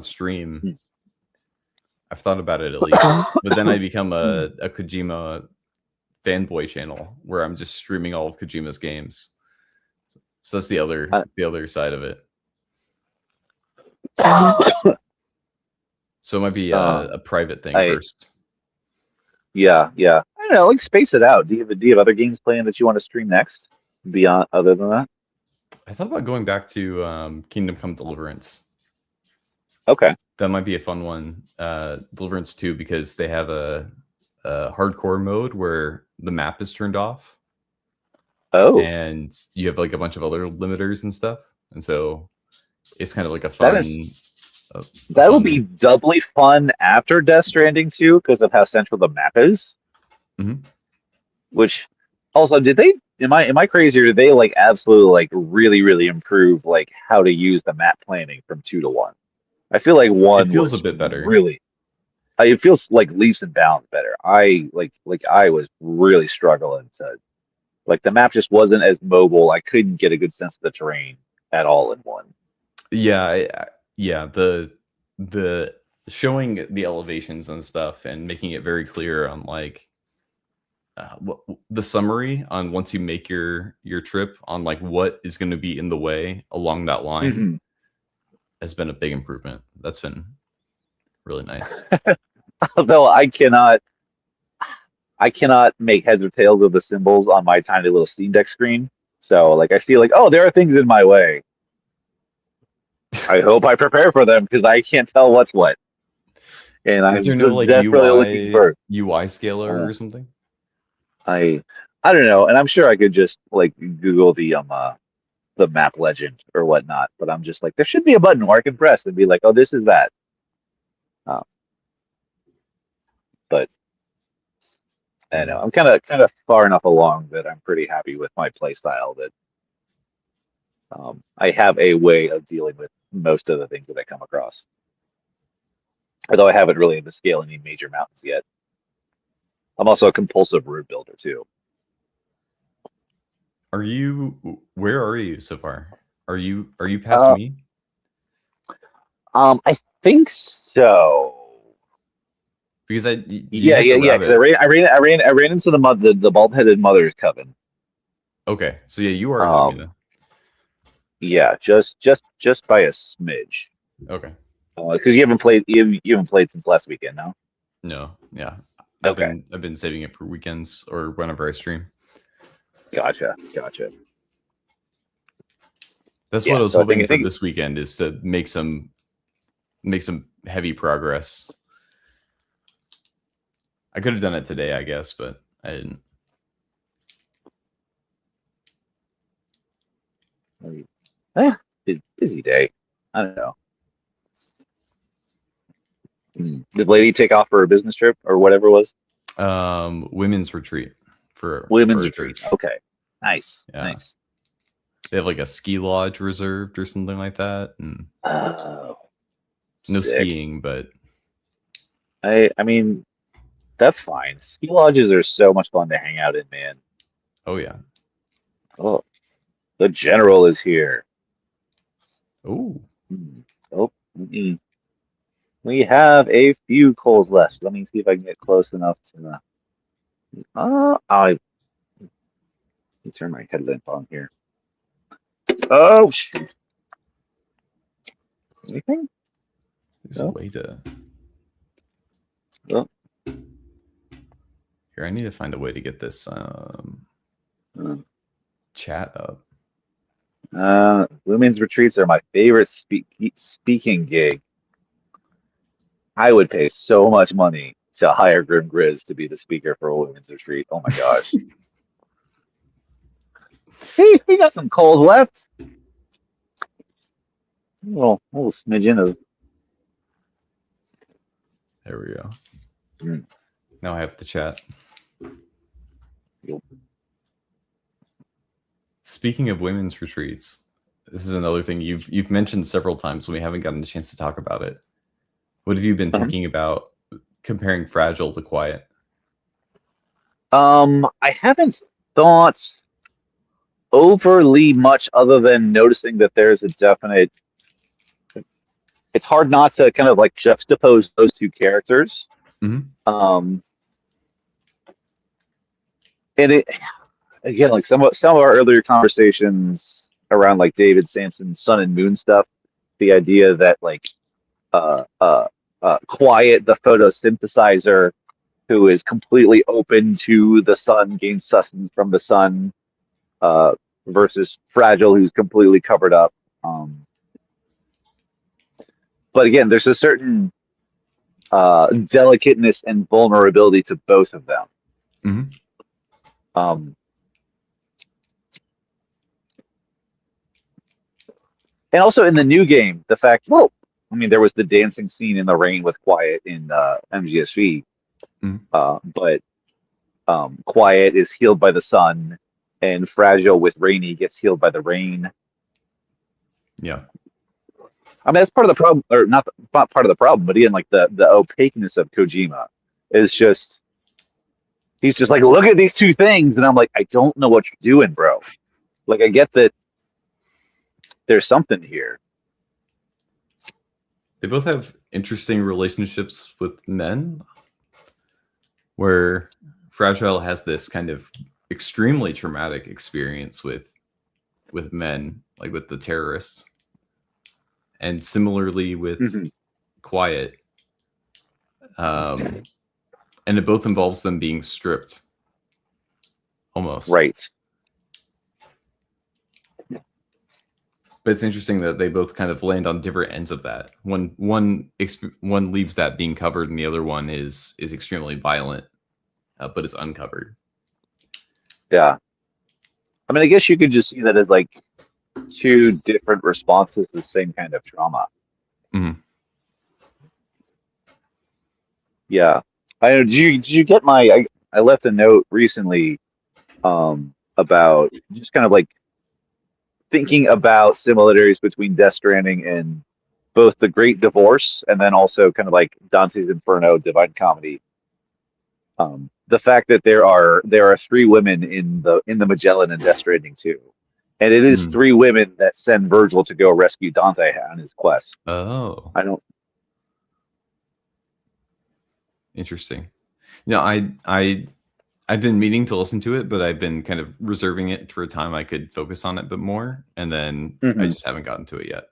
stream. Hmm. I've thought about it at least, but then I become a Kojima fanboy channel where I'm just streaming all of Kojima's games. So that's the other side of it. So it might be a private thing first. Yeah. I don't know, like space it out. Do you have other games planned that you want to stream next? Beyond other than that? I thought about going back to Kingdom Come Deliverance. Okay. That might be a fun one. Deliverance 2, because they have a hardcore mode where the map is turned off. Oh. And you have like a bunch of other limiters and stuff. And so it's kind of like a fun. That will be doubly fun after Death Stranding 2 because of how central the map is. Mm-hmm. Which also, did they? Am I crazy, or did they like absolutely like really improve like how to use the map planning from 2 to 1? I feel like 1 It feels was a bit better. Really, it feels like leaps and bounds better. I was really struggling to like the map just wasn't as mobile. I couldn't get a good sense of the terrain at all in 1. Yeah, yeah. The showing the elevations and stuff and making it very clear on like the summary on once you make your trip on like what is going to be in the way along that line has been a big improvement. That's been really nice. Although I cannot make heads or tails of the symbols on my tiny little Steam Deck screen. So like I see like, oh, there are things in my way. I hope I prepare for them because I can't tell what's what. And I'm desperately looking for UI scaler or something. I don't know, and I'm sure I could just like Google the map legend or whatnot, but I'm just like there should be a button where I can press and be like, oh, this is that. But I don't know, I'm kind of far enough along that I'm pretty happy with my play style that I have a way of dealing with most of the things that I come across. Although I haven't really had to scale any major mountains yet. I'm also a compulsive route builder too. Where are you so far? Are you past me? I think so. Because yeah. Because I ran into the bald-headed mother's coven. Okay, so yeah, you are ahead of me then. Yeah, just by a smidge. Okay. Because you haven't played since last weekend, no? No, yeah. I've been saving it for weekends or whenever I stream. Gotcha. That's what I was hoping for this weekend, is to make some heavy progress. I could have done it today, I guess, but I didn't. Busy day. I don't know. Did lady take off for a business trip or whatever it was? Women's retreat for women's retreat. Okay, nice. Yeah. Nice. They have like a ski lodge reserved or something like that, and no sick. skiing, but I mean, that's fine. Ski lodges are so much fun to hang out in, man. Oh yeah. Oh, the general is here. Oh, Oh, we have a few coals left. Let me see if I can get close enough to. I turn my headlamp on here. Oh shoot! Anything? there's a No. way to. Oh. Here, I need to find a way to get this chat up. Women's retreats are my favorite speaking gig. I would pay so much money to hire Grim Grizz to be the speaker for a women's retreat. Oh my gosh. Hey, we got some coals left. Little smidgen of. There we go. Mm. Now I have the chat. Yep. Speaking of women's retreats, this is another thing you've mentioned several times when we haven't gotten a chance to talk about it. What have you been thinking about comparing Fragile to Quiet? I haven't thought overly much other than noticing that there's a definite. It's hard not to kind of like juxtapose those two characters. Mm-hmm. And it again, like some of our earlier conversations around like David Sampson's Sun and Moon stuff, the idea that like Quiet, the photosynthesizer, who is completely open to the sun, gains sustenance from the sun, versus Fragile, who's completely covered up. But again, there's a certain delicateness and vulnerability to both of them. Mm-hmm. And also in the new game, the fact, well, I mean, there was the dancing scene in the rain with Quiet in MGSV, but Quiet is healed by the sun, and Fragile with Rainy gets healed by the rain. Yeah. I mean, that's part of the problem, or not part of the problem, but again, like the opaqueness of Kojima is just, he's just like, look at these two things, and I'm like, I don't know what you're doing, bro. Like, I get that there's something here. They both have interesting relationships with men, where Fragile has this kind of extremely traumatic experience with men, like with the terrorists. And similarly with Quiet. And it both involves them being stripped. Almost. Right. But it's interesting that they both kind of land on different ends of that. One leaves that being covered, and the other one is extremely violent, but is uncovered. Yeah. I mean, I guess you could just see that as like two different responses to the same kind of trauma. Mm-hmm. Yeah. Did you get my? I left a note recently about just kind of like thinking about similarities between Death Stranding and both The Great Divorce and then also kind of like Dante's Inferno, Divine Comedy. The fact that there are three women in the Magellan and Death Stranding too. And it is three women that send Virgil to go rescue Dante on his quest. Oh. I don't. Interesting. No, I've been meaning to listen to it, but I've been kind of reserving it for a time I could focus on it a bit more, and then I just haven't gotten to it yet.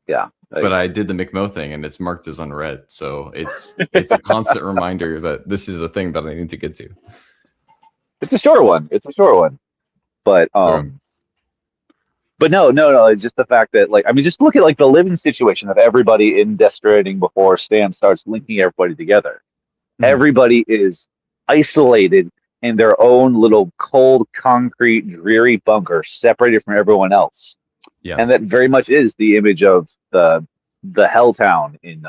Yeah. But I did the McMo thing, and it's marked as unread, so it's a constant reminder that this is a thing that I need to get to. It's a short one. But But no. It's just the fact that, like, I mean, just look at like the living situation of everybody in Death Stranding before Stan starts linking everybody together. Everybody is isolated in their own little cold, concrete, dreary bunker, separated from everyone else. Yeah, and that very much is the image of the Helltown in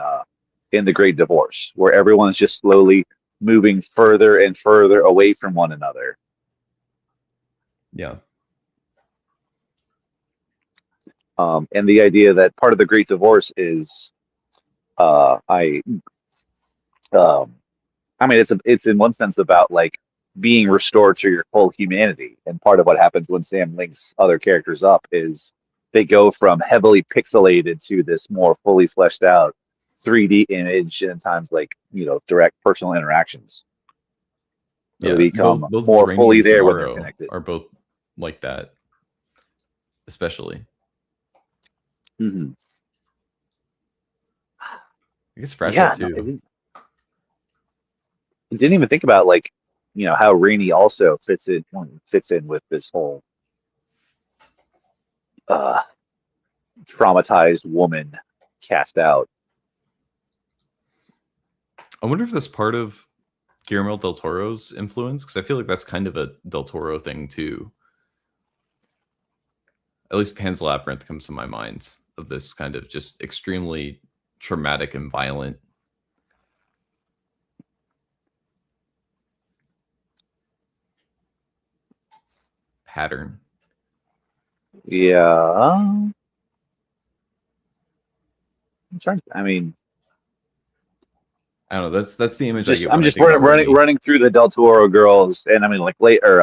The Great Divorce, where everyone's just slowly moving further and further away from one another. Yeah. And the idea that part of the Great Divorce is, I mean, it's in one sense about like being restored to your full humanity, and part of what happens when Sam links other characters up is they go from heavily pixelated to this more fully fleshed out 3D image, and times like direct personal interactions. So they Yeah, become both more Rainy fully and there when they're Tomorrow connected. are both like that, especially. Hmm. I guess Fragile Yeah, no, too. I didn't even think about like how Rainy also fits in with this whole uh, traumatized woman cast out. I wonder if that's part of Guillermo del Toro's influence, because I feel like that's kind of a del Toro thing too. At least Pan's Labyrinth comes to my mind of this kind of just extremely traumatic and violent pattern. Yeah, I mean, I don't know. That's the image I just get I'm when I just think about Rainy. running through the Del Toro girls, and I mean like later,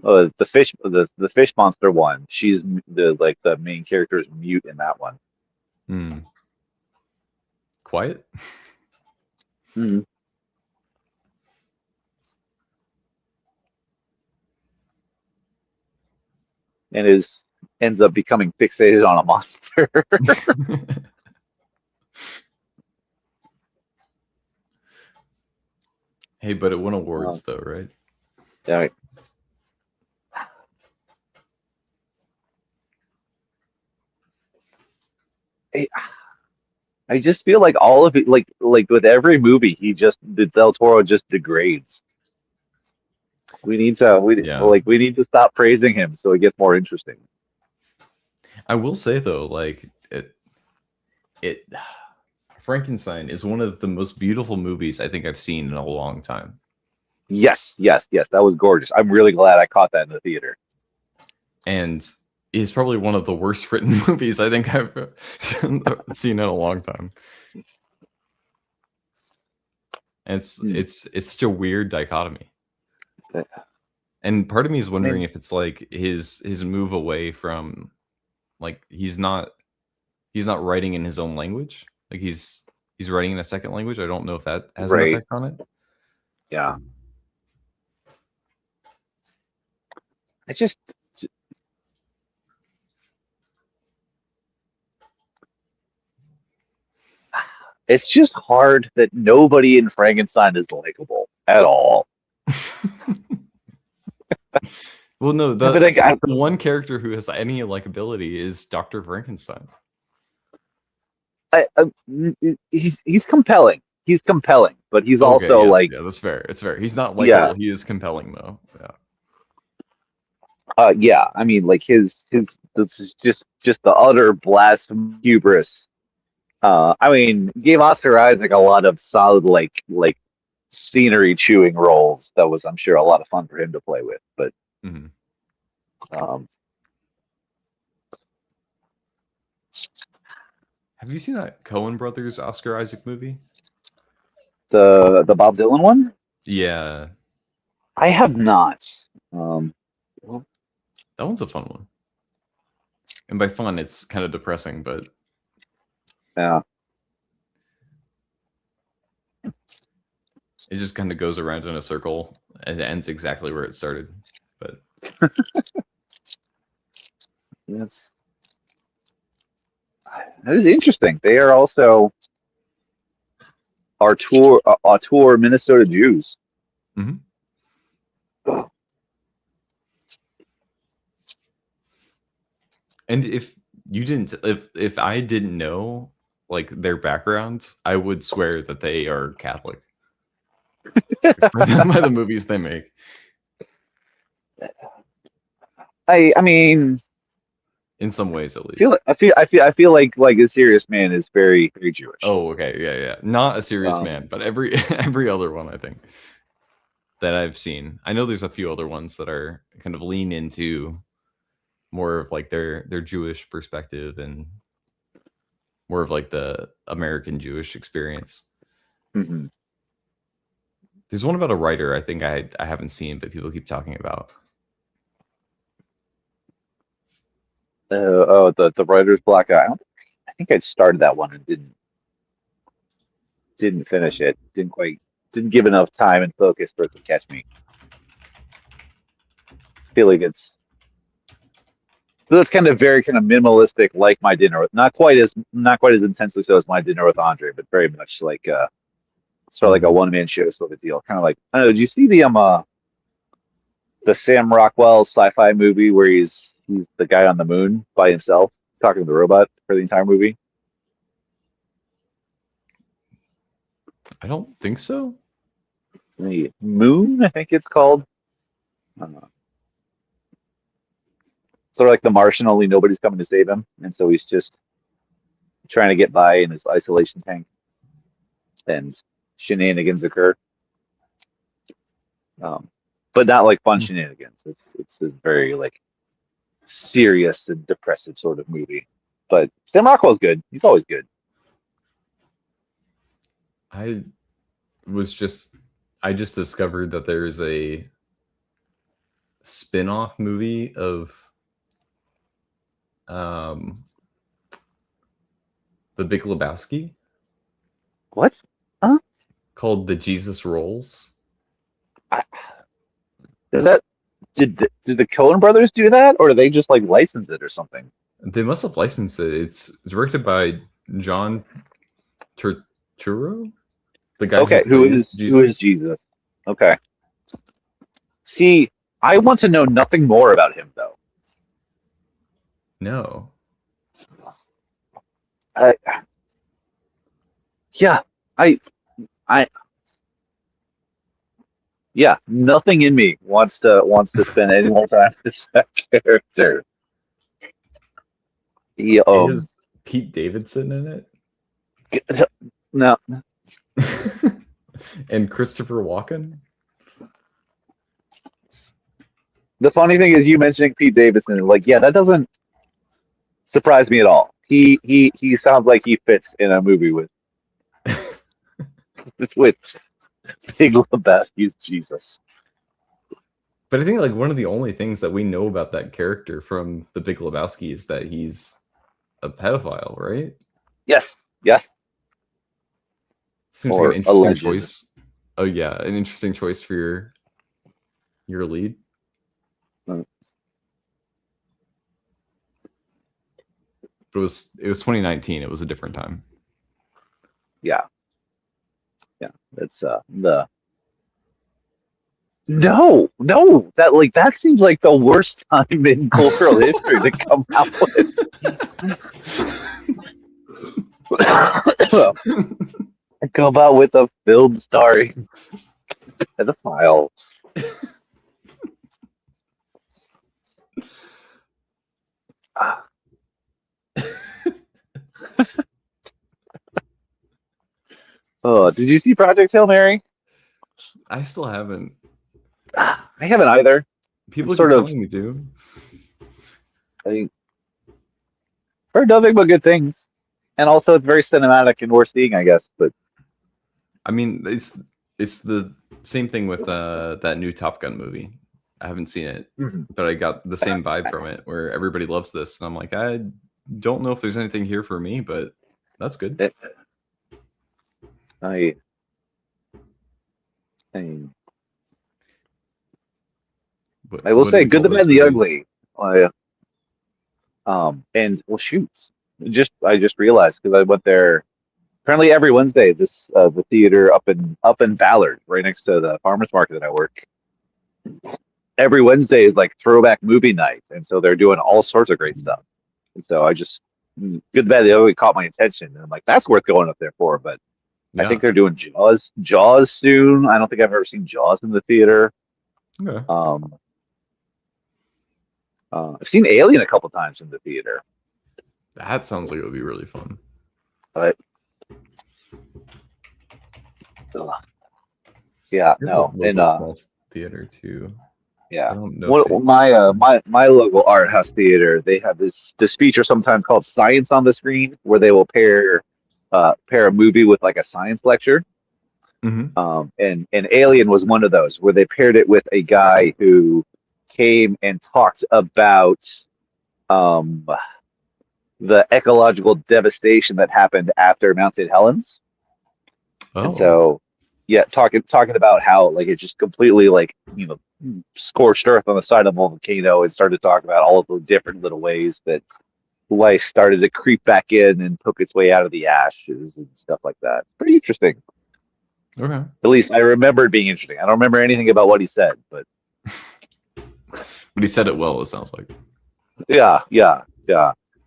the fish monster one. She's the main character is mute in that one. Hmm. Quiet. Hmm. And ends up becoming fixated on a monster. Hey, but it won awards Um, though, right? yeah, I, I just feel like all of it, like with every movie, the Del Toro just degrades. Yeah. We need to stop praising him so it gets more interesting. I will say though, like it Frankenstein is one of the most beautiful movies I think I've seen in a long time. Yes, yes, yes, that was gorgeous. I'm really glad I caught that in the theater. And is probably one of the worst written movies I think I've seen in a long time. And it's such a weird dichotomy. And part of me is wondering And if it's like his move away from, like, he's not writing in his own language. Like he's writing in a second language. I don't know if that has an right, effect on it. yeah. I just it's just hard that nobody in Frankenstein is likable at all. Well, no, I mean, the one character who has any likability is Dr. Frankenstein. he's compelling. He's compelling, but he's Okay, also yes, like, yeah, that's fair. It's fair. He's not yeah, likable. He is compelling though. Yeah. yeah. I mean, like his this is just the utter blasphemy hubris. I mean, gave Oscar Isaac a lot of solid like scenery chewing roles. That was, I'm sure, a lot of fun for him to play with. But Mhm. um, Have you seen that Coen Brothers Oscar Isaac movie? the Bob Dylan one, Yeah, I have not. Um, well, that one's a fun one. And by fun, it's kind of depressing, but yeah. it just kind of goes around in a circle and it ends exactly where it started. But Yes, that is interesting. They are also our tour Minnesota Jews. Mhm. And if I didn't know like their backgrounds, I would swear that they are Catholic by the movies they make. I mean, In some ways, at least. I feel like a serious man is very very Jewish. Oh, okay, yeah. Not a serious Um, man, but every every other one I think that I've seen. I know there's a few other ones that are kind of lean into more of like their Jewish perspective and more of like the American Jewish experience. mhm. There's one about a writer I think I haven't seen, but people keep talking about. The writer's block. I think I started that one and didn't finish it. Didn't give enough time and focus for it to catch me. Feel like it's kind of very kind of minimalistic, like my dinner with not quite as intensely so as my dinner with Andre, but very much like sort of like a one man show sort of deal. Kind of like I don't know. Did you see the Sam Rockwell sci-fi movie where he's the guy on the moon by himself talking to the robot for the entire movie? I don't think so. The Moon, I think it's called. Sort of like The Martian, only nobody's coming to save him, and so he's just trying to get by in his isolation tank, and shenanigans occur. But not like fun shenanigans. It's a very like serious and depressive sort of movie. But Sam Rockwell's good. He's always good. I just discovered that there's a spin-off movie of The Big Lebowski What? Huh? called The Jesus Rolls. Did the Coen brothers do that, or did they just like license it or something? They must have licensed it. It's directed by John Turturro, the guy Okay, who is Jesus? Okay. See, I want to know nothing more about him though. No. Yeah, I yeah, nothing in me wants to spend any more time with that character. He It has Pete Davidson in it. no, And Christopher Walken. the funny thing is you mentioning Pete Davidson, like, yeah, that doesn't surprise me at all. He sounds like he fits in a movie with with Big Lebowski's Jesus. But I think like one of the only things that we know about that character from The Big Lebowski is that he's a pedophile, right? Yes, yes. Seems Or like an interesting alleged. choice. Oh yeah, an interesting choice for your lead. Mm. But it was 2019. It was a different time. Yeah. It's the no, that seems like the worst time in cultural history to come out with. Come out with a film starring pedophile. Oh, did you see Project Hail Mary? I still haven't. I haven't either. People Sort keep of- telling me to. I heard nothing but good things, and also it's very cinematic and worth seeing, I guess. But I mean, it's the same thing with that new Top Gun movie. I haven't seen it, but I got the same vibe from it, where everybody loves this, and I'm like, I don't know if there's anything here for me, but that's good. I will What do say, you good, call the bad, those and the movies? ugly. And well, shoots. I just realized because I went there. Apparently, every Wednesday, the theater up in Ballard, right next to the farmers market that I work. Every Wednesday is like throwback movie night, and so they're doing all sorts of great stuff. And so I just good, the bad, the ugly caught my attention, and I'm like, that's worth going up there for. But I think they're doing Jaws soon. I don't think I've ever seen Jaws in the theater. Okay. I've seen Alien a couple times in the theater. That sounds like it would be really fun. But yeah, no, Local and small theater too. yeah. I don't know. My local art house theater, they have this feature sometimes called Science on the Screen, where they will pair a movie with like a science lecture. And Alien was one of those where they paired it with a guy who came and talked about um, the ecological devastation that happened after Mount St. Helens. And Oh, so, yeah, talking about how like it just completely like scorched earth on the side of a volcano, and started to talk about all of the different little ways that life started to creep back in and poke its way out of the ashes and stuff like that. It's pretty interesting. okay. At least I remember it being interesting. I don't remember anything about what he said, but But he said it well, it sounds like. yeah.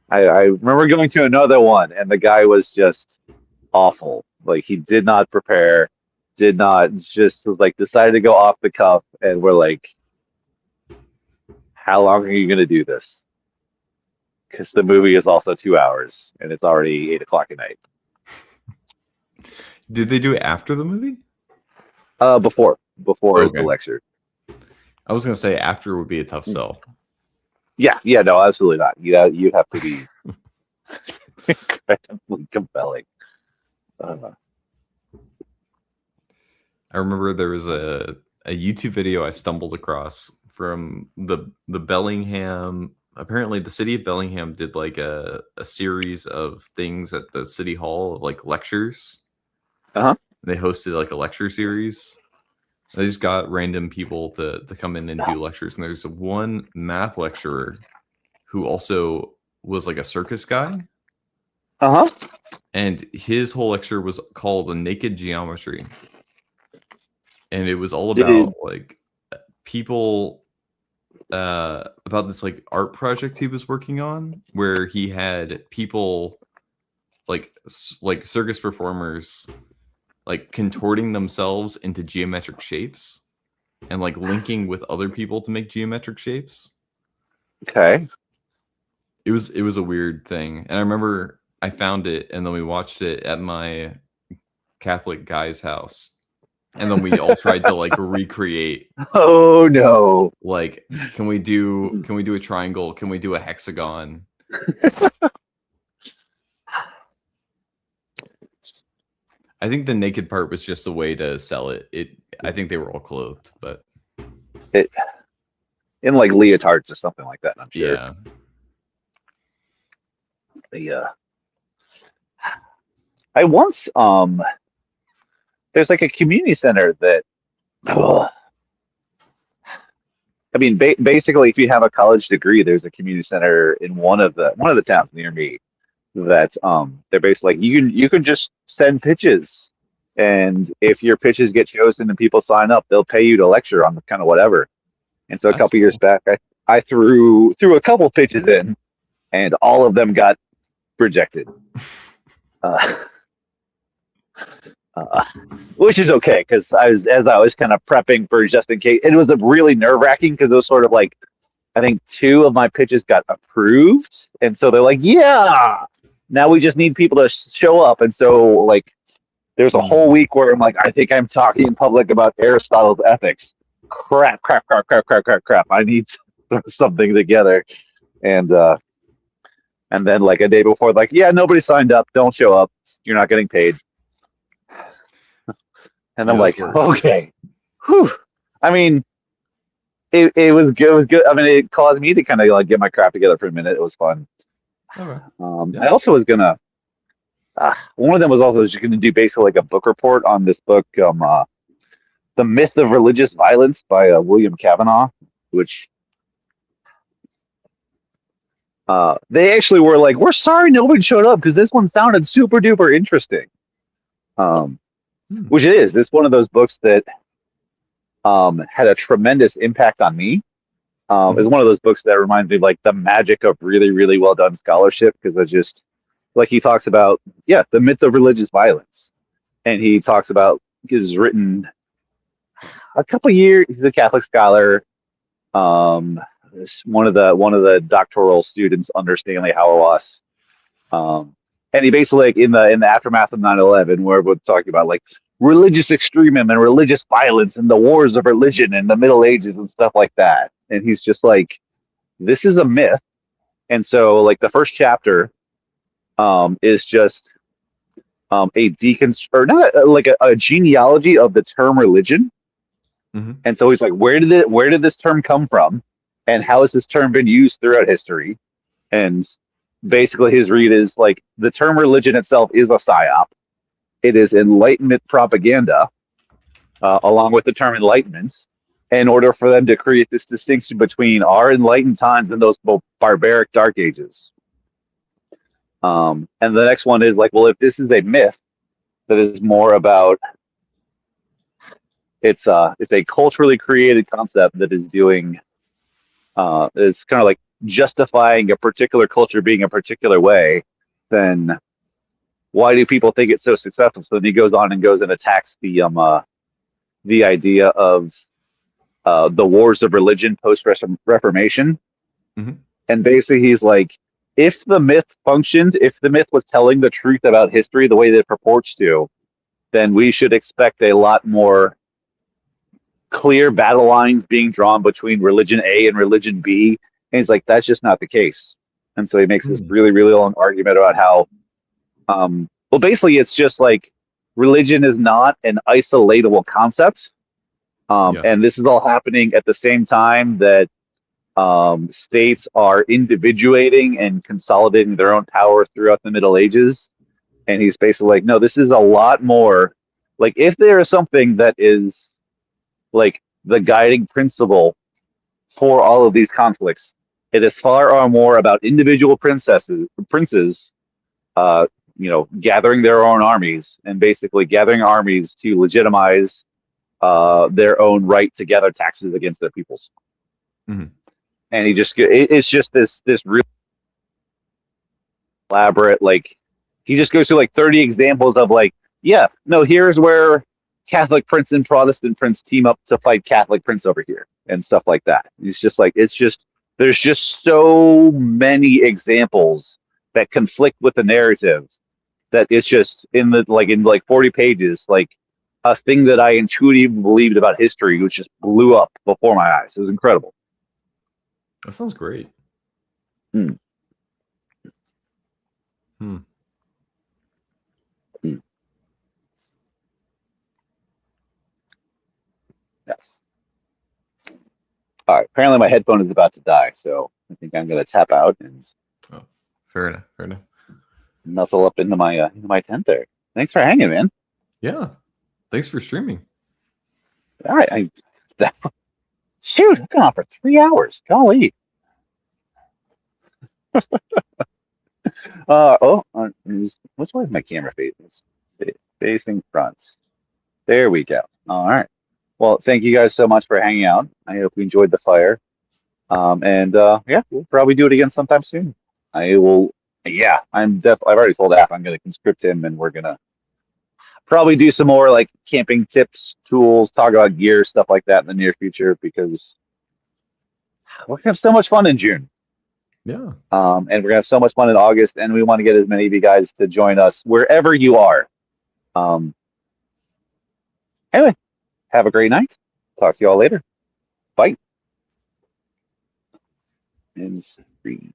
I remember going to another one, and the guy was just awful. Like he did not prepare, did not just was like decided to go off the cuff, and we're like, how long are you going to do this? Because the movie is also 2 hours, and it's already 8 o'clock at night. Did they do it after the movie? Before is the Okay. lecture. I was gonna say after would be a tough sell. Yeah, no, absolutely not. You have to be incredibly compelling. I remember there was a YouTube video I stumbled across from the Bellingham. Apparently, the city of Bellingham did like a series of things at the city hall, like lectures. Uh-huh. They hosted like a lecture series. They just got random people to come in and do lectures. And there's one math lecturer who also was like a circus guy. Uh-huh. And his whole lecture was called the Naked Geometry. And it was all about like people about this like art project he was working on, where he had people like circus performers like contorting themselves into geometric shapes and like linking with other people to make geometric shapes. Okay. It was a weird thing. And I remember I found it, and then we watched it at my Catholic guy's house. And then we all tried to like recreate. Oh no. Like, can we do a triangle? Can we do a hexagon? I think the naked part was just a way to sell it. I think they were all clothed, but in like leotards or something like that, I'm sure. yeah. Yeah. I once there's like a community center that I mean basically if you have a college degree, there's a community center in one of the towns near me that they're basically like you can just send pitches, and if your pitches get chosen and people sign up, they'll pay you to lecture on kind of whatever. And so a That's couple years cool. back I threw a couple pitches in, and all of them got rejected. Which is okay, because I was kind of prepping for just in case. It was a really nerve-wracking because it was sort of like I think 2 of my pitches got approved, and so they're like, yeah, now we just need people to show up. And so like there's a whole week where I'm like, I think I'm talking in public about Aristotle's ethics. Crap. I need to throw something together. And then like a day before, like, yeah, nobody signed up. Don't show up. You're not getting paid. And I'm like, okay. Whew. I mean, it was good. It was good. I mean, it caused me to kind of like get my crap together for a minute. It was fun. Okay. I also was gonna. One of them was also just gonna do basically like a book report on this book, "The Myth of Religious Violence" by William Kavanaugh, which they actually were like, "We're sorry nobody showed up because this one sounded super duper interesting." Which it is. This is one of those books that had a tremendous impact on me. It's one of those books that reminds me of like the magic of really, really well done scholarship, because it just like he talks about, the myth of religious violence, and he talks about is written a couple years. He's a Catholic scholar. One of the doctoral students under Stanley Hauerwas. And he basically like in the aftermath of 9/11, where we're talking about like religious extremism and religious violence and the wars of religion in the Middle Ages and stuff like that. And he's just like, this is a myth. And so like the first chapter is just a a genealogy of the term religion. Mm-hmm. And so he's like, where did this term come from, and how has this term been used throughout history? And basically, his read is like the term religion itself is a psyop. It is Enlightenment propaganda, along with the term enlightenment, in order for them to create this distinction between our enlightened times and those barbaric dark ages. And the next one is like, well, if this is a myth that is more about it's a culturally created concept that is doing is kind of like justifying a particular culture being a particular way, then why do people think it's so successful? So then he goes on and goes and attacks the idea of the wars of religion post Reformation. Mm-hmm. And basically, he's like, if the myth functioned, if the myth was telling the truth about history the way that it purports to, then we should expect a lot more clear battle lines being drawn between religion A and religion B. And he's like, that's just not the case. And so he makes this really, really long argument about how, well, basically, it's just like religion is not an isolatable concept. And this is all happening at the same time that states are individuating and consolidating their own power throughout the Middle Ages. And he's basically like, no, this is a lot more like if there is something that is like the guiding principle for all of these conflicts, it is far more about individual princes, gathering their own armies and basically gathering armies to legitimize their own right to gather taxes against their peoples. Mm-hmm. And it's just this really elaborate, like he just goes through like 30 examples of like, yeah, no, here's where Catholic prince and Protestant prince team up to fight Catholic prince over here and stuff like that. It's just like, there's just so many examples that conflict with the narrative that it's just in 40 pages, like a thing that I intuitively believed about history, which just blew up before my eyes. It was incredible. That sounds great. Yes. All right. Apparently, my headphone is about to die, so I think I'm going to tap out and Fair enough. Fair enough. nuzzle up into my tent there. Thanks for hanging, man. Yeah. Thanks for streaming. All right. Shoot, I've been on for 3 hours. Golly. Which way is my camera facing? It's facing front. There we go. All right. Well, thank you guys so much for hanging out. I hope you enjoyed the fire. We'll probably do it again sometime soon. I will. Yeah, I've already told Af I'm going to conscript him, and we're going to probably do some more like camping tips, tools, talk about gear, stuff like that in the near future because we're going to have so much fun in June. Yeah. And we're going to have so much fun in August, and we want to get as many of you guys to join us wherever you are. Anyway, have a great night. Talk to you all later. Bye. And 3.